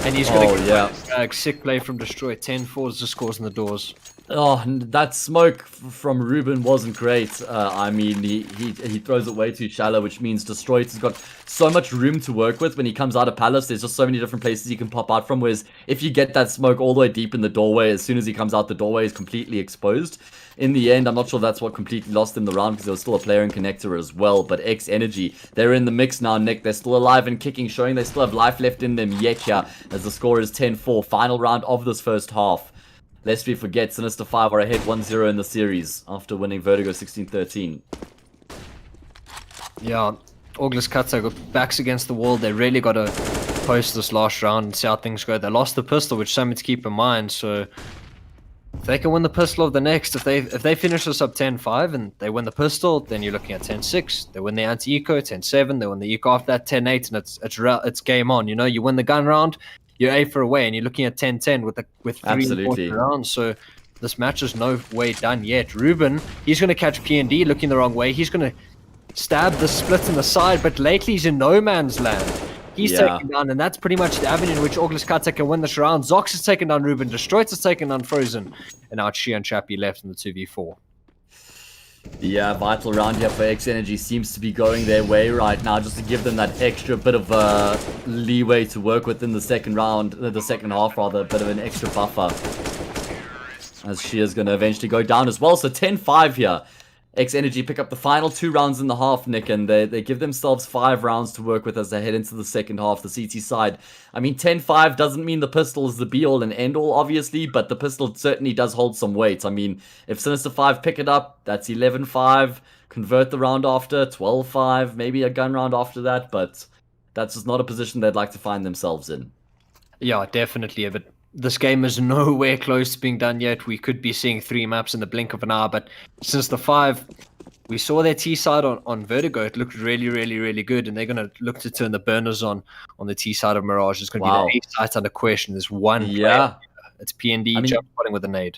And he's going to get a sick play from Destroyed. 10-4 just scores in the doors. Oh, that smoke from Ruben wasn't great. I mean, he throws it way too shallow, which means Destroyed has got so much room to work with when he comes out of Palace. There's just so many different places he can pop out from, whereas if you get that smoke all the way deep in the doorway, as soon as he comes out, the doorway is completely exposed. In the end, I'm not sure if that's what completely lost him the round, because there was still a player in connector as well. But X Energy, they're in the mix now, Nick. They're still alive and kicking, showing they still have life left in them yet here, as the score is 10-4. Final round of this first half. Lest we forget, Sinister 5 are ahead 1-0 in the series after winning Vertigo 16-13. Yeah, Orgless Katte got backs against the wall. They really got to post this last round and see how things go. They lost the pistol, which something to keep in mind. So if they can win the pistol of the next, if they finish this up 10-5 and they win the pistol, then you're looking at 10-6. They win the anti-eco 10-7. They win the eco after that 10-8, and it's game on. You know, you win the gun round, you're A for away, and you're looking at 10-10 with 3 rounds. So this match is no way done yet. Ruben, he's going to catch P&D looking the wrong way. He's going to stab the split in the side, but lately he's in no man's land. He's taken down, and that's pretty much the avenue in which Orgless Katte can win this round. Zox has taken down Ruben, Destroyed has taken down Frozen, and now it's She and Chappie left in the 2v4. Yeah, vital round here for X Energy seems to be going their way right now, just to give them that extra bit of leeway to work with in the second round, the second half rather, a bit of an extra buffer. As She is going to eventually go down as well, so 10-5 here. X Energy pick up the final 2 rounds in the half, Nick, and they give themselves 5 rounds to work with as they head into the second half, the CT side. I mean, 10-5 doesn't mean the pistol is the be-all and end-all, obviously, but the pistol certainly does hold some weight. I mean, if Sinister 5 pick it up, that's 11-5, convert the round after, 12-5, maybe a gun round after that, but that's just not a position they'd like to find themselves in. Yeah, definitely, but this game is nowhere close to being done yet. We could be seeing 3 maps in the blink of an hour, but since the 5, we saw their T side on Vertigo. It looked really, really, really good, and they're going to look to turn the burners on the T side of Mirage. It's going to be the A side under question. There's one player. It's P&D jump spotting with a nade.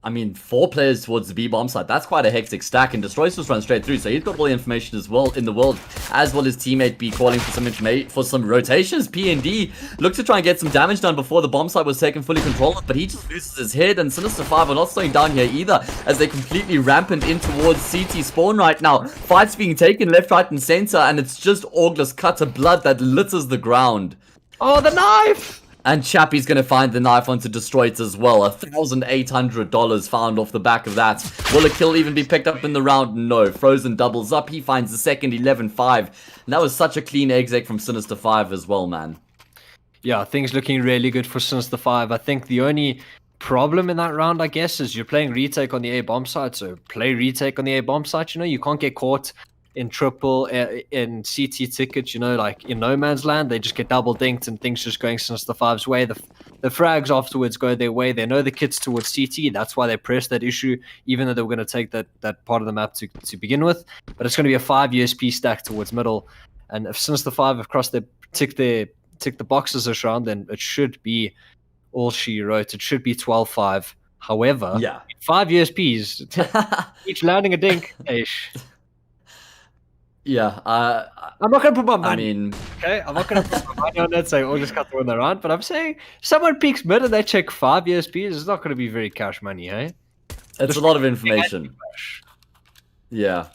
I mean, 4 players towards the B-bomb side. That's quite a hectic stack, and Destroyed just run straight through, so he's got all the information as well in the world, as well as teammate B calling for some information, for some rotations. P&D looked to try and get some damage done before the bomb site was taken fully control of, but he just loses his head, and Sinister 5 are not slowing down here either, as they completely rampant in towards CT spawn right now. Fights being taken left, right, and center, and it's just Orgless Katte blood that litters the ground. Oh, the knife! And Chappie's going to find the knife onto Destroyed as well. $1,800 found off the back of that. Will a kill even be picked up in the round? No. Frozen doubles up. He finds the second 11-5. And that was such a clean exec from Sinister 5 as well, man. Yeah, things looking really good for Sinister 5. I think the only problem in that round, I guess, is you're playing retake on the A bomb site. So play retake on the A bomb site. You know, you can't get caught in triple, in CT tickets, you know, like in no man's land. They just get double dinked and things just going Sinister 5's way. The frags afterwards go their way. They know the kit's towards CT. That's why they press that issue, even though they were going to take that part of the map to begin with. But it's going to be a 5 USP stack towards middle. And if Sinister 5 have crossed tick the boxes this round, then it should be all she wrote. It should be 12-5. However, Yeah. 5 USPs, each landing a dink. Ish. Yeah. I'm not going to put my I money. mean, Okay, I'm not going to put my money on that saying Orgless Katte win the round, but I'm saying if someone peaks mid and they check 5 USPs, it's not going to be very cash money, hey? it's a lot of information. Yeah.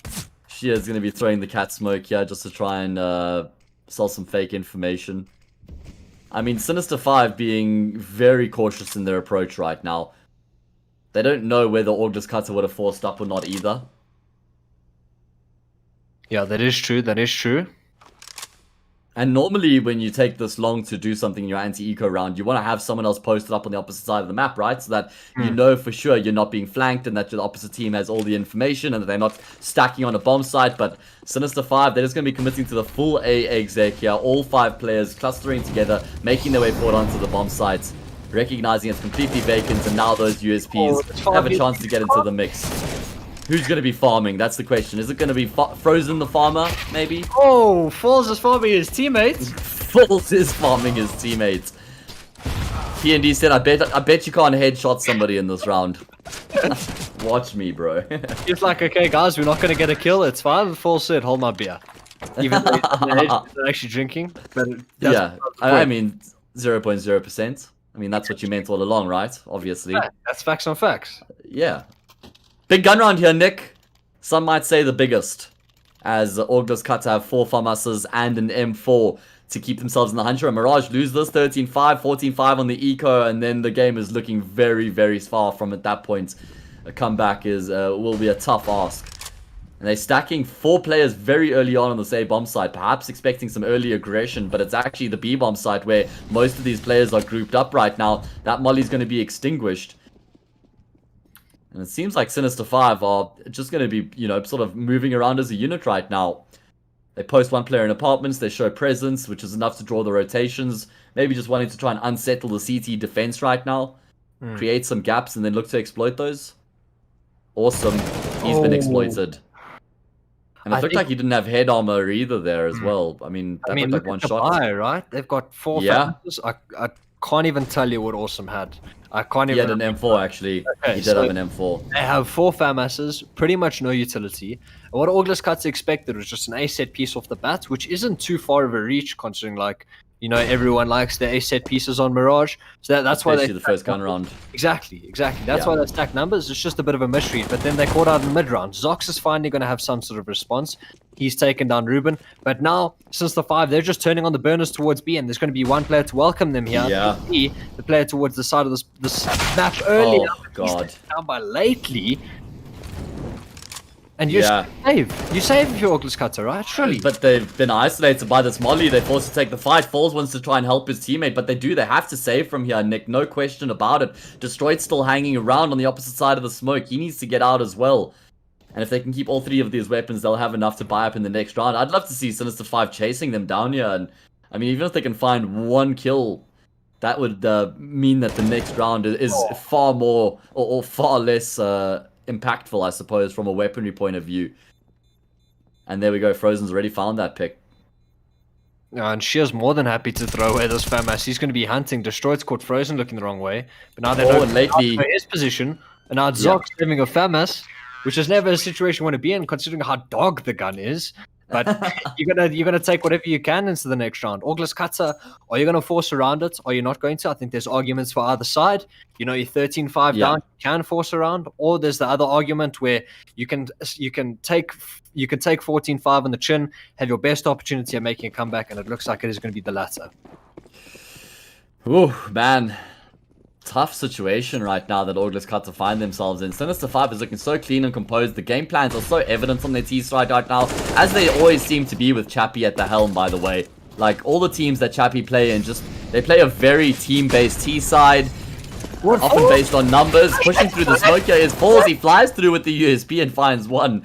She is going to be throwing the cat smoke here just to try and sell some fake information. I mean, Sinister 5 being very cautious in their approach right now. They don't know whether Orgless Katte would have forced up or not either. Yeah, that is true. That is true. And normally when you take this long to do something in your anti-eco round, you want to have someone else posted up on the opposite side of the map, right? So that you know for sure you're not being flanked and that the opposite team has all the information and that they're not stacking on a bomb site. But Sinister 5, they're just going to be committing to the full A exec here. All 5 players clustering together, making their way forward onto the bomb site, recognizing it's completely vacant, and now those USPs have a chance to get into the mix. Who's going to be farming? That's the question. Is it going to be Frozen the farmer, maybe? Oh, Falls is farming his teammates. Falls is farming his teammates. P&D said, I bet you can't headshot somebody in this round. Watch me, bro. He's like, okay, guys, we're not going to get a kill. It's fine. Falls said, hold my beer. Even though he's not actually drinking. But yeah, I mean, 0.0%. I mean, that's what you meant all along, right? Obviously. Yeah, that's facts on facts. Yeah. Big gun round here, Nick. Some might say the biggest, as Orgless Katte have 4 FAMASs and an M4 to keep themselves in the hunter. And Mirage lose this 13-5, 14-5 on the eco, and then the game is looking very, very far from at that point. A comeback will be a tough ask. And they're stacking 4 players very early on this A bomb site, perhaps expecting some early aggression, but it's actually the B bomb site where most of these players are grouped up right now. That molly's going to be extinguished. And it seems like Sinister 5 are just going to be, you know, sort of moving around as a unit right now. They post 1 player in apartments, they show presence, which is enough to draw the rotations. Maybe just wanting to try and unsettle the CT defense right now. Create some gaps and then look to exploit those. Awesome. He's been exploited. And it looked like he didn't have head armor either there as well. I mean, that looked like one shot. Right? They've got 4 factors. I can't even tell you what Awesome had. I can't even. He had an M4 actually. Okay, he did have an M4. They have 4 FAMASs, pretty much no utility. And what Orgless Katte expected was just an A set piece off the bat, which isn't too far of a reach considering, like, you know, everyone likes their A set pieces on Mirage. So that's why they the first gun round. Exactly. That's why they stack numbers. It's just a bit of a mystery. But then they caught out in the mid round. Zox is finally going to have some sort of response. He's taken down Ruben. But now, since the 5, they're just turning on the burners towards B, and there's going to be 1 player to welcome them here. Yeah. B, the player towards the side of this map earlier. Oh, God. Down by lately. And you save your Orgless Katte, right? Surely. But they've been isolated by this molly. They're forced to take the fight. Falls wants to try and help his teammate, but they have to save from here, Nick. No question about it. Destroyed's still hanging around on the opposite side of the smoke. He needs to get out as well. And if they can keep all 3 of these weapons, they'll have enough to buy up in the next round. I'd love to see Sinister 5 chasing them down here. And I mean, even if they can find 1 kill, that would mean that the next round is far more or far less impactful, I suppose, from a weaponry point of view. And there we go. Frozen's already found that pick. And Shear's more than happy to throw away this FAMAS. He's going to be hunting. Destroyed's caught Frozen looking the wrong way. But now they know lately his position. And now Zox having a FAMAS, which is never a situation you want to be in, considering how dog the gun is. But you're gonna take whatever you can into the next round. Orgless Katte, are you gonna force around it? Are you not going to? I think there's arguments for either side. You know, you're 13-5 down, you can force around, or there's the other argument where you can take 14-5 on the chin, have your best opportunity at making a comeback, and it looks like it is going to be the latter. Ooh, man. Tough situation right now that Orgless Katte find themselves in. Sinister 5 is looking so clean and composed. The game plans are so evident on their T side right now, as they always seem to be with Chappie at the helm, by the way. Like, all the teams that Chappie play in, they play a very team-based T side, often based on numbers. Pushing through the smoke here is Falls. He flies through with the USP and finds 1.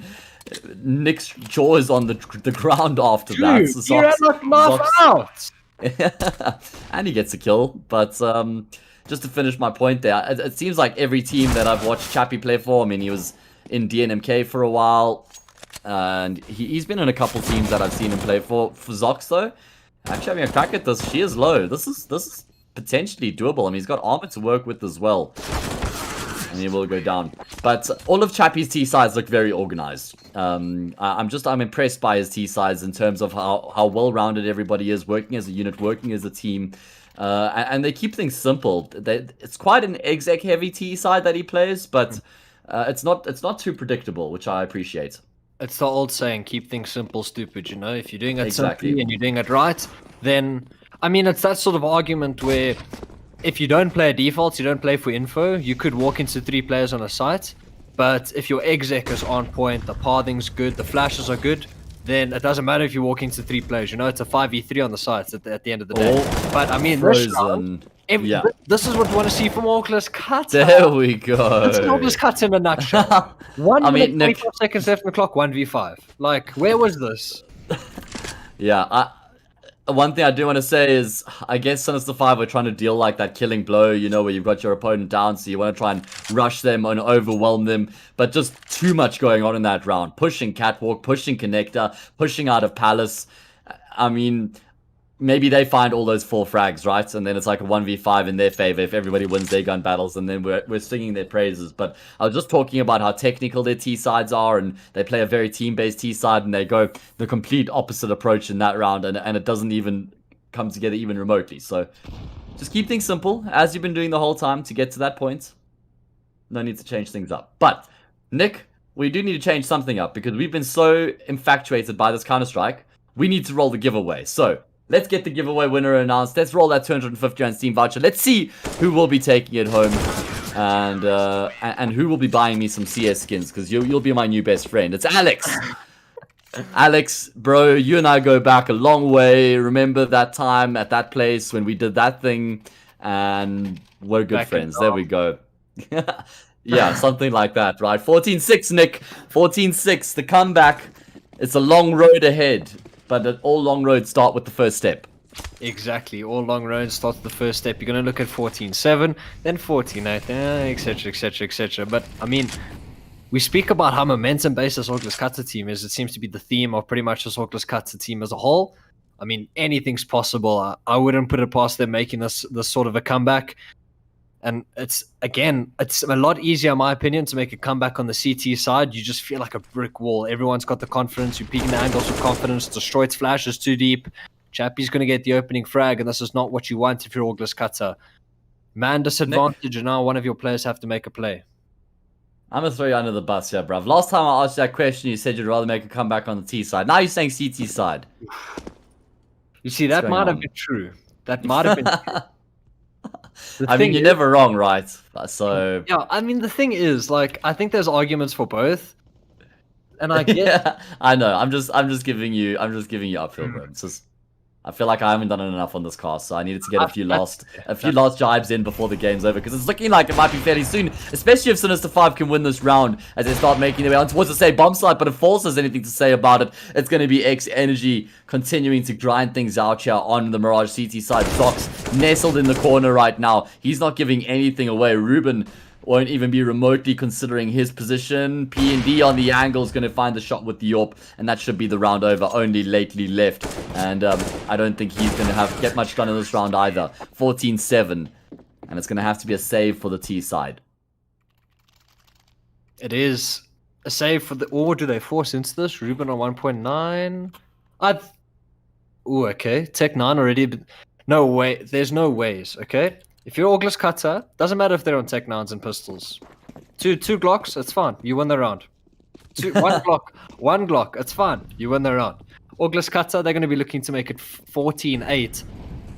Nick's jaws on the ground after that. So out. And he gets a kill, but just to finish my point there, it seems like every team that I've watched Chappie play for, I mean, he was in DNMK for a while, and he's been in a couple teams that I've seen him play for. For Zox, though, actually having a crack at this, she is low. This is potentially doable. I mean, he's got armor to work with as well. And he will go down. But all of Chappie's T sides look very organized. I'm impressed by his T sides in terms of how well-rounded everybody is, working as a unit, working as a team. And they keep things simple. It's quite an exec heavy T side that he plays, but it's not too predictable, which I appreciate. It's the old saying, keep things simple, stupid, you know? If you're doing it Exactly. simply and you're doing it right, then, I mean, it's that sort of argument where if you don't play defaults, you don't play for info, you could walk into 3 players on a site, but if your exec is on point, the pathing's good, the flashes are good, then it doesn't matter if you walk into 3 players, you know, it's a 5v3 on the sites at the end of the day. But, I mean, this round, this is what we want to see from Orgless Katte. There we go. It's Orgless Katte in a nutshell. 1 minute, 25 seconds left on the clock, 1v5. Like, where was this? Yeah, one thing I do want to say is, I guess Sinister 5 are trying to deal like that killing blow, you know, where you've got your opponent down, so you want to try and rush them and overwhelm them, but just too much going on in that round. Pushing Catwalk, pushing Connector, pushing out of Palace. I mean, maybe they find all those 4 frags, right? And then it's like a 1v5 in their favor if everybody wins their gun battles, and then we're singing their praises. But I was just talking about how technical their T-sides are, and they play a very team-based T-side, and they go the complete opposite approach in that round, and it doesn't even come together even remotely. So just keep things simple, as you've been doing the whole time to get to that point. No need to change things up. But, Nick, we do need to change something up, because we've been so infatuated by this Counter-Strike, we need to roll the giveaway. So let's get the giveaway winner announced. Let's roll that 250 rand Steam voucher. Let's see who will be taking it home, and who will be buying me some CS skins, because you'll be my new best friend. It's Alex. Alex, bro, you and I go back a long way. Remember that time at that place when we did that thing, and we're good back friends. There we go. Yeah, something like that, right? 14-6, Nick. 14-6, the comeback. It's a long road ahead. But all long roads start with the first step. Exactly. All long roads start with the first step. You're going to look at 14-7, then 14-8, etc, etc, etc. But, I mean, we speak about how momentum-based this Orgless Katte team is. It seems to be the theme of pretty much this Orgless Katte team as a whole. I mean, anything's possible. I wouldn't put it past them making this sort of a comeback. And it's a lot easier, in my opinion, to make a comeback on the CT side. You just feel like a brick wall. Everyone's got the confidence. You're peeking the angles with confidence. Destroy its flash is too deep. Chappie's going to get the opening frag, and this is not what you want if you're Orgless Katte. Man disadvantage, and now one of your players have to make a play. I'm going to throw you under the bus here, bruv. Last time I asked you that question, you said you'd rather make a comeback on the T side. Now you're saying CT side. You see, that might have been true. That might have been true. I mean, you're never wrong, right? So yeah, I mean, the thing is, like, I think there's arguments for both, and I get. Yeah, I know. I'm just giving you uphill, bro. It's just, I feel like I haven't done enough on this cast, so I needed to get a few last jibes in before the game's over, because it's looking like it might be fairly soon, especially if Sinister 5 can win this round as they start making their way on towards the say bomb side. But if False has anything to say about it, it's going to be X Energy continuing to grind things out here on the Mirage CT side. Zox nestled in the corner right now. He's not giving anything away. Ruben won't even be remotely considering his position. P&D on the angle is going to find the shot with the AWP, and that should be the round over. Only lately left, and I don't think he's going to get much done in this round either. 14-7, and it's going to have to be a save for the T side. It is a save for the... Or do they force into this? Ruben on 1.9. Ooh, okay. Tech 9 already. But no way. There's no ways, okay? If you're Orgless Katte, doesn't matter if they're on Tech 9s and pistols. Two Glocks, it's fine. You win the round. One Glock, it's fine. You win the round. Orgless Katte, they're going to be looking to make it 14-8.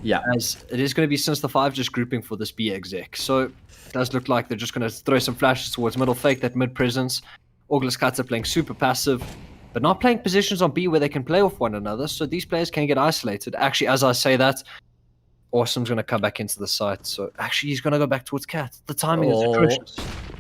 Yeah. As it is going to be Sinister 5 just grouping for this B exec. So it does look like they're just going to throw some flashes towards middle, fake that mid presence. Orgless Katte playing super passive, but not playing positions on B where they can play off one another. So these players can get isolated. Actually, as I say that, Awesome's going to come back into the site. So actually, he's going to go back towards Cat. The timing is atrocious.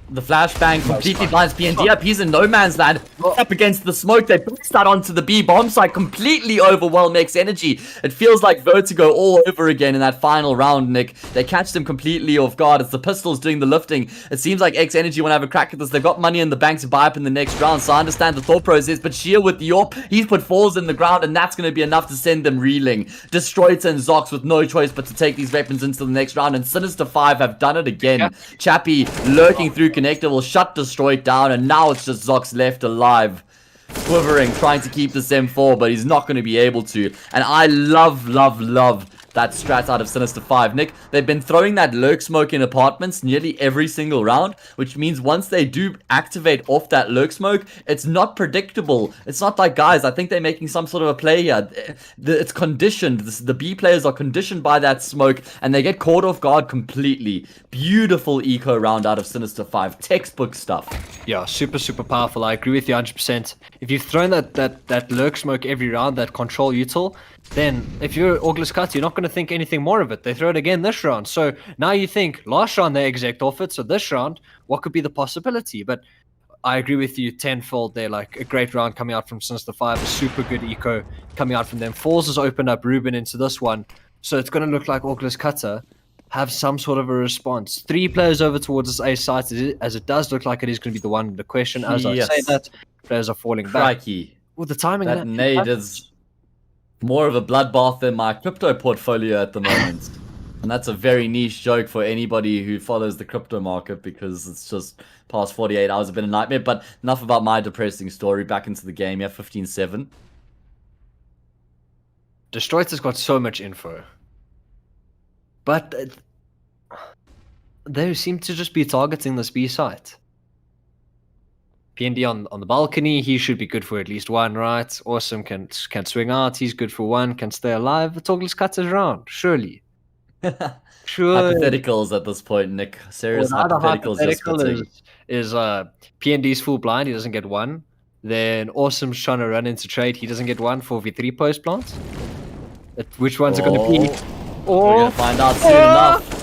The flashbang completely blinds PND. He's in no man's land. Up against the smoke. They push that onto the B bomb site. Completely overwhelm X Energy. It feels like Vertigo all over again in that final round, Nick. They catch them completely off guard. It's the pistols doing the lifting. It seems like X Energy want to have a crack at this. They've got money in the bank to buy up in the next round. So I understand the thought process. But Sheer with the AWP, he's put falls in the ground. And that's going to be enough to send them reeling. Destroyed and Zox with no choice but to take these weapons into the next round. And Sinister 5 have done it again. Chappie lurking through connector will shut Destroyed down, and now it's just Zox left alive, quivering, trying to keep this M4, but he's not going to be able to. And I love that strat out of Sinister 5. Nick, they've been throwing that lurk smoke in apartments nearly every single round, which means once they do activate off that lurk smoke, it's not predictable. It's not like, guys, I think they're making some sort of a play here. It's conditioned. The B players are conditioned by that smoke, and they get caught off guard completely. Beautiful eco round out of Sinister 5. Textbook stuff. Yeah, super powerful. I agree with you 100%. If you've thrown that lurk smoke every round, that control util, then if you're Orgless Katte, you're not going to think anything more of it. They throw it again this round. So now you think, last round they exec off it, so this round, what could be the possibility? But I agree with you tenfold there. Like, a great round coming out from Sinister 5, a super good eco coming out from them. Falls has opened up Ruben into this one, so it's going to look like Orgless Katte have some sort of a response. 3 players over towards this A site, as it does look like it is going to be the one in the question. As I say that, players are falling back. Crikey. Well, the timing that nade is more of a bloodbath than my crypto portfolio at the moment. And that's a very niche joke for anybody who follows the crypto market, because it's just past 48 hours have been a nightmare. But enough about my depressing story. Back into the game. Yeah, 15-7. Destroyed has got so much info. But they seem to just be targeting this B site. PND on the balcony, he should be good for at least one, right? Awesome can swing out, he's good for one, can stay alive. The Orgless Katte's round, surely. Sure. Hypotheticals at this point, Nick. Serious hypotheticals. Hypothetical is PND's full blind, he doesn't get one. Then Awesome's trying to run into trade, he doesn't get one for V3 post plant. Which ones are going to be? We're going to find out soon enough.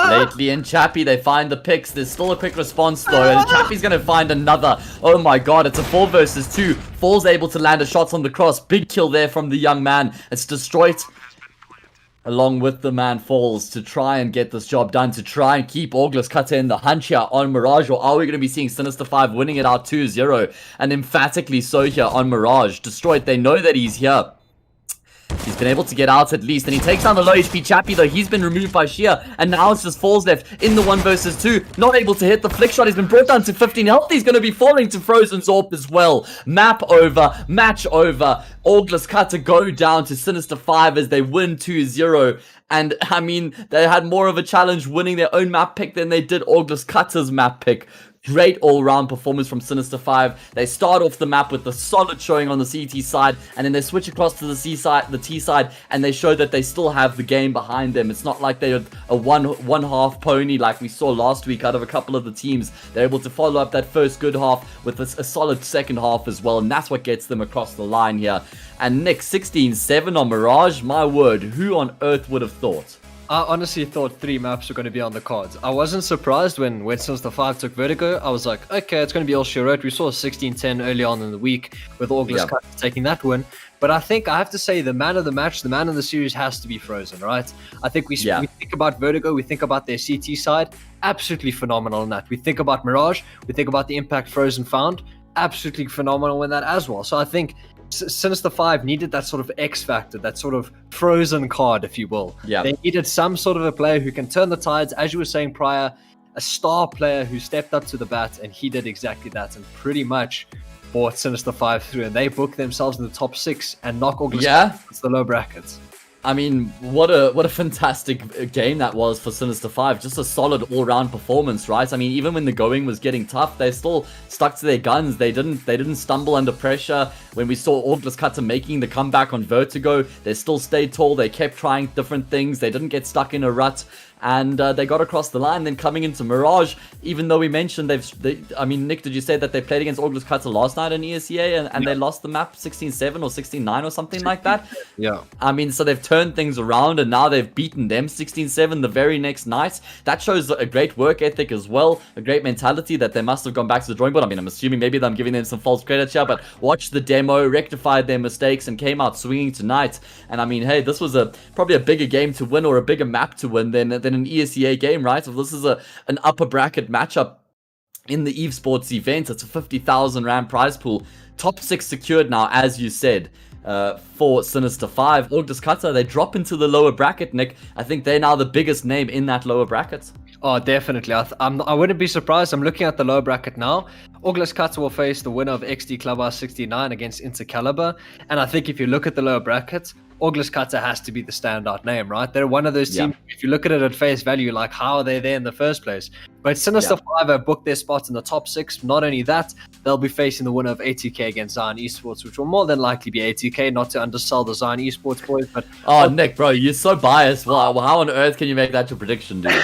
Lately in Chappie, they find the picks. There's still a quick response though, and Chappie's going to find another. Oh my god, it's a 4 versus 2. Fall's able to land a shot on the cross. Big kill there from the young man. It's Destroyed along with the man Falls to try and get this job done, to try and keep Orgless Katte in the hunt here on Mirage. Or are we going to be seeing Sinister 5 winning it out 2-0? And emphatically so here on Mirage. Destroyed, they know that he's here. He's been able to get out at least, and he takes down the low HP Chappie though. He's been removed by Sheer, and now it's just Falls left in the 1 versus 2. Not able to hit the flick shot. He's been brought down to 15 health. He's going to be falling to Frozen's AWP as well. Map over, match over. Orgless Katte go down to Sinister 5 as they win 2-0. And I mean, they had more of a challenge winning their own map pick than they did Orgless Katte's map pick. Great all-round performance from Sinister 5. They start off the map with the solid showing on the CT side, and then they switch across to the C side, the T side, and they show that they still have the game behind them. It's not like they're a one half pony like we saw last week out of a couple of the teams. They're able to follow up that first good half with a solid second half as well, and that's what gets them across the line here. And Nick, 16-7 on Mirage. My word, who on earth would have thought? I honestly thought 3 maps were going to be on the cards. I wasn't surprised when Sinister 5 took Vertigo. I was like, okay, it's going to be all she wrote. We saw 16-10 early on in the week with Orgless Katte taking that win. But I think I have to say the man of the match, the man of the series has to be Frozen, right? I think we think about Vertigo, we think about their CT side. Absolutely phenomenal in that. We think about Mirage, we think about the impact Frozen found. Absolutely phenomenal in that as well. So I think Sinister 5 needed that sort of X factor, that sort of Frozen card, if you will. Yeah. They needed some sort of a player who can turn the tides, as you were saying prior, a star player who stepped up to the bat, and he did exactly that, and pretty much brought Sinister 5 through, and they booked themselves in the top 6 and knock Orgless Katte the low brackets. I mean, what a fantastic game that was for Sinister 5. Just a solid all-round performance, right? I mean, even when the going was getting tough, they still stuck to their guns. They didn't stumble under pressure. when we saw Orgless Katte making the comeback on Vertigo, they still stayed tall, they kept trying different things, they didn't get stuck in a rut, and they got across the line. Then coming into Mirage, even though we mentioned I mean, Nick, did you say that they played against Orgless Katte last night in ESEA and they lost the map 16-7 or 16-9 or something like that? Yeah. I mean, so they've turned things around and now they've beaten them 16-7 the very next night. That shows a great work ethic as well, a great mentality that they must have gone back to the drawing board. I mean, I'm assuming maybe I'm giving them some false credit here, but watched the demo, rectified their mistakes, and came out swinging tonight. And I mean, hey, this was probably a bigger game to win or a bigger map to win than an ESEA game, right? So this is an upper bracket matchup in the Evesports event. It's a 50,000 Rand prize pool. Top 6 secured now, as you said, for Sinister 5. Orgless Katte, they drop into the lower bracket, Nick. I think they're now the biggest name in that lower bracket. Oh, definitely. I wouldn't be surprised. I'm looking at the lower bracket now. Orgless Katte will face the winner of XD Clubhouse 69 against Intercaliber. And I think if you look at the lower bracket, Orgless Katte has to be the standout name, right? They're one of those teams, if you look at it at face value, like how are they there in the first place? But Sinister 5 have booked their spots in the top 6. Not only that, they'll be facing the winner of ATK against Zion Esports, which will more than likely be ATK, not to undersell the Zion Esports boys. But Nick, bro, you're so biased. Well, how on earth can you make that your prediction, dude?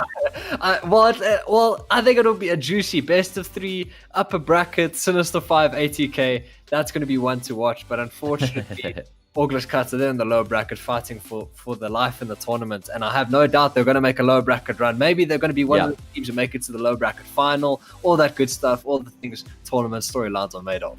Well, I think it'll be a juicy best of 3 upper bracket, Sinister 5 ATK. That's going to be one to watch, but unfortunately, Orgless Katte, they're in the lower bracket fighting for their life in the tournament, and I have no doubt they're going to make a lower bracket run. Maybe they're going to be one of the teams who make it to the lower bracket final, all that good stuff, all the things tournament storylines are made of.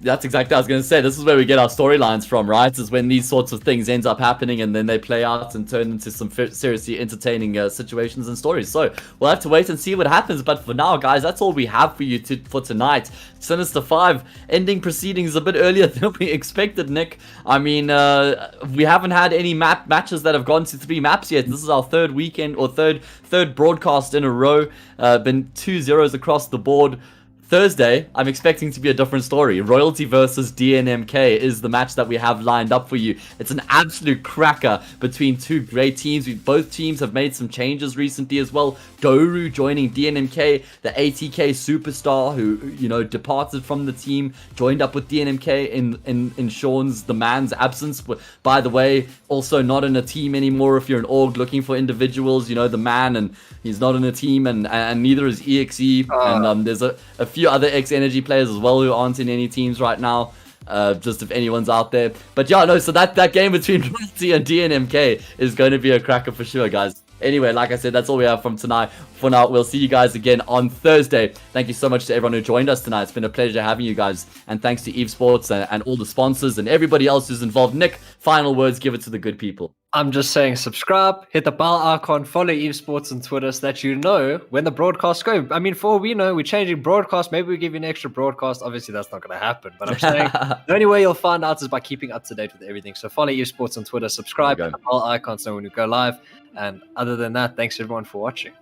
That's exactly what I was going to say. This is where we get our storylines from, right? Is when these sorts of things end up happening and then they play out and turn into some seriously entertaining situations and stories. So we'll have to wait and see what happens. But for now, guys, that's all we have for you for tonight. Sinister 5 ending proceedings a bit earlier than we expected, Nick. I mean, we haven't had any matches that have gone to 3 maps yet. This is our third weekend or third broadcast in a row. Been 2-0s across the board. Thursday, I'm expecting to be a different story. Royalty versus DNMK is the match that we have lined up for you. It's an absolute cracker between 2 great teams. Both teams have made some changes recently as well. Doru joining DNMK, the ATK superstar who, you know, departed from the team, joined up with DNMK in Sean's, the man's absence. But by the way, also not in a team anymore. If you're an org looking for individuals, you know, the man, and he's not in a team, and neither is EXE. And there's a few other X-Energy players as well who aren't in any teams right now, just if anyone's out there. But yeah, no, so that game between Royalty and DNMK is going to be a cracker for sure, guys. Anyway, like I said, that's all we have from tonight. For now, we'll see you guys again on Thursday. Thank you so much to everyone who joined us tonight. It's been a pleasure having you guys. And thanks to Evesports and all the sponsors and everybody else who's involved. Nick, final words, give it to the good people. I'm just saying subscribe, hit the bell icon, follow Evesports on Twitter so that you know when the broadcasts go. I mean, for all we know, we're changing broadcast. Maybe we give you an extra broadcast. Obviously, that's not going to happen. But I'm saying the only way you'll find out is by keeping up to date with everything. So follow Evesports on Twitter, subscribe, hit the bell icon so when we go live. And other than that, thanks everyone for watching.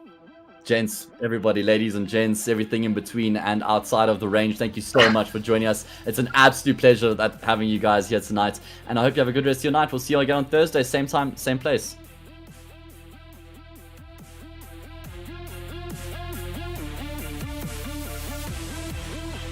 Gents, everybody, ladies and gents, everything in between and outside of the range, thank you so much for joining us. It's an absolute pleasure having you guys here tonight. And I hope you have a good rest of your night. We'll see you again on Thursday, same time, same place.